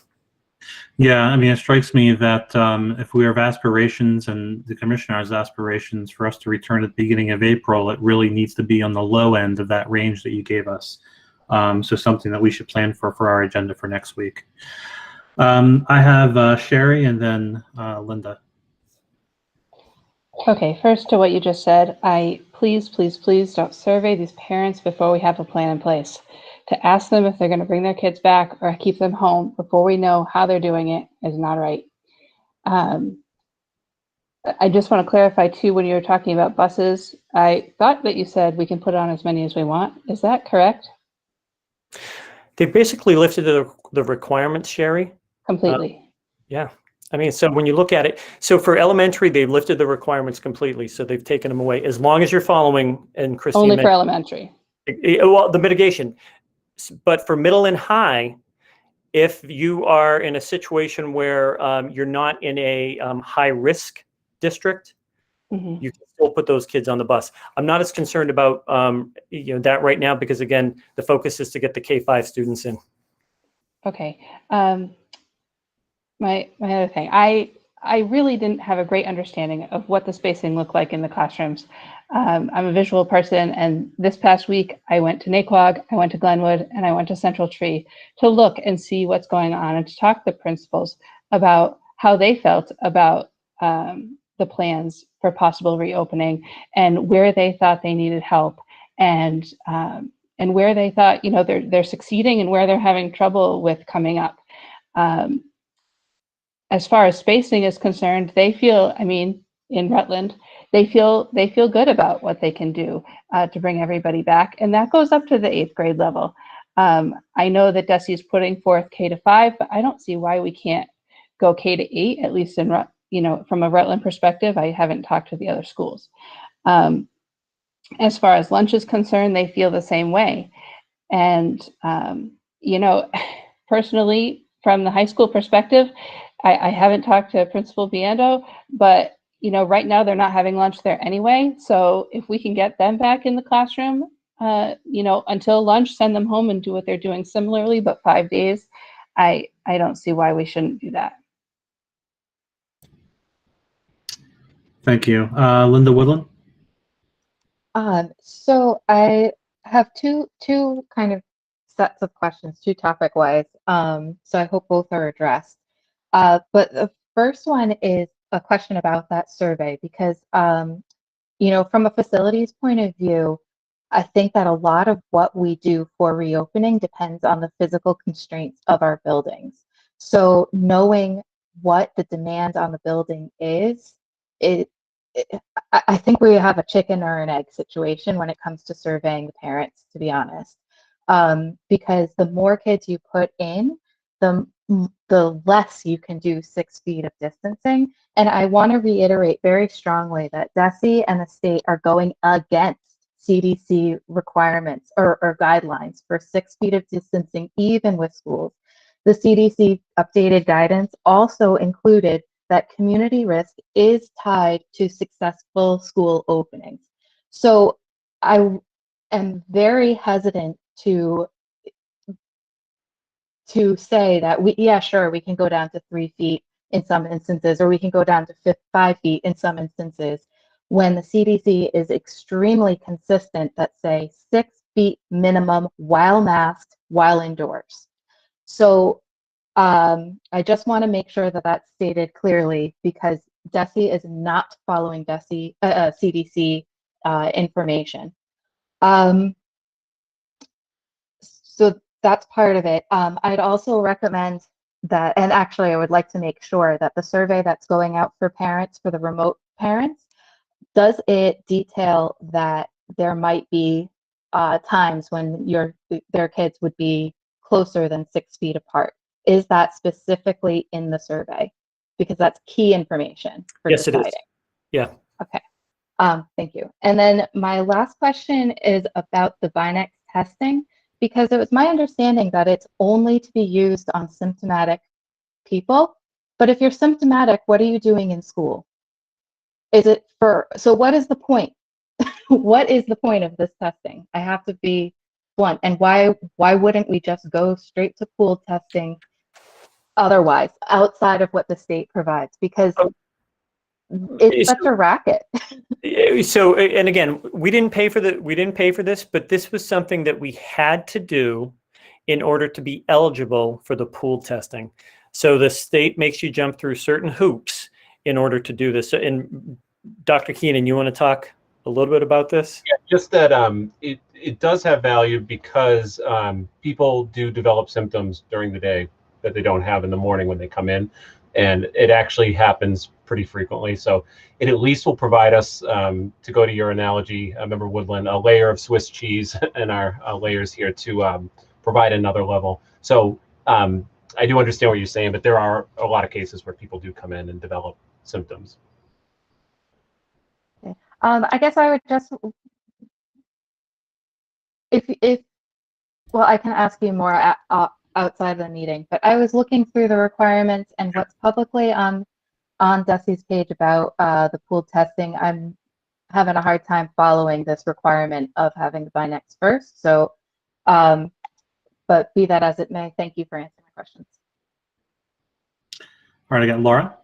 Yeah, I mean, it strikes me that if we have aspirations and the commissioner has aspirations for us to return at the beginning of April, it really needs to be on the low end of that range that you gave us. So something that we should plan for our agenda for next week. I have Sherry and then Linda. Okay, first to what you just said, please don't survey these parents before we have a plan in place. To ask them if they're going to bring their kids back or keep them home before we know how they're doing it is not right. I just want to clarify too, when you were talking about buses, I thought that you said we can put on as many as we want. Is that correct? They basically lifted the requirements, Sherry. Completely. Yeah. I mean, so when you look at it, so for elementary, they've lifted the requirements completely. So they've taken them away. As long as you're following, and Christine Only for elementary. Well, the mitigation. But for middle and high, if you are in a situation where you're not in a high risk district, you can still put those kids on the bus. I'm not as concerned about that right now, because again, the focus is to get the K-5 students in. Okay. My other thing, I really didn't have a great understanding of what the spacing looked like in the classrooms. I'm a visual person, and this past week I went to Naquag, I went to Glenwood, and I went to Central Tree to look and see what's going on and to talk to the principals about how they felt about the plans for possible reopening and where they thought they needed help, and where they thought they're succeeding and where they're having trouble with coming up. As far as spacing is concerned, they feel, in Rutland, they feel good about what they can do to bring everybody back. And that goes up to the 8th grade level. I know that DESE is putting forth K-5, but I don't see why we can't go K-8, at least in, from a Rutland perspective. I haven't talked to the other schools. As far as lunch is concerned, they feel the same way. And, personally, from the high school perspective, I haven't talked to Principal Biando, but right now they're not having lunch there anyway. So if we can get them back in the classroom, until lunch, send them home and do what they're doing similarly, but 5 days, I don't see why we shouldn't do that. Thank you. Linda Woodland? So I have two kind of sets of questions, two topic-wise. So I hope both are addressed. But the first one is a question about that survey, because, from a facilities point of view, I think that a lot of what we do for reopening depends on the physical constraints of our buildings. So knowing what the demand on the building is, I think we have a chicken or an egg situation when it comes to surveying the parents, to be honest. Because the more kids you put in, the less you can do 6 feet of distancing. And I want to reiterate very strongly that DESE and the state are going against CDC requirements or guidelines for 6 feet of distancing, even with schools. The CDC updated guidance also included that community risk is tied to successful school openings. So I am very hesitant to say that yeah, sure, we can go down to 3 feet in some instances, or we can go down to 5 feet in some instances, when the CDC is extremely consistent that say 6 feet minimum while masked, while indoors. So I just want to make sure that that's stated clearly, because DESE is not following CDC information. So that's part of it. I'd also recommend that, and actually I would like to make sure that the survey that's going out for parents, for the remote parents, does it detail that there might be times when their kids would be closer than 6 feet apart? Is that specifically in the survey? Because that's key information for deciding. It is. Yeah. Okay. Thank you. And then my last question is about the Binex testing, because it was my understanding that it's only to be used on symptomatic people. But if you're symptomatic, what are you doing in school? So what is the point? What is the point of this testing? I have to be blunt. And why wouldn't we just go straight to pool testing otherwise, outside of what the state provides? Because it's such a racket. So, and again, we didn't pay for this, but this was something that we had to do in order to be eligible for the pool testing. So the state makes you jump through certain hoops in order to do this. And Dr. Keenan, you want to talk a little bit about this? Yeah, just that it does have value because people do develop symptoms during the day that they don't have in the morning when they come in. And it actually happens pretty frequently. So it at least will provide us, to go to your analogy, Member Woodland, a layer of Swiss cheese in our layers here to provide another level. So I do understand what you're saying, but there are a lot of cases where people do come in and develop symptoms. Okay. I guess I would just, well, I can ask you more outside the meeting, but I was looking through the requirements and what's publicly on DESE's page about the pool testing. I'm having a hard time following this requirement of having the Binex first. So, but be that as it may, thank you for answering my questions. All right, I got Laura.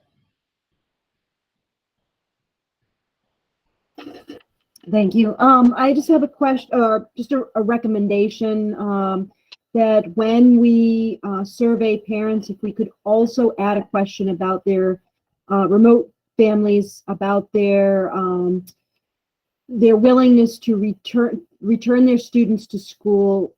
Thank you. I just have a question, just a recommendation, that when we survey parents, if we could also add a question about their remote families, about their willingness to return their students to school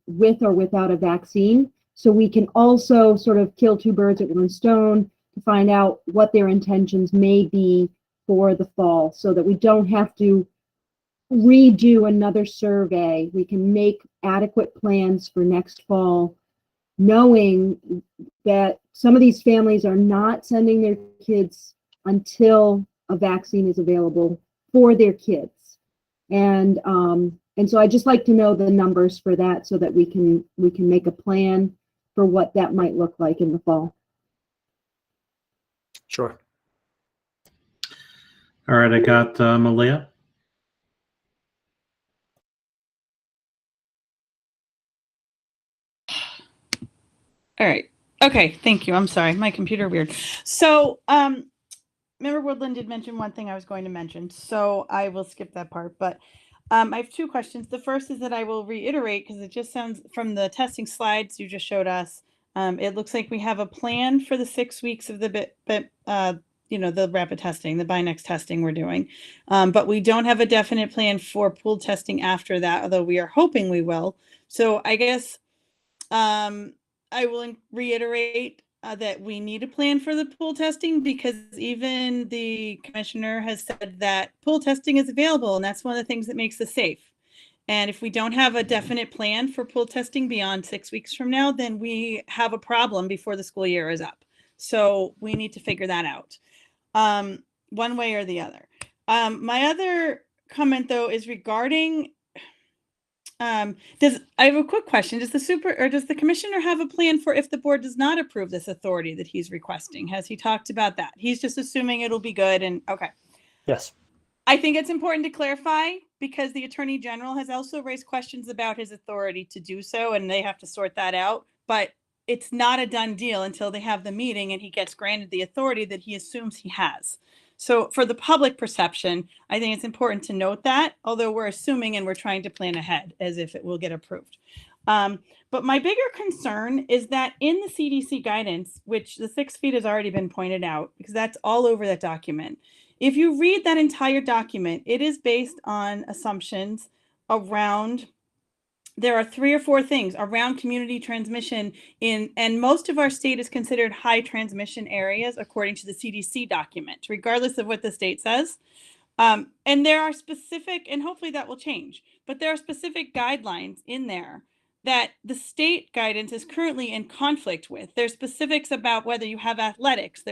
with or without a vaccine. So we can also sort of kill two birds with one stone to find out what their intentions may be for the fall, so that we don't have to redo another survey. We can make adequate plans for next fall, knowing that some of these families are not sending their kids until a vaccine is available for their kids. And so I'd just like to know the numbers for that, so that we can make a plan for what that might look like in the fall. Sure. All right, I got Malia. All right. Okay. Thank you. I'm sorry. My computer weird. So, Member Woodland did mention one thing I was going to mention, so I will skip that part. But I have two questions. The first is that I will reiterate, because it just sounds from the testing slides you just showed us, it looks like we have a plan for the 6 weeks of the the rapid testing, the Binex testing we're doing, but we don't have a definite plan for pool testing after that, although we are hoping we will. So I guess I will reiterate that we need a plan for the pool testing, because even the commissioner has said that pool testing is available, and that's one of the things that makes us safe. And if we don't have a definite plan for pool testing beyond 6 weeks from now, then we have a problem before the school year is up. So we need to figure that out, one way or the other. My other comment, though, is regarding I have a quick question. Does the commissioner have a plan for if the board does not approve this authority that he's requesting? Has he talked about that? He's just assuming it'll be good and okay. Yes. I think it's important to clarify because the Attorney General has also raised questions about his authority to do so, and they have to sort that out. But it's not a done deal until they have the meeting and he gets granted the authority that he assumes he has. So for the public perception, I think it's important to note that, although we're assuming and we're trying to plan ahead as if it will get approved. But my bigger concern is that in the CDC guidance, which the 6 feet has already been pointed out, because that's all over that document. If you read that entire document, it is based on assumptions around, there are 3 or 4 things around community transmission and most of our state is considered high transmission areas according to the CDC document, regardless of what the state says. And there are specific, and hopefully that will change, but there are specific guidelines in there that the state guidance is currently in conflict with. There's specifics about whether you have athletics,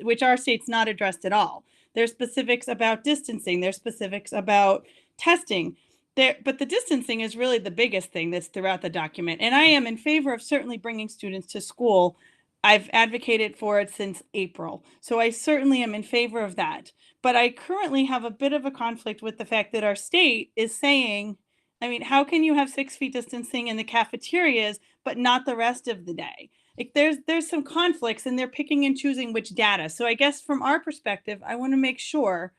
which our state's not addressed at all. There's specifics about distancing. There's specifics about testing. But the distancing is really the biggest thing that's throughout the document. And I am in favor of certainly bringing students to school. I've advocated for it since April. So I certainly am in favor of that. But I currently have a bit of a conflict with the fact that our state is saying, I mean, how can you have 6 feet distancing in the cafeterias, but not the rest of the day? Like there's some conflicts and they're picking and choosing which data. So I guess from our perspective, I want to make sure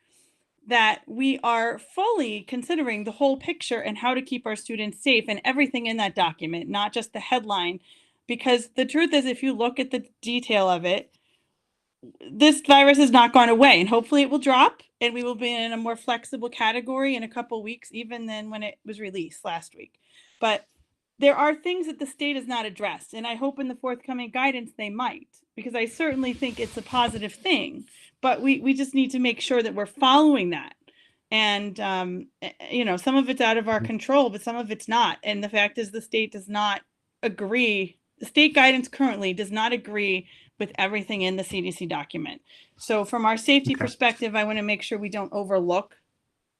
that we are fully considering the whole picture and how to keep our students safe and everything in that document, not just the headline. Because the truth is, if you look at the detail of it, this virus has not gone away and hopefully it will drop and we will be in a more flexible category in a couple of weeks, even than when it was released last week. But there are things that the state has not addressed. And I hope in the forthcoming guidance they might, because I certainly think it's a positive thing, but we just need to make sure that we're following that. And, you know, some of it's out of our control, but some of it's not. And the fact is the state does not agree. The state guidance currently does not agree with everything in the CDC document. So from our safety perspective, I want to make sure we don't overlook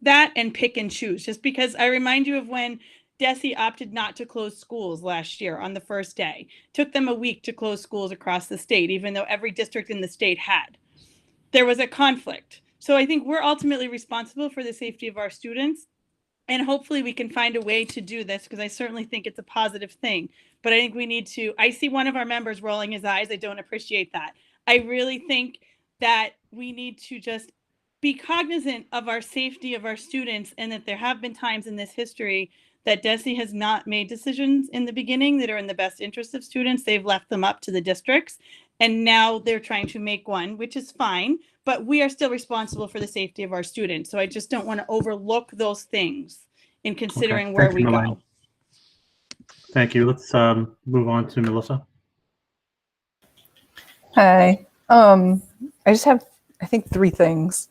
that and pick and choose. Just because I remind you of when DESE opted not to close schools last year on the first day. Took them a week to close schools across the state, even though every district in the state had. There was a conflict. So I think we're ultimately responsible for the safety of our students. And hopefully we can find a way to do this, because I certainly think it's a positive thing. But I think we need to, I see one of our members rolling his eyes. I don't appreciate that. I really think that we need to just be cognizant of our safety of our students, and that there have been times in this history that DESE has not made decisions in the beginning that are in the best interest of students. They've left them up to the districts. And now they're trying to make one, which is fine, but we are still responsible for the safety of our students. So I just don't want to overlook those things in considering where we go. Thank you. Let's move on to Melissa. Hi. I just have, I think, 3 things.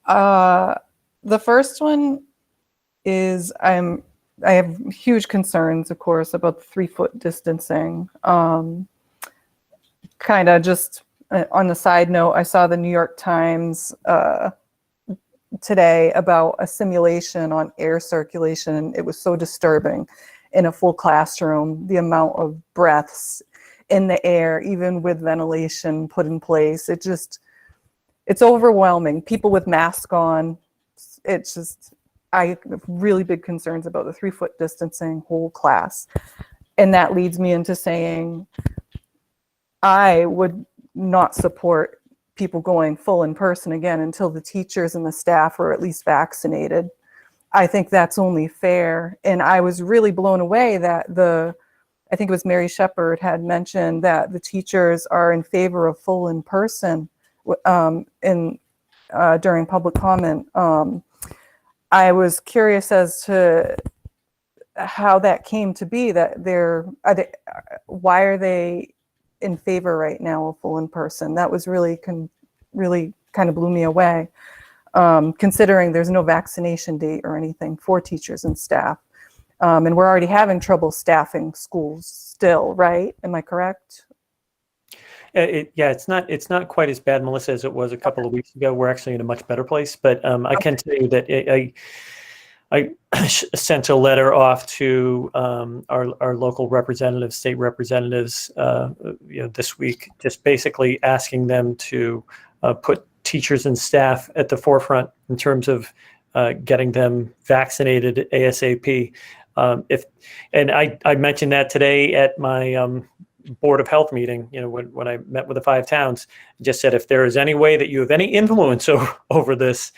The first one is I have huge concerns, of course, about the 3-foot distancing. Kind of just on the side note, I saw the New York Times today about a simulation on air circulation. It was so disturbing in a full classroom, the amount of breaths in the air, even with ventilation put in place. It's overwhelming. People with masks on, it's just, I have really big concerns about the 3-foot distancing whole class. And that leads me into saying, I would not support people going full in person again until the teachers and the staff are at least vaccinated. I think that's only fair. And I was really blown away that I think it was Mary Shepard had mentioned that the teachers are in favor of full in person during public comment. I was curious as to how that came to be, that why are they in favor right now of full in person? That was really kind of blew me away, considering there's no vaccination date or anything for teachers and staff. And we're already having trouble staffing schools still, right? Am I correct? Yeah, it's not quite as bad, Melissa, as it was a couple of weeks ago. We're actually in a much better place, but I can tell you that I sent a letter off to our local representatives, state representatives, this week, just basically asking them to put teachers and staff at the forefront in terms of getting them vaccinated ASAP. And I mentioned that today at my Board of Health meeting, when I met with the 5 towns, just said, if there is any way that you have any influence over this,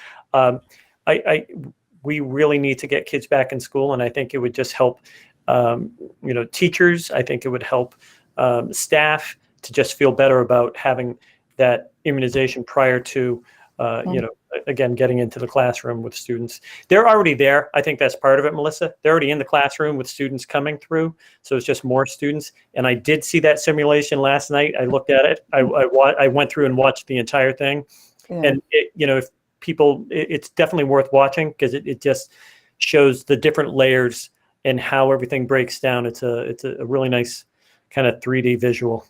we really need to get kids back in school. And I think it would just help, teachers. I think it would help staff to just feel better about having that immunization prior to, again, getting into the classroom with students. They're already there. I think that's part of it, Melissa. They're already in the classroom with students coming through. So it's just more students. And I did see that simulation last night. I looked at it. I went through and watched the entire thing. Yeah. And, if people, it's definitely worth watching because it just shows the different layers and how everything breaks down. It's a really nice kind of 3D visual.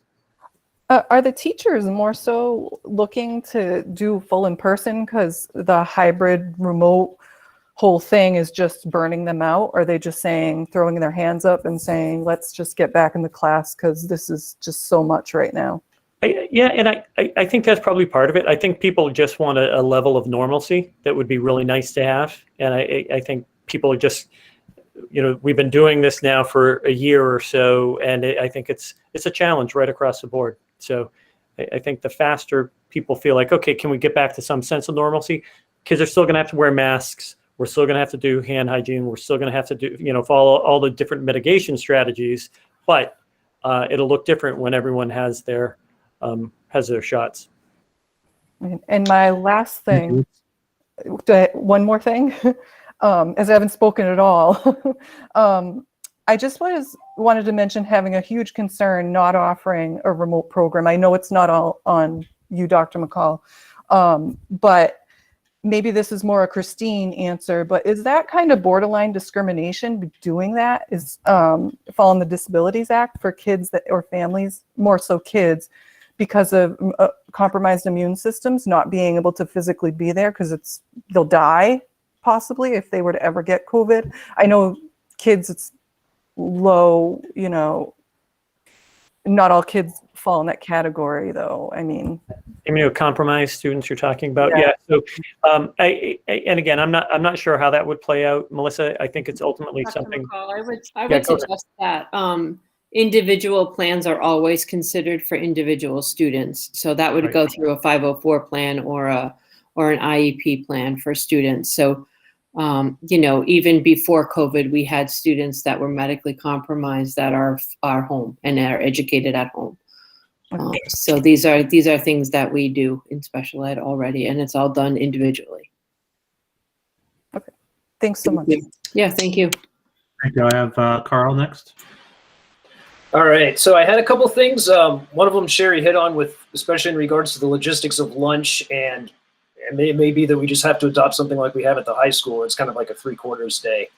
Are the teachers more so looking to do full in person because the hybrid remote whole thing is just burning them out? Or are they just throwing their hands up and saying, let's just get back into class because this is just so much right now? I think that's probably part of it. I think people just want a level of normalcy that would be really nice to have. And I think people are just, we've been doing this now for a year or so, and I think it's a challenge right across the board. So I think the faster people feel like, okay, can we get back to some sense of normalcy? Kids are still going to have to wear masks. We're still going to have to do hand hygiene. We're still going to have to do, follow all the different mitigation strategies, but it'll look different when everyone has their shots. And my last thing, one more thing, as I haven't spoken at all. I just wanted to mention having a huge concern not offering a remote program. I know it's not all on you, Dr. McCall, but maybe this is more a Christine answer, but is that kind of borderline discrimination doing that? Is fall in the Disabilities Act for kids or families, more so kids, because of compromised immune systems not being able to physically be there because they'll die possibly if they were to ever get COVID? I know kids, it's low, not all kids fall in that category though. I mean, immunocompromised students you're talking about. Yeah. So, and again, I'm not sure how that would play out, Melissa. I think it's ultimately Dr. something. McCall, I would suggest that individual plans are always considered for individual students. So that would go through a 504 plan or an IEP plan for students. So, even before COVID, we had students that were medically compromised that are home and are educated at home. So these are things that we do in special ed already, and it's all done individually. Okay, thanks so much. Yeah, thank you. Thank you. I have Carl next. All right, so I had a couple things. One of them Sherry hit on with, especially in regards to the logistics of lunch, and it may be that we just have to adopt something like we have at the high school. It's kind of like a 3/4 day.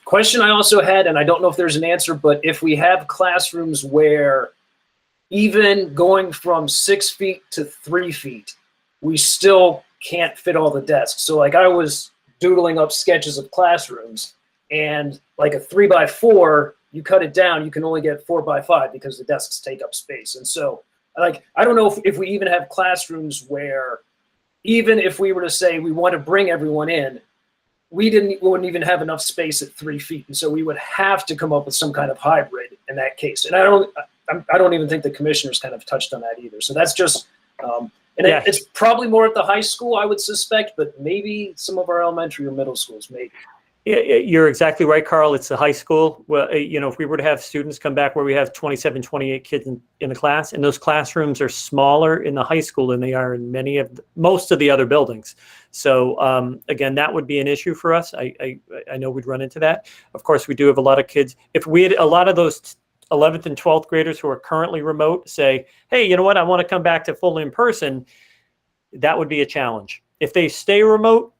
Question I also had, and I don't know if there's an answer, but if we have classrooms where even going from 6 feet to 3 feet, we still can't fit all the desks. So like I was doodling up sketches of classrooms, and like a 3x4, you cut it down, you can only get 4x5 because the desks take up space. And so like, I don't know if we even have classrooms where even if we were to say we want to bring everyone in, we wouldn't even have enough space at 3 feet. And so we would have to come up with some kind of hybrid in that case. And I don't even think the commissioners kind of touched on that either. So that's just, it's probably more at the high school, I would suspect, but maybe some of our elementary or middle schools, maybe. You're exactly right, Carl. It's the high school. Well, if we were to have students come back where we have 27, 28 kids in the class, and those classrooms are smaller in the high school than they are in most of the other buildings. So again, that would be an issue for us. I know we'd run into that. Of course, we do have a lot of kids. If we had a lot of those 11th and 12th graders who are currently remote say, hey, you know what, I want to come back to full in person, that would be a challenge. If they stay remote,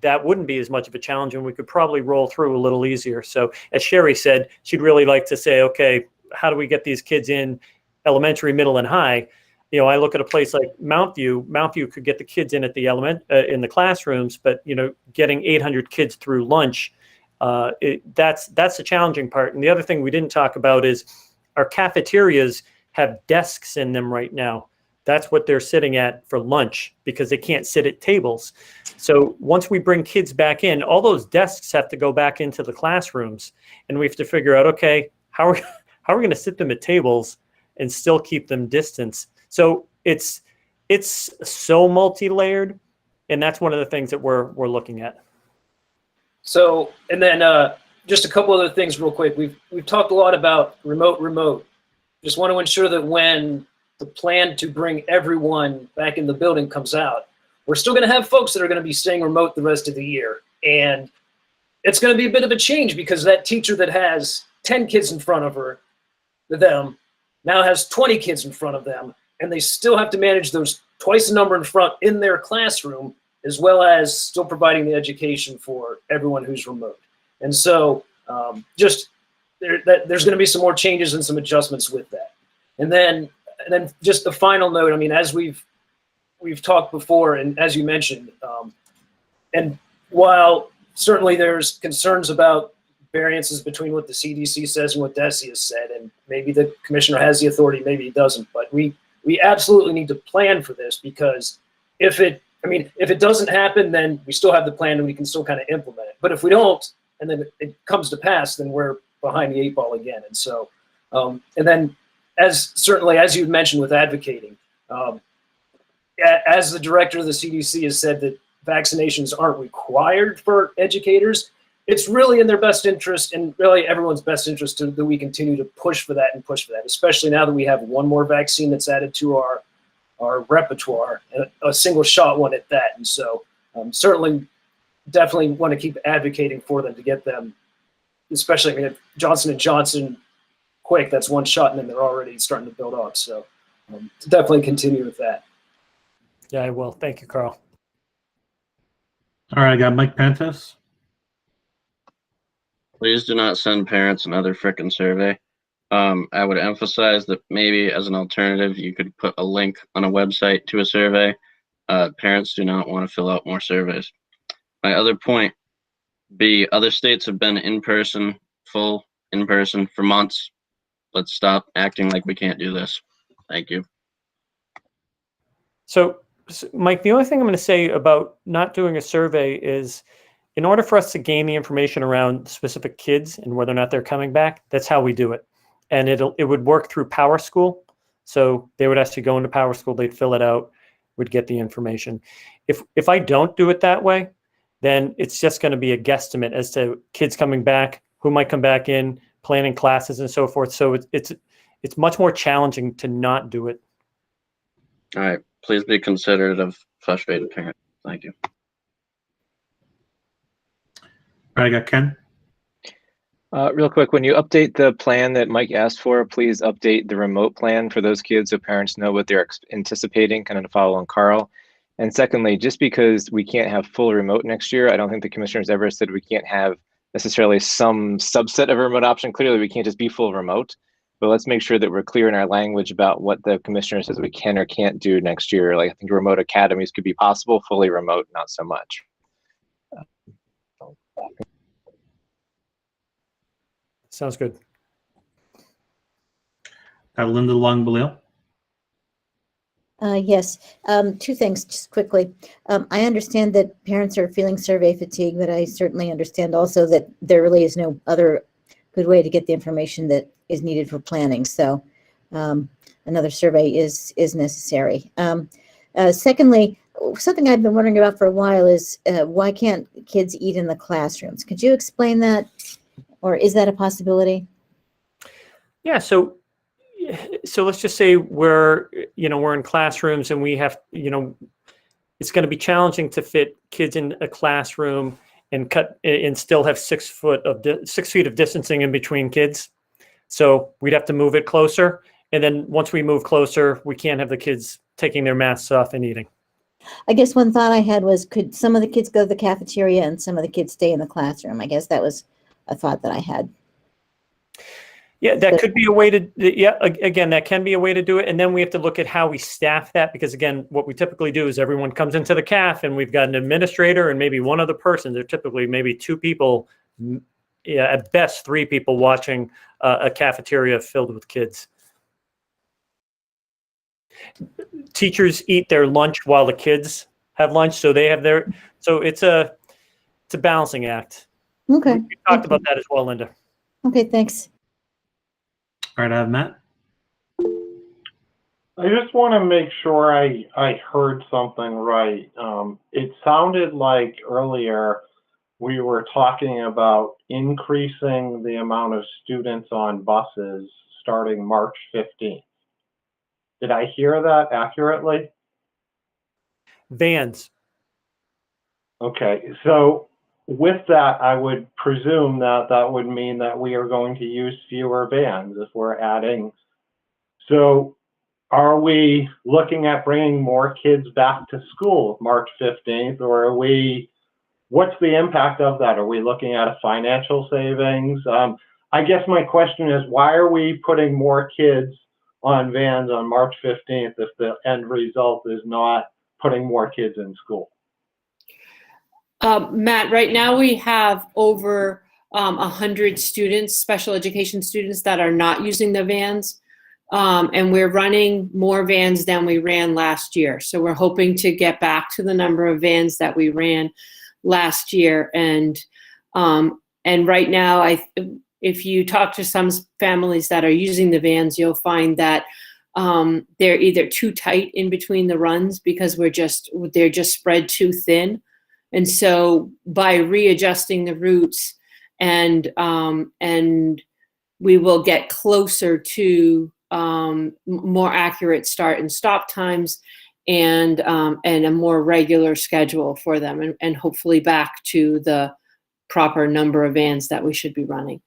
that wouldn't be as much of a challenge, and we could probably roll through a little easier. So as Sherry said, she'd really like to say, okay, how do we get these kids in elementary, middle, and high? You know, I look at a place like Mount View. Mount View could get the kids in at the in the classrooms, but you know, getting 800 kids through lunch, that's the challenging part. And the other thing we didn't talk about is our cafeterias have desks in them right now. That's what they're sitting at for lunch because they can't sit at tables. So once we bring kids back in, all those desks have to go back into the classrooms, and we have to figure out, okay, how are we going to sit them at tables and still keep them distance? So it's so multi-layered, and that's one of the things that we're looking at. So, and then just a couple other things real quick. We've talked a lot about remote. Just want to ensure that when the plan to bring everyone back in the building comes out, we're still going to have folks that are going to be staying remote the rest of the year. And it's going to be a bit of a change because that teacher that has 10 kids in front of them now has 20 kids in front of them, and they still have to manage those twice the number in front in their classroom, as well as still providing the education for everyone who's remote. And so there's going to be some more changes and some adjustments with that. And then just the final note, I mean, as we've talked before, and as you mentioned, and while certainly there's concerns about variances between what the CDC says and what DESE has said, and maybe the commissioner has the authority, maybe he doesn't, but we absolutely need to plan for this, because if it doesn't happen, then we still have the plan and we can still kind of implement it. But if we don't, and then it comes to pass, then we're behind the 8 ball again. And so, and then as you mentioned with advocating, as the director of the CDC has said that vaccinations aren't required for educators, it's really in their best interest, and really everyone's best interest, that we continue to push for that, especially now that we have one more vaccine that's added to our repertoire, and a single shot one at that. And so certainly definitely want to keep advocating for them to get them, especially, I mean, if Johnson & Johnson, quick, that's one shot, and then they're already starting to build up. So definitely continue with that. Yeah, I will. Thank you, Carl. All right, I got Mike Pantas. Please do not send parents another frickin' survey. I would emphasize that maybe as an alternative, you could put a link on a website to a survey. Parents do not want to fill out more surveys. My other point, other states have been full in person for months. Let's stop acting like we can't do this. Thank you. So, Mike, the only thing I'm going to say about not doing a survey is, in order for us to gain the information around specific kids and whether or not they're coming back, that's how we do it. And it would work through Power School. So they would actually go into Power School, they'd fill it out, would get the information. If I don't do it that way, then it's just going to be a guesstimate as to kids coming back, who might come back in, planning classes and so forth. So it's much more challenging to not do it. All right. Please be considerate of frustrated parents. Thank you. All right, I got Ken. Real quick, when you update the plan that Mike asked for, please update the remote plan for those kids so parents know what they're anticipating, kind of to follow on Carl. And secondly, just because we can't have full remote next year, I don't think the commissioners ever said we can't have necessarily some subset of a remote option. Clearly, we can't just be full remote, but let's make sure that we're clear in our language about what the commissioner says we can or can't do next year. Like, I think remote academies could be possible, fully remote, not so much. Sounds good. Linda Long-Balil. Yes, 2 things just quickly. I understand that parents are feeling survey fatigue, but I certainly understand also that there really is no other good way to get the information that is needed for planning. So another survey is necessary. Secondly, something I've been wondering about for a while is why can't kids eat in the classrooms? Could you explain that, or is that a possibility? Yeah, so let's just say we're in classrooms and we have, it's going to be challenging to fit kids in a classroom and still have 6 feet of distancing in between kids. So we'd have to move it closer. And then once we move closer, we can't have the kids taking their masks off and eating. I guess one thought I had was, could some of the kids go to the cafeteria and some of the kids stay in the classroom? I guess that was a thought that I had. Yeah, that could be a way to, again, that can be a way to do it. And then we have to look at how we staff that, because again, what we typically do is everyone comes into the CAF and we've got an administrator and maybe one other person. They're typically maybe 2 people, at best 3 people watching a cafeteria filled with kids. Teachers eat their lunch while the kids have lunch, so they have their, so it's a balancing act. Okay. We talked about that as well, Linda. Okay, thanks. All right, I have Matt. I just want to make sure I heard something right. It sounded like earlier we were talking about increasing the amount of students on buses starting March 15th. Did I hear that accurately? Vans. Okay, so with that, I would presume that that would mean that we are going to use fewer vans if we're adding. So are we looking at bringing more kids back to school March 15th, or are we, what's the impact of that? Are we looking at a financial savings? I guess my question is, why are we putting more kids on vans on March 15th if the end result is not putting more kids in school? Matt, right now we have over 100 students, special education students, that are not using the vans. And we're running more vans than we ran last year. So we're hoping to get back to the number of vans that we ran last year. And right now, if you talk to some families that are using the vans, you'll find that they're either too tight in between the runs because they're just spread too thin. And so by readjusting the routes and we will get closer to more accurate start and stop times and a more regular schedule for them, and hopefully back to the proper number of vans that we should be running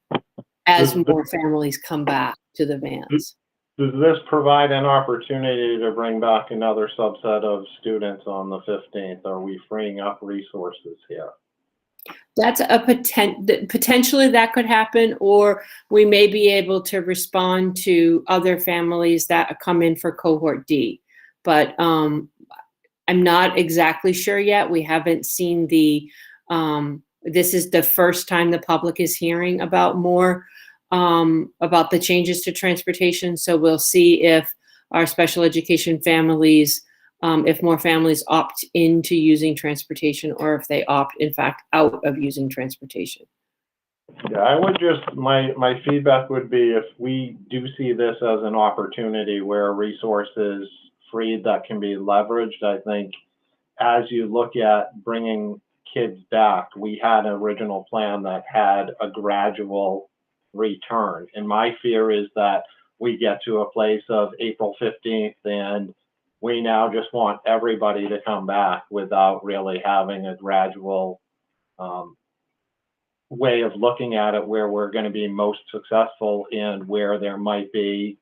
as more families come back to the vans. Does this provide an opportunity to bring back another subset of students on the 15th? Are we freeing up resources here? That's a potentially that could happen, or we may be able to respond to other families that come in for cohort D. But I'm not exactly sure yet. We haven't seen this is the first time the public is hearing about about the changes to transportation. So we'll see if our special education families, if more families opt into using transportation, or if they opt, in fact, out of using transportation. Yeah, I would just, my feedback would be, if we do see this as an opportunity where resources freed that can be leveraged, I think as you look at bringing kids back, we had an original plan that had a gradual return. And my fear is that we get to a place of April 15th and we now just want everybody to come back without really having a gradual way of looking at it, where we're going to be most successful and where there might be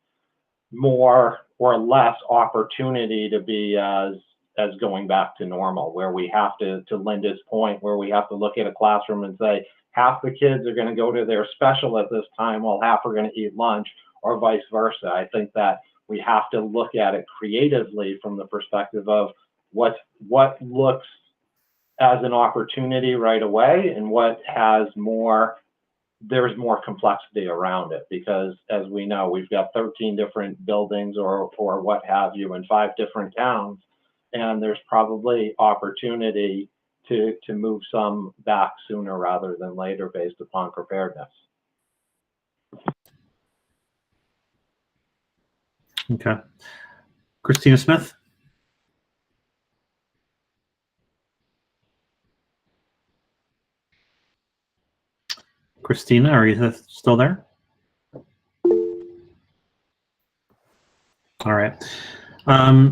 more or less opportunity to be as going back to normal, where we have to Linda's point, where we have to look at a classroom and say, half the kids are going to go to their special at this time while half are going to eat lunch, or vice versa. I think that we have to look at it creatively from the perspective of what looks as an opportunity right away and what has there's more complexity around it, because as we know, we've got 13 different buildings or what have you in 5 different towns, and there's probably opportunity to move some back sooner rather than later based upon preparedness. Okay. Christina Smith. Christina, are you still there? All right.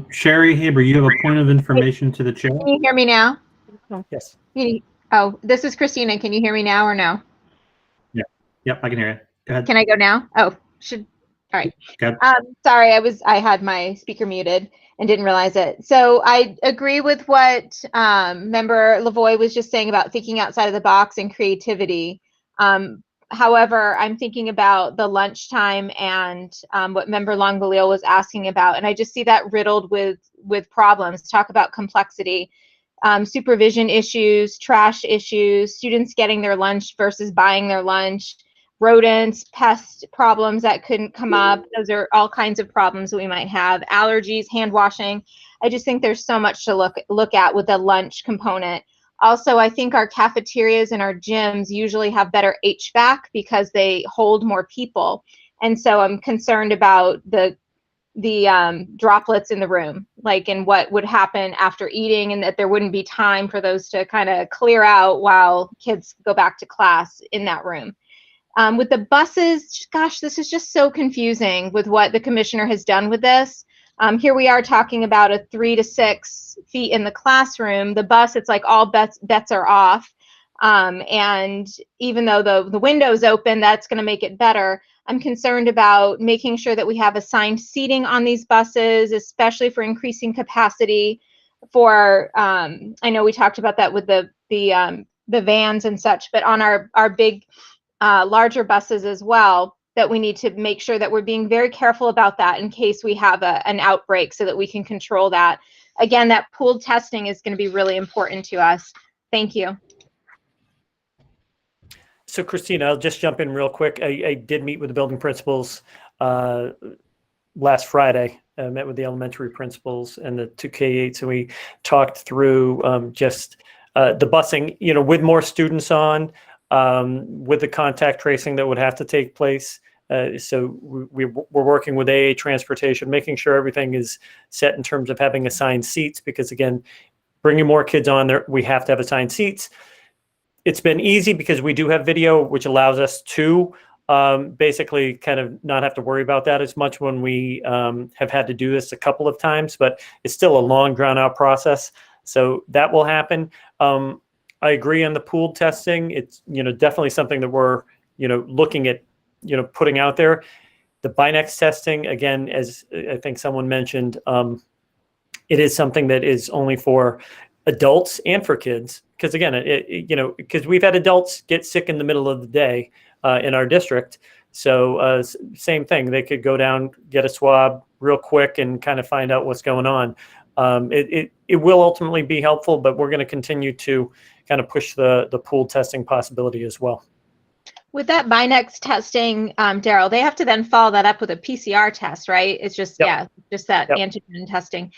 Sherry Haber, you have a point of information to the chair. Can you hear me now? Yes. Oh, this is Christina. Can you hear me now or no? Yeah. Yep, I can hear you. Go ahead. Can I go now? Oh, all right. Go ahead. Sorry, I had my speaker muted and didn't realize it. So I agree with what Member Lavoie was just saying about thinking outside of the box and creativity. However, I'm thinking about the lunchtime and what Member Longbelial was asking about, and I just see that riddled with problems. Talk about complexity, supervision issues, trash issues, students getting their lunch versus buying their lunch, rodents, pest problems that couldn't come up. Those are all kinds of problems that we might have. Allergies, hand washing. I just think there's so much to look at with the lunch component. Also, I think our cafeterias and our gyms usually have better HVAC because they hold more people. And so I'm concerned about the droplets in the room, like, and what would happen after eating, and that there wouldn't be time for those to kind of clear out while kids go back to class in that room. With the buses, gosh, this is just so confusing with what the commissioner has done with this. Here we are talking about a 3 to 6 feet in the classroom. The bus, it's like all bets are off. And even though the window's open, that's going to make it better. I'm concerned about making sure that we have assigned seating on these buses, especially for increasing capacity. For I know we talked about that with the vans and such, but on our big larger buses as well, that we need to make sure that we're being very careful about that in case we have an outbreak, so that we can control that. Again, that pooled testing is going to be really important to us. Thank you. So Christina, I'll just jump in real quick. I did meet with the building principals last Friday. I met with the elementary principals and the 2 K-8s, and we talked through just the busing, with more students on, with the contact tracing that would have to take place. So we're working with AA Transportation, making sure everything is set in terms of having assigned seats, because again, bringing more kids on there, we have to have assigned seats. It's been easy because we do have video, which allows us to basically kind of not have to worry about that as much when we have had to do this a couple of times, but it's still a long drawn out process. So that will happen. I agree on the pooled testing. It's, definitely something that we're, looking at, putting out there. The Binex testing, again, as I think someone mentioned, it is something that is only for adults and for kids. Because again, because we've had adults get sick in the middle of the day in our district. So same thing, they could go down, get a swab real quick and kind of find out what's going on. It will ultimately be helpful, but we're going to continue to kind of push the pool testing possibility as well. With that Binex testing, Daryl, they have to then follow that up with a PCR test, right? It's just, just that antigen testing.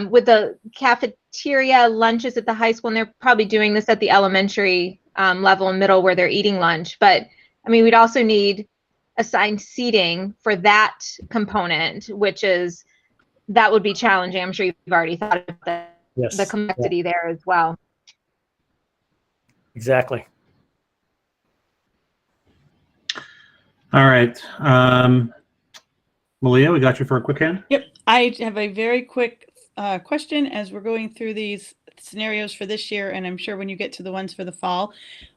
With the cafeteria lunches at the high school, and they're probably doing this at the elementary level and middle where they're eating lunch. But I mean, we'd also need assigned seating for that component, that would be challenging. I'm sure you've already thought of the complexity there as well. Exactly. All right. Malia, we got you for a quick hand. Yep. I have a very quick question as we're going through these scenarios for this year, and I'm sure when you get to the ones for the fall,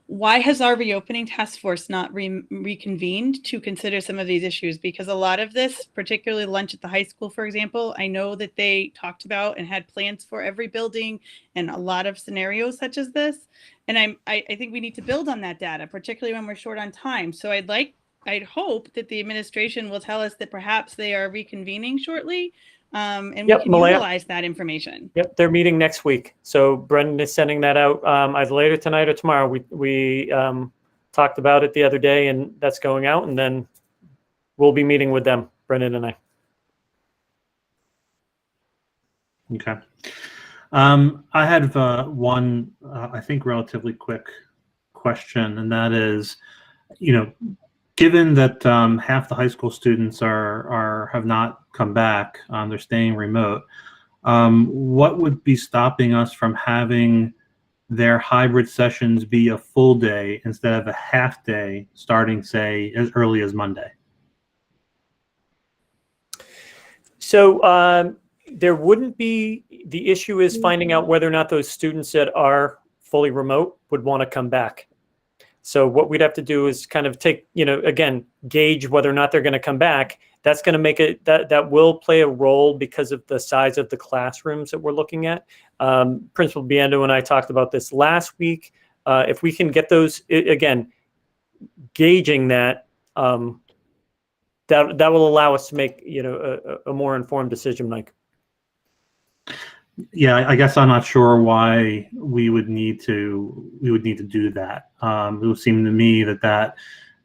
why has our reopening task force not reconvened to consider some of these issues? Because a lot of this, particularly lunch at the high school, for example, I know that they talked about and had plans for every building and a lot of scenarios such as this. And I think we need to build on that data, particularly when we're short on time. So I'd hope that the administration will tell us that perhaps they are reconvening shortly, and we can utilize that information. Yep, they're meeting next week. So Brendan is sending that out either later tonight or tomorrow. We talked about it the other day, and that's going out, and then we'll be meeting with them, Brendan and I. Okay. I had one, I think, relatively quick question, and that is, given that half the high school students have not come back, they're staying remote, what would be stopping us from having their hybrid sessions be a full day instead of a half day starting, say, as early as Monday? So there wouldn't be, the issue is finding out whether or not those students that are fully remote would want to come back. So what we'd have to do is kind of take, again, gauge whether or not they're going to come back. That's going to make it, that will play a role because of the size of the classrooms that we're looking at. Principal Biendo and I talked about this last week. If we can get those, again, gauging that, that will allow us to make, a more informed decision, Mike. Yeah, I guess I'm not sure why we would need to do that. It would seem to me that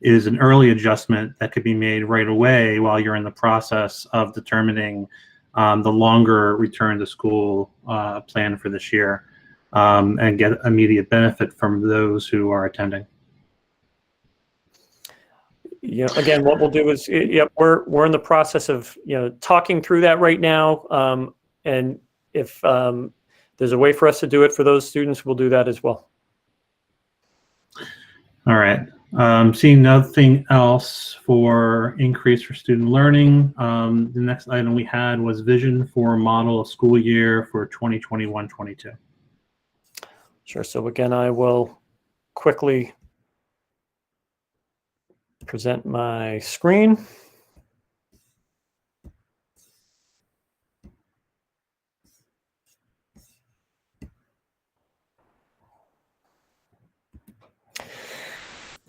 is an early adjustment that could be made right away while you're in the process of determining the longer return to school plan for this year, and get immediate benefit from those who are attending. Again, what we'll do is, we're in the process of talking through that right now, and if there's a way for us to do it for those students, we'll do that as well. All right. Seeing nothing else for increase for student learning, the next item we had was vision for model of school year for 2021-22. Sure. So again, I will quickly present my screen.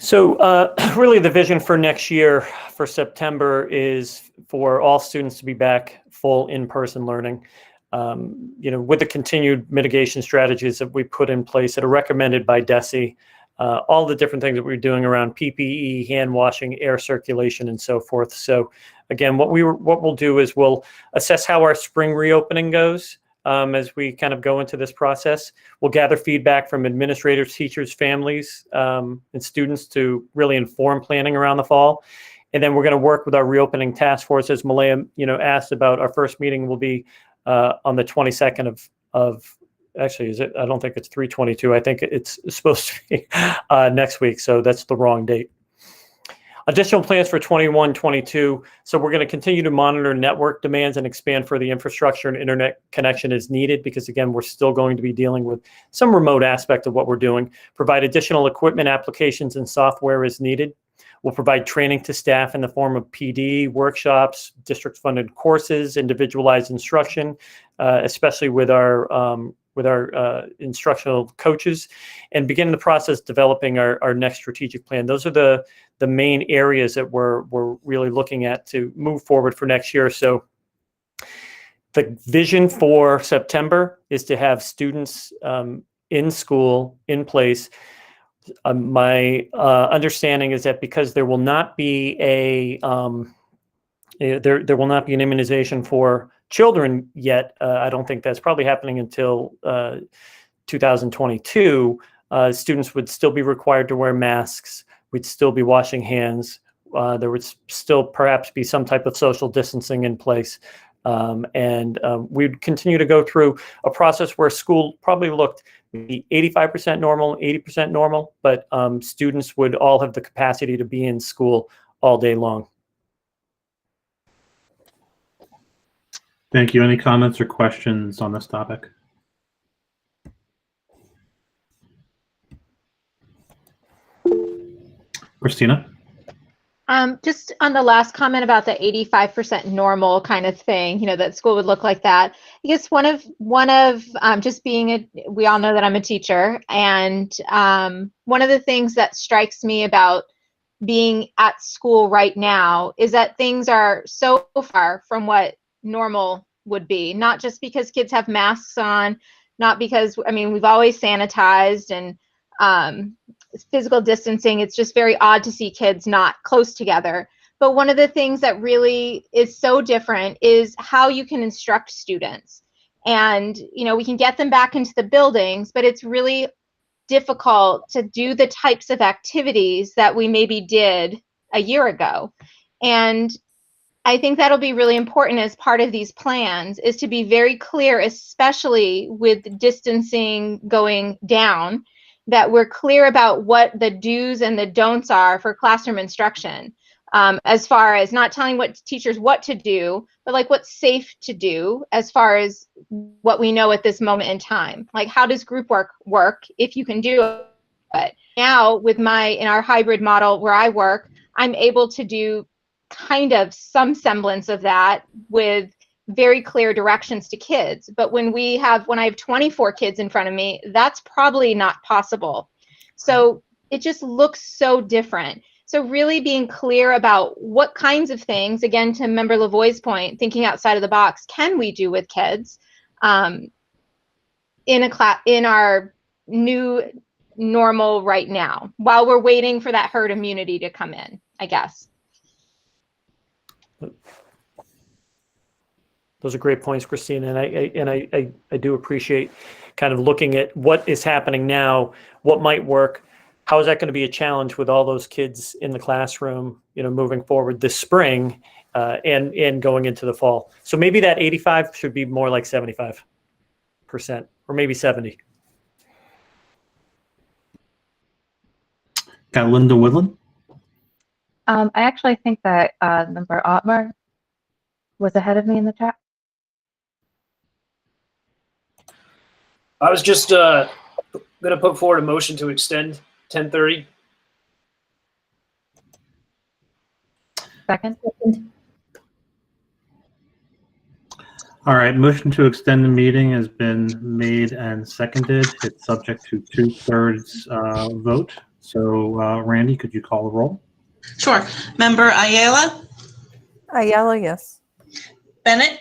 So really the vision for next year for September is for all students to be back full in-person learning. With the continued mitigation strategies that we put in place that are recommended by DESE, all the different things that we're doing around PPE, hand washing, air circulation, and so forth. So again, what we'll do is we'll assess how our spring reopening goes. As we kind of go into this process, we'll gather feedback from administrators, teachers, families, and students to really inform planning around the fall. And then we're going to work with our reopening task force, as Malaya, asked about. Our first meeting will be on the 22nd of actually, is it? I don't think it's 3/22. I think it's supposed to be next week. So that's the wrong date. Additional plans for 21-22. So we're going to continue to monitor network demands and expand for the infrastructure and internet connection as needed, because again, we're still going to be dealing with some remote aspect of what we're doing. Provide additional equipment, applications, and software as needed. We'll provide training to staff in the form of PD, workshops, district-funded courses, individualized instruction, especially with our instructional coaches, and begin the process developing our next strategic plan. Those are the main areas that we're really looking at to move forward for next year. So the vision for September is to have students in school, in place. My understanding is that because there will not be an immunization for children yet, I don't think that's probably happening until 2022. Students would still be required to wear masks. We'd still be washing hands. There would still perhaps be some type of social distancing in place. And we'd continue to go through a process where school probably looked maybe 85% normal, 80% normal, but students would all have the capacity to be in school all day long. Thank you. Any comments or questions on this topic? Christina? Just on the last comment about the 85% normal kind of thing, that school would look like that. I guess one of just being we all know that I'm a teacher, and one of the things that strikes me about being at school right now is that things are so far from what normal would be, not just because kids have masks on, not because, we've always sanitized and physical distancing. It's just very odd to see kids not close together. But one of the things that really is so different is how you can instruct students. And, we can get them back into the buildings, but it's really difficult to do the types of activities that we maybe did a year ago. And I think that'll be really important as part of these plans, is to be very clear, especially with distancing going down, that we're clear about what the do's and the don'ts are for classroom instruction, as far as not telling teachers what to do, but like what's safe to do as far as what we know at this moment in time. Like, how does group work if you can do it? Now in our hybrid model where I work, I'm able to do kind of some semblance of that with very clear directions to kids. But when I have 24 kids in front of me, that's probably not possible. So it just looks so different. So really being clear about what kinds of things, again, to Member Lavoie's point, thinking outside of the box, can we do with kids in our new normal right now, while we're waiting for that herd immunity to come in, I guess. Those are great points, Christine, and I do appreciate kind of looking at what is happening now, what might work. How is that going to be a challenge with all those kids in the classroom, you know, moving forward this spring and going into the fall? So maybe that 85 should be more like 75%, or maybe 70. Got Linda Woodland. I actually think that Member Ottmar was ahead of me in the chat. I was just going to put forward a motion to extend 10:30. Second. All right, motion to extend the meeting has been made and seconded. It's subject to 2/3 vote. So Randy, could you call the roll? Sure. Member Ayala? Ayala, yes. Bennett?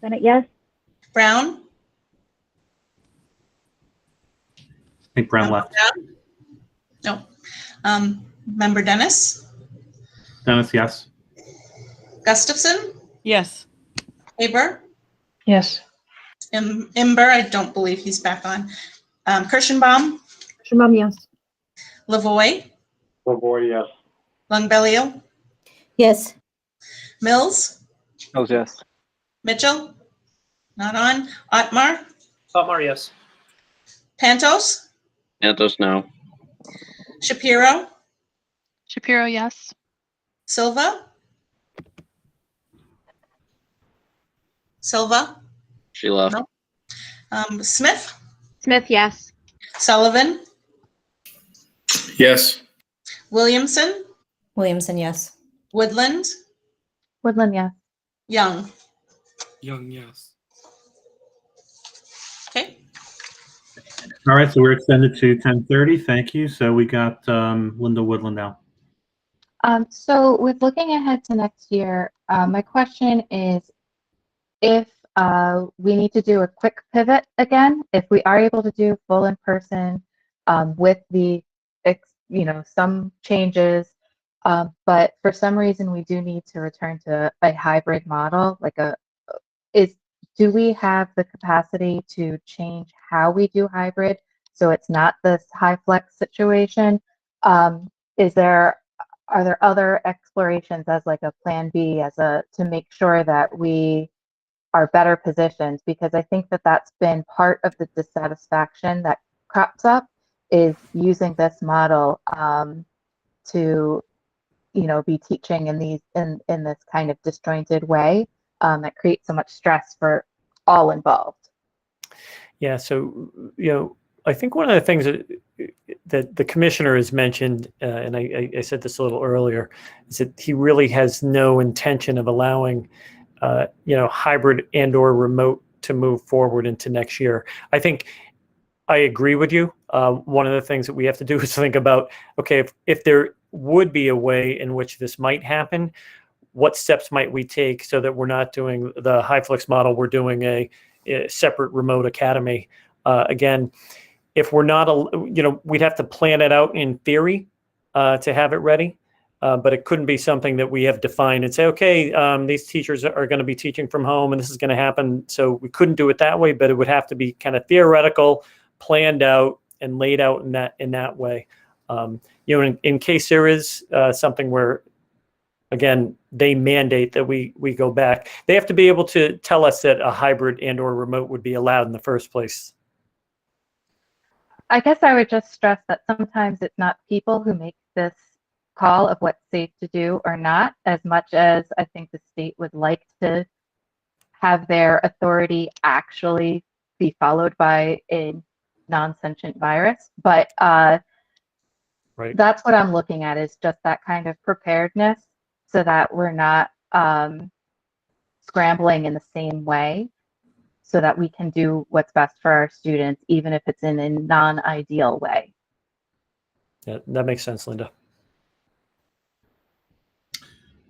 Bennett, yes. Brown? I think Brown left. Brown? No. Member Dennis? Dennis, yes. Gustafson? Yes. Haber? Yes. Imber, I don't believe he's back on. Kirschenbaum? Kirschenbaum, yes. Lavoie? Lavoie, yes. Lungbelio? Yes. Mills? Mills, yes. Mitchell? Not on. Ottmar? Ottmar, yes. Pantos? Santos, no. Shapiro? Shapiro, yes. Silva? Silva? She left. No. Smith? Smith, yes. Sullivan? Yes. Williamson? Williamson, yes. Woodland? Woodland, yes. Young? Young, yes. Okay. All right, so we're extended to 10:30. Thank you. So we got Linda Woodland now. So with looking ahead to next year, my question is if we need to do a quick pivot again, if we are able to do full in person with the, some changes, but for some reason we do need to return to a hybrid model, do we have the capacity to change how we do hybrid so it's not this high flex situation? Are there other explorations as like a plan B to make sure that we are better positioned? Because I think that that's been part of the dissatisfaction that crops up, is using this model to be teaching in this kind of disjointed way that creates so much stress for all involved. Yeah, so I think one of the things that the commissioner has mentioned, and I said this a little earlier, is that he really has no intention of allowing hybrid and/or remote to move forward into next year. I think I agree with you. One of the things that we have to do is think about, okay, if there would be a way in which this might happen, what steps might we take so that we're not doing the high flex model, we're doing a separate remote academy. Again, if we're not, we'd have to plan it out in theory to have it ready, but it couldn't be something that we have defined and say, okay, these teachers are going to be teaching from home and this is going to happen. So we couldn't do it that way, but it would have to be kind of theoretical, planned out and laid out in that way. In case there is something where, again, they mandate that we go back, they have to be able to tell us that a hybrid and/or remote would be allowed in the first place. I guess I would just stress that sometimes it's not people who make this call of what's safe to do or not, as much as I think the state would like to have their authority actually be followed by a non-sentient virus. But right. That's what I'm looking at, is just that kind of preparedness so that we're not scrambling in the same way, so that we can do what's best for our students, even if it's in a non-ideal way. Yeah, that makes sense, Linda.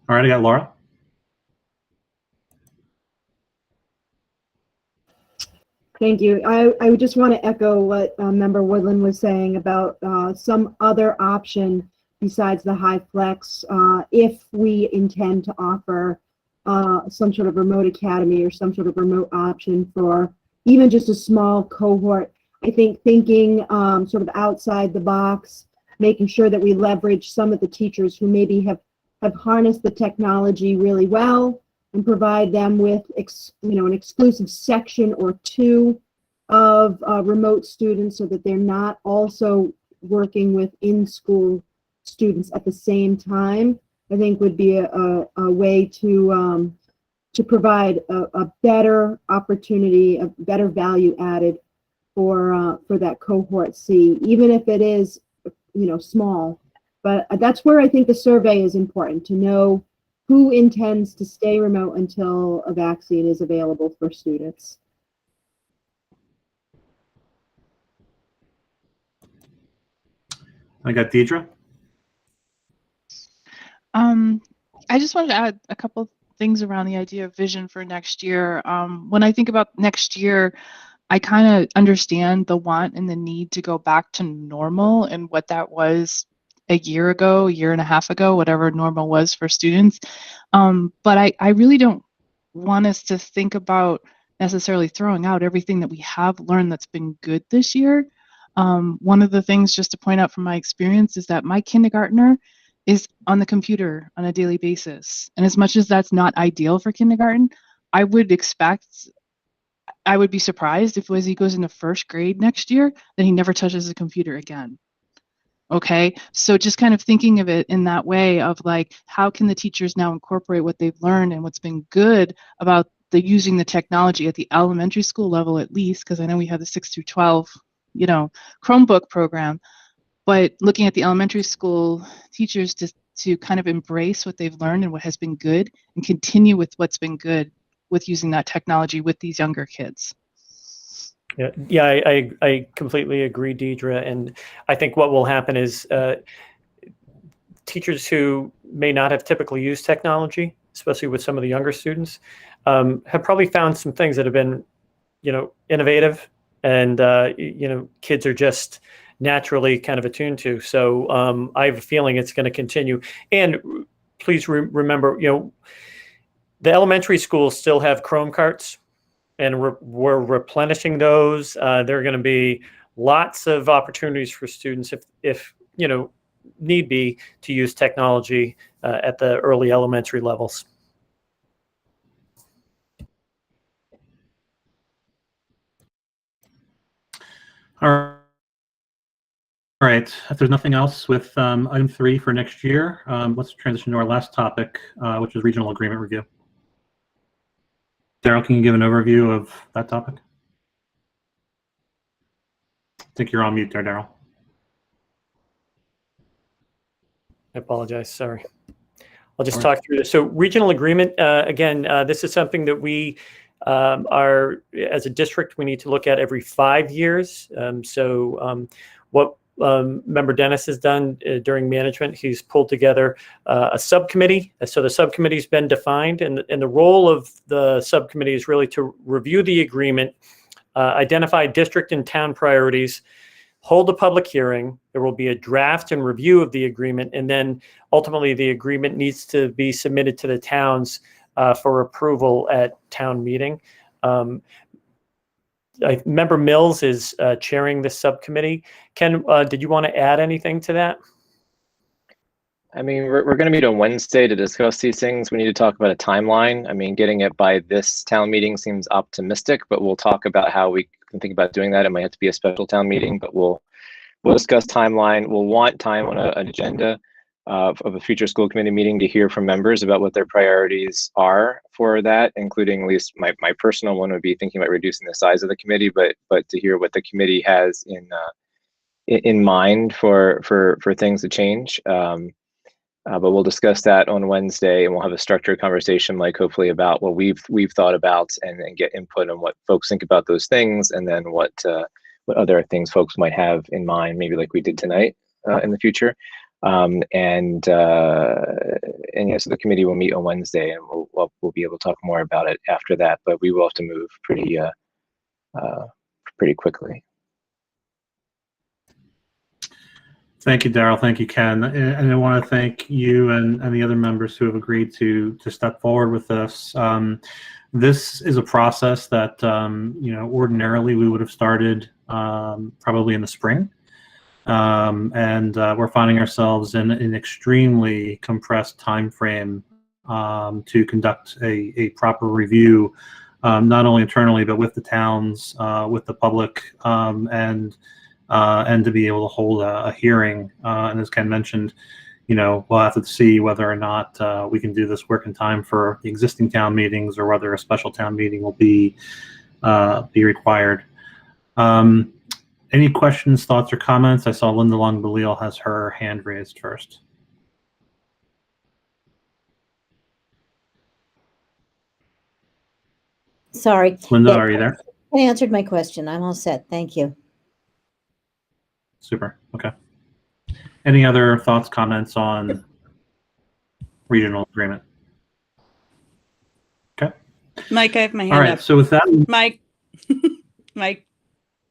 All right, I got Laura. Thank you. I would just want to echo what Member Woodland was saying about some other option besides the high flex if we intend to offer some sort of remote academy or some sort of remote option for even just a small cohort. I think thinking sort of outside the box, making sure that we leverage some of the teachers who maybe have harnessed the technology really well and provide them with an exclusive section or two of remote students so that they're not also working with in-school students at the same time, I think would be a way to provide a better opportunity, a better value added for that cohort C, even if it is, small. But that's where I think the survey is important, to know who intends to stay remote until a vaccine is available for students. I got Deidre. I just wanted to add a couple things around the idea of vision for next year. When I think about next year, I kind of understand the want and the need to go back to normal and what that was a year ago, a year and a half ago, whatever normal was for students. But I really don't want us to think about necessarily throwing out everything that we have learned that's been good this year. One of the things, just to point out from my experience, is that my kindergartner is on the computer on a daily basis. And as much as that's not ideal for kindergarten, I would be surprised if as he goes into first grade next year, that he never touches a computer again. Okay, so just kind of thinking of it in that way of like, how can the teachers now incorporate what they've learned and what's been good about using the technology at the elementary school level, at least, because I know we have the 6 through 12, Chromebook program, but looking at the elementary school teachers to kind of embrace what they've learned and what has been good and continue with what's been good with using that technology with these younger kids. Yeah, I completely agree, Deidre. And I think what will happen is teachers who may not have typically used technology, especially with some of the younger students, have probably found some things that have been, innovative and, kids are just naturally kind of attuned to. So I have a feeling it's going to continue. And please remember, the elementary schools still have Chrome carts, and we're replenishing those. There are going to be lots of opportunities for students if need be to use technology at the early elementary levels. All right. If there's nothing else with item 3 for next year, let's transition to our last topic, which is regional agreement review. Daryl, can you give an overview of that topic? I think you're on mute there, Daryl. I apologize. Sorry. I'll just talk through this. So regional agreement, again, this is something that we are, as a district, we need to look at every 5 years. What Member Dennis has done during management, he's pulled together a subcommittee. So the subcommittee's been defined, and the role of the subcommittee is really to review the agreement, identify district and town priorities, hold a public hearing. There will be a draft and review of the agreement, and then ultimately the agreement needs to be submitted to the towns for approval at town meeting. Member Mills is chairing this subcommittee. Ken, did you want to add anything to that? I mean, we're going to meet on Wednesday to discuss these things. We need to talk about a timeline. I mean, getting it by this town meeting seems optimistic, but we'll talk about how we can think about doing that. It might have to be a special town meeting, but we'll discuss timeline. We'll want time on an agenda of a future school committee meeting to hear from members about what their priorities are for that, including, at least my personal one would be thinking about reducing the size of the committee, but to hear what the committee has in mind for things to change. But we'll discuss that on Wednesday, and we'll have a structured conversation, like hopefully about what we've thought about, and get input on what folks think about those things, and then what other things folks might have in mind, maybe like we did tonight. in the future. And yeah, so the committee will meet on Wednesday, and we'll be able to talk more about it after that. But we will have to move pretty quickly. Thank you, Daryl. Thank you, Ken. And I want to thank you and the other members who have agreed to step forward with this. This is a process that ordinarily we would have started probably in the spring. And we're finding ourselves in an extremely compressed time frame to conduct a proper review, not only internally but with the towns, with the public, and to be able to hold a hearing. And as Ken mentioned, we'll have to see whether or not we can do this work in time for the existing town meetings, or whether a special town meeting will be required. Any questions, thoughts, or comments? I saw Linda Long-Balil has her hand raised first. Sorry. Linda, are you there? I answered my question. I'm all set. Thank you. Super. Okay. Any other thoughts, comments on regional agreement? Okay. Mike, I have my hand All right. up. So with that, Mike, Mike,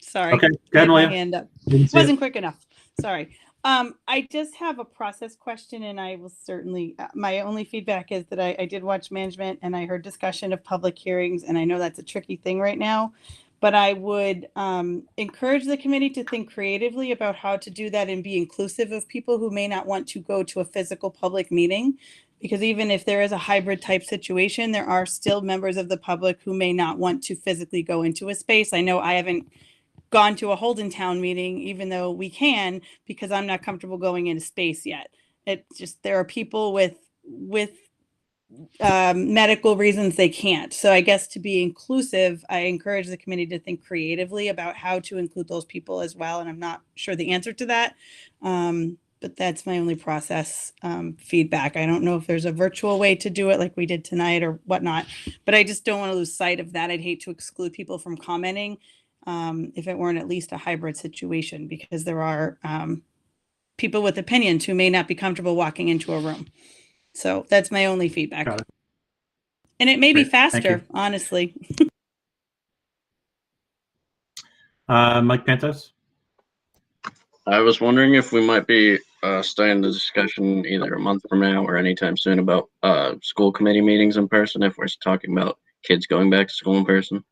sorry. Okay. I have my Malia. hand up. Didn't see it. Wasn't quick enough. Sorry. I just have a process question, and I will certainly, my only feedback is that I did watch management, and I heard discussion of public hearings, and I know that's a tricky thing right now, but I would encourage the committee to think creatively about how to do that and be inclusive of people who may not want to go to a physical public meeting, because even if there is a hybrid type situation, there are still members of the public who may not want to physically go into a space. I know I haven't gone to a Holden Town meeting, even though we can, because I'm not comfortable going into space yet. It just, there are people with medical reasons they can't. So I guess to be inclusive, I encourage the committee to think creatively about how to include those people as well. And I'm not sure the answer to that, but that's my only process feedback. I don't know if there's a virtual way to do it like we did tonight or whatnot, but I just don't want to lose sight of that. I'd hate to exclude people from commenting if it weren't at least a hybrid situation, because there are people with opinions who may not be comfortable walking into a room. So that's my only feedback. And it may be faster, honestly. Mike Pantos? I was wondering if we might be starting the discussion either a month from now or anytime soon about school committee meetings in person, if we're talking about kids going back to school in person.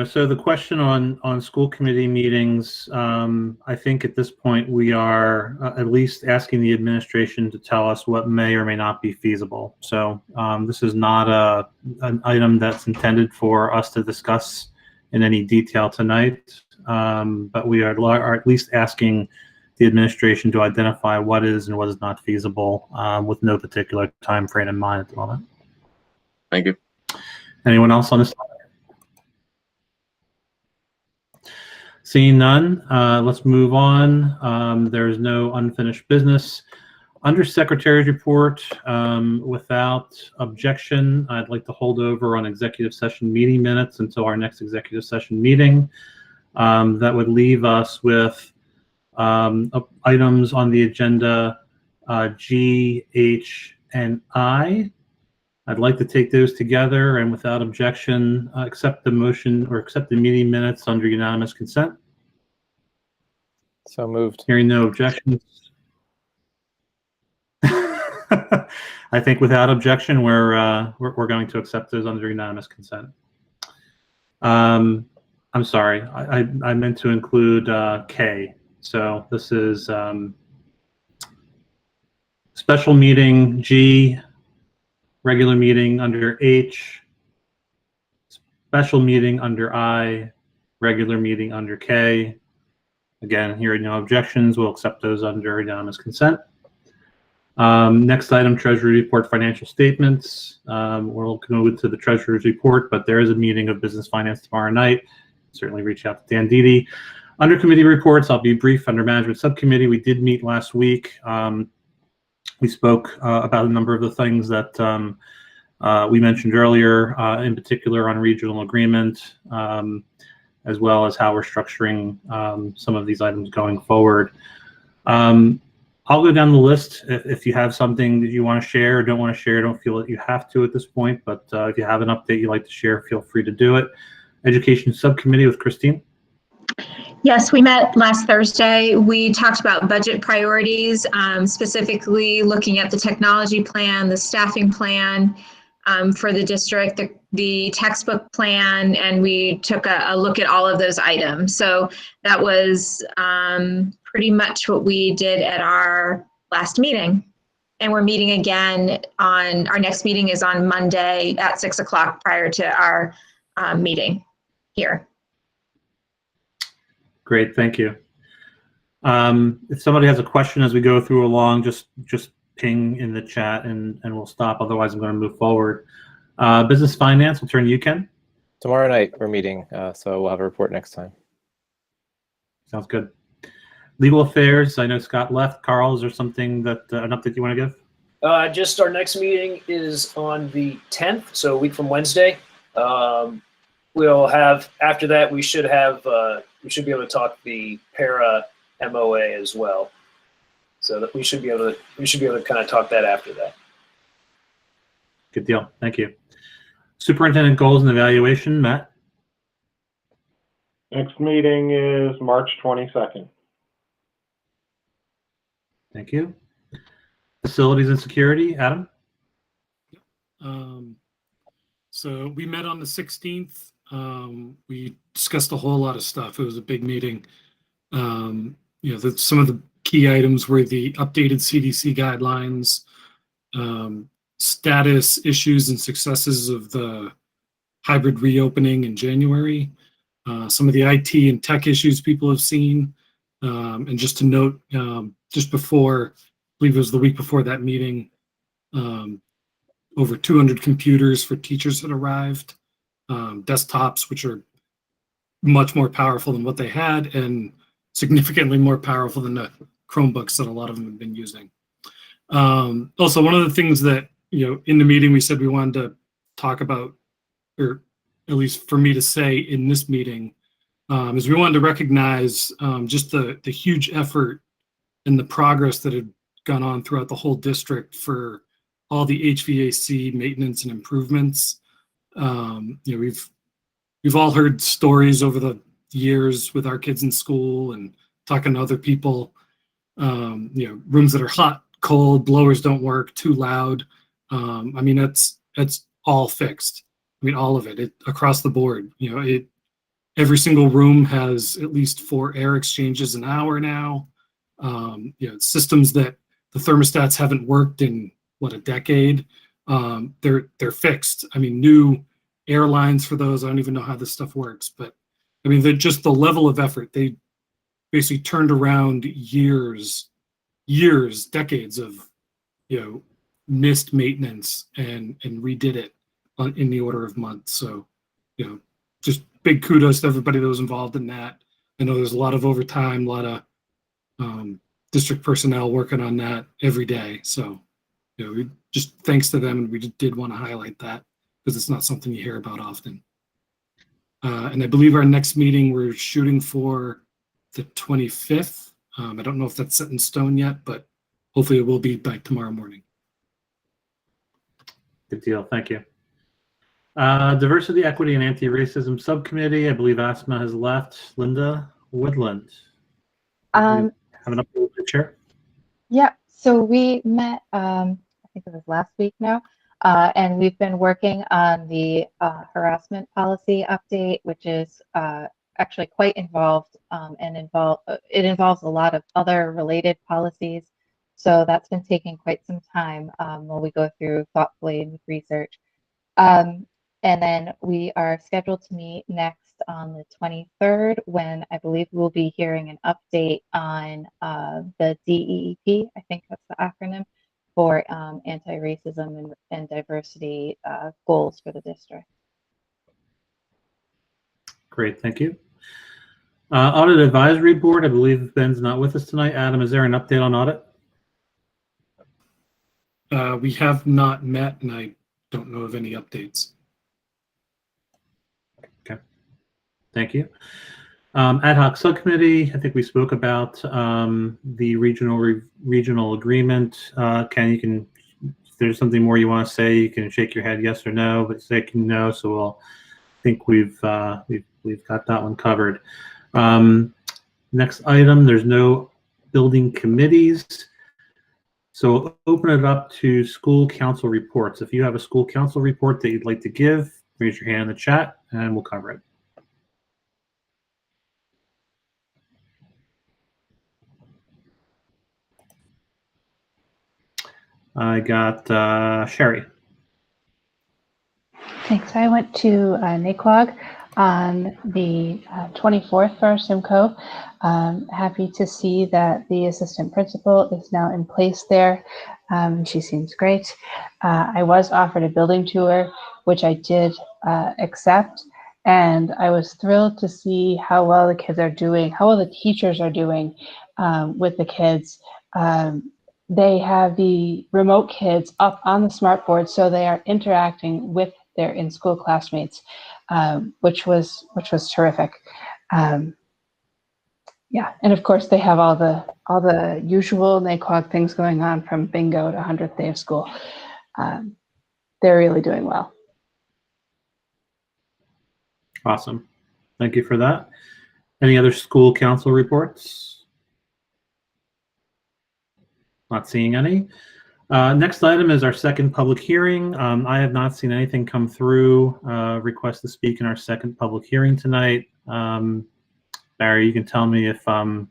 So the question on school committee meetings, I think at this point we are at least asking the administration to tell us what may or may not be feasible. So this is not an item that's intended for us to discuss in any detail tonight, but we are at least asking the administration to identify what is and what is not feasible, with no particular time frame in mind at the moment. Thank you. Anyone else on this? Seeing none, let's move on. There is no unfinished business. Under Secretary's report, without objection, I'd like to hold over on executive session meeting minutes until our next executive session meeting. That would leave us with items on the agenda G, H, and I. I'd like to take those together and without objection, accept the motion or accept the meeting minutes under unanimous consent. So moved. Hearing no objections. I think without objection, we're going to accept those under unanimous consent. I'm sorry, I meant to include K. So this is special meeting G, regular meeting under H, special meeting under I, regular meeting under K. Again, hearing no objections, we'll accept those under unanimous consent. Next item, Treasury Report financial statements. We'll go to the Treasurer's Report, but there is a meeting of Business Finance tomorrow night. Certainly reach out to Dan Dede. Under committee reports, I'll be brief. Under Management Subcommittee, we did meet last week. We spoke about a number of the things that we mentioned earlier, in particular on regional agreement. as well as how we're structuring some of these items going forward. I'll go down the list. If you have something that you want to share or don't want to share, don't feel that you have to at this point, but if you have an update you'd like to share, feel free to do it. Education Subcommittee with Christine. Yes, we met last Thursday. We talked about budget priorities, specifically looking at the technology plan, the staffing plan for the district, the textbook plan, and we took a look at all of those items. So that was pretty much what we did at our last meeting. And we're meeting again our next meeting is on Monday at 6 o'clock prior to our meeting here. Great, thank you. If somebody has a question as we go through along, just ping in the chat and we'll stop. Otherwise, I'm going to move forward. Business Finance, we'll turn to you, Ken. Tomorrow night we're meeting, so we'll have a report next time. Sounds good. Legal Affairs, I know Scott left. Carl, is there something that an update you want to give? Just our next meeting is on the 10th, so a week from Wednesday. We'll have, after that, we should have, we should be able to talk the para MOA as well. So that we should be able to kind of talk that after that. Good deal. Thank you. Superintendent Goals and Evaluation, Matt. Next meeting is March 22nd. Thank you. Facilities and Security, Adam. So we met on the 16th. We discussed a whole lot of stuff. It was a big meeting. Some of the key items were the updated CDC guidelines, status, issues, and successes of the hybrid reopening in January, some of the IT and tech issues people have seen, and just to note, just before, I believe it was the week before that meeting, over 200 computers for teachers had arrived, desktops, which are much more powerful than what they had and significantly more powerful than the Chromebooks that a lot of them have been using. Also, one of the things that, in the meeting we said we wanted to talk about, or at least for me to say in this meeting, is we wanted to recognize just the huge effort and the progress that had gone on throughout the whole district for all the HVAC maintenance and improvements. We've all heard stories over the years with our kids in school and talking to other people, rooms that are hot, cold, blowers don't work, too loud. That's all fixed. All of it across the board. Every single room has at least 4 air exchanges an hour now. Systems that the thermostats haven't worked in a decade. They're fixed. New airlines for those. I don't even know how this stuff works, but just the level of effort. They basically turned around years, decades of missed maintenance and redid it in the order of months. So just big kudos to everybody that was involved in that. I know there's a lot of overtime, a lot of district personnel working on that every day. So we just thanks to them, and we did want to highlight that because it's not something you hear about often. And I believe our next meeting we're shooting for the 25th. I don't know if that's set in stone yet, but hopefully it will be by tomorrow morning. Good deal. Thank you. Diversity, Equity, and Anti-Racism Subcommittee. I believe Asma has left. Linda Woodland. Have an update with the chair? Yeah, so we met, I think it was last week now, and we've been working on the harassment policy update, which is actually quite involved and it involves a lot of other related policies. So that's been taking quite some time while we go through thoughtfully with research. And then we are scheduled to meet next on the 23rd, when I believe we'll be hearing an update on the DEEP, I think that's the acronym, for anti-racism and diversity goals for the district. Great, thank you. Audit Advisory Board, I believe Ben's not with us tonight. Adam, is there an update on audit? We have not met, and I don't know of any updates. Okay. Thank you. Ad hoc subcommittee, I think we spoke about the regional agreement. Ken, you can, if there's something more you want to say, you can shake your head yes or no, but say no, so we'll think we've got that one covered. Next item, there's no building committees. So we'll open it up to school council reports. If you have a school council report that you'd like to give, raise your hand in the chat and we'll cover it. I got Sherry. Thanks. I went to NAQUAG on the 24th for our Simcoe. Happy to see that the assistant principal is now in place there. She seems great. I was offered a building tour, which I did accept. And I was thrilled to see how well the kids are doing, how well the teachers are doing with the kids. They have the remote kids up on the smart board, so they are interacting with their in-school classmates, which was terrific. Yeah, and of course they have all the usual NAQUAG things going on, from bingo to 100th day of school. They're really doing well. Awesome. Thank you for that. Any other school council reports? Not seeing any. Next item is our second public hearing. I have not seen anything come through, request to speak in our second public hearing tonight. Barry, you can tell me if I'm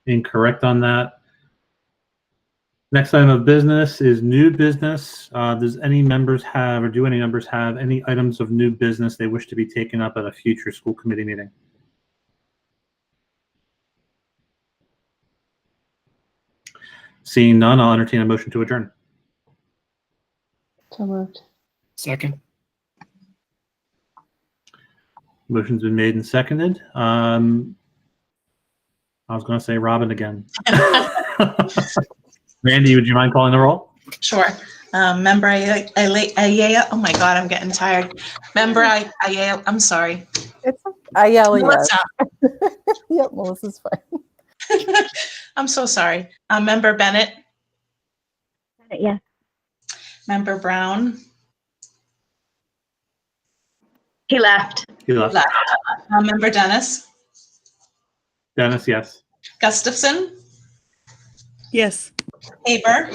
incorrect on that. Next item of business is new business. Does any members have, or do any members have any items of new business they wish to be taken up at a future school committee meeting? Seeing none, I'll entertain a motion to adjourn. So moved. Second. Motion's been made and seconded. I was going to say Robin again. Randy, would you mind calling the roll? Sure. Member Ayala, oh my God, I'm getting tired. Member Ayala, I'm sorry. It's Ayala, yes. Melissa. Yep, Melissa's fine. I'm so sorry. Member Bennett. Yes. Member Brown. He left. He left. Member Dennis. Dennis, yes. Gustafson. Yes. Haber.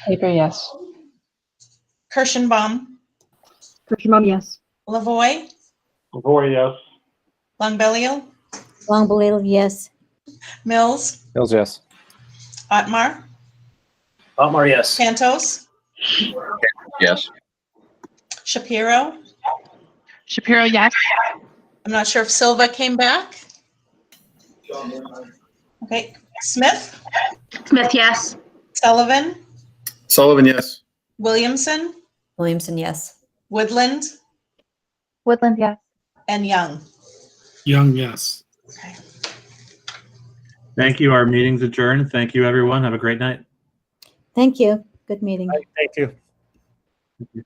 Haber, yes. Kirschenbaum. Kirschenbaum, yes. Lavoy. Lavoy, yes. Longbelial. Longbelial, yes. Mills. Mills, yes. Otmar. Otmar, yes. Santos. Yes. Shapiro. Shapiro, yes. I'm not sure if Silva came back. Okay. Smith. Smith, yes. Sullivan. Sullivan, yes. Williamson. Williamson, yes. Woodland. Woodland, yes. And Young. Young, yes. Okay. Thank you. Our meeting's adjourned. Thank you, everyone. Have a great night. Thank you. Good meeting. Thank you. Thank you.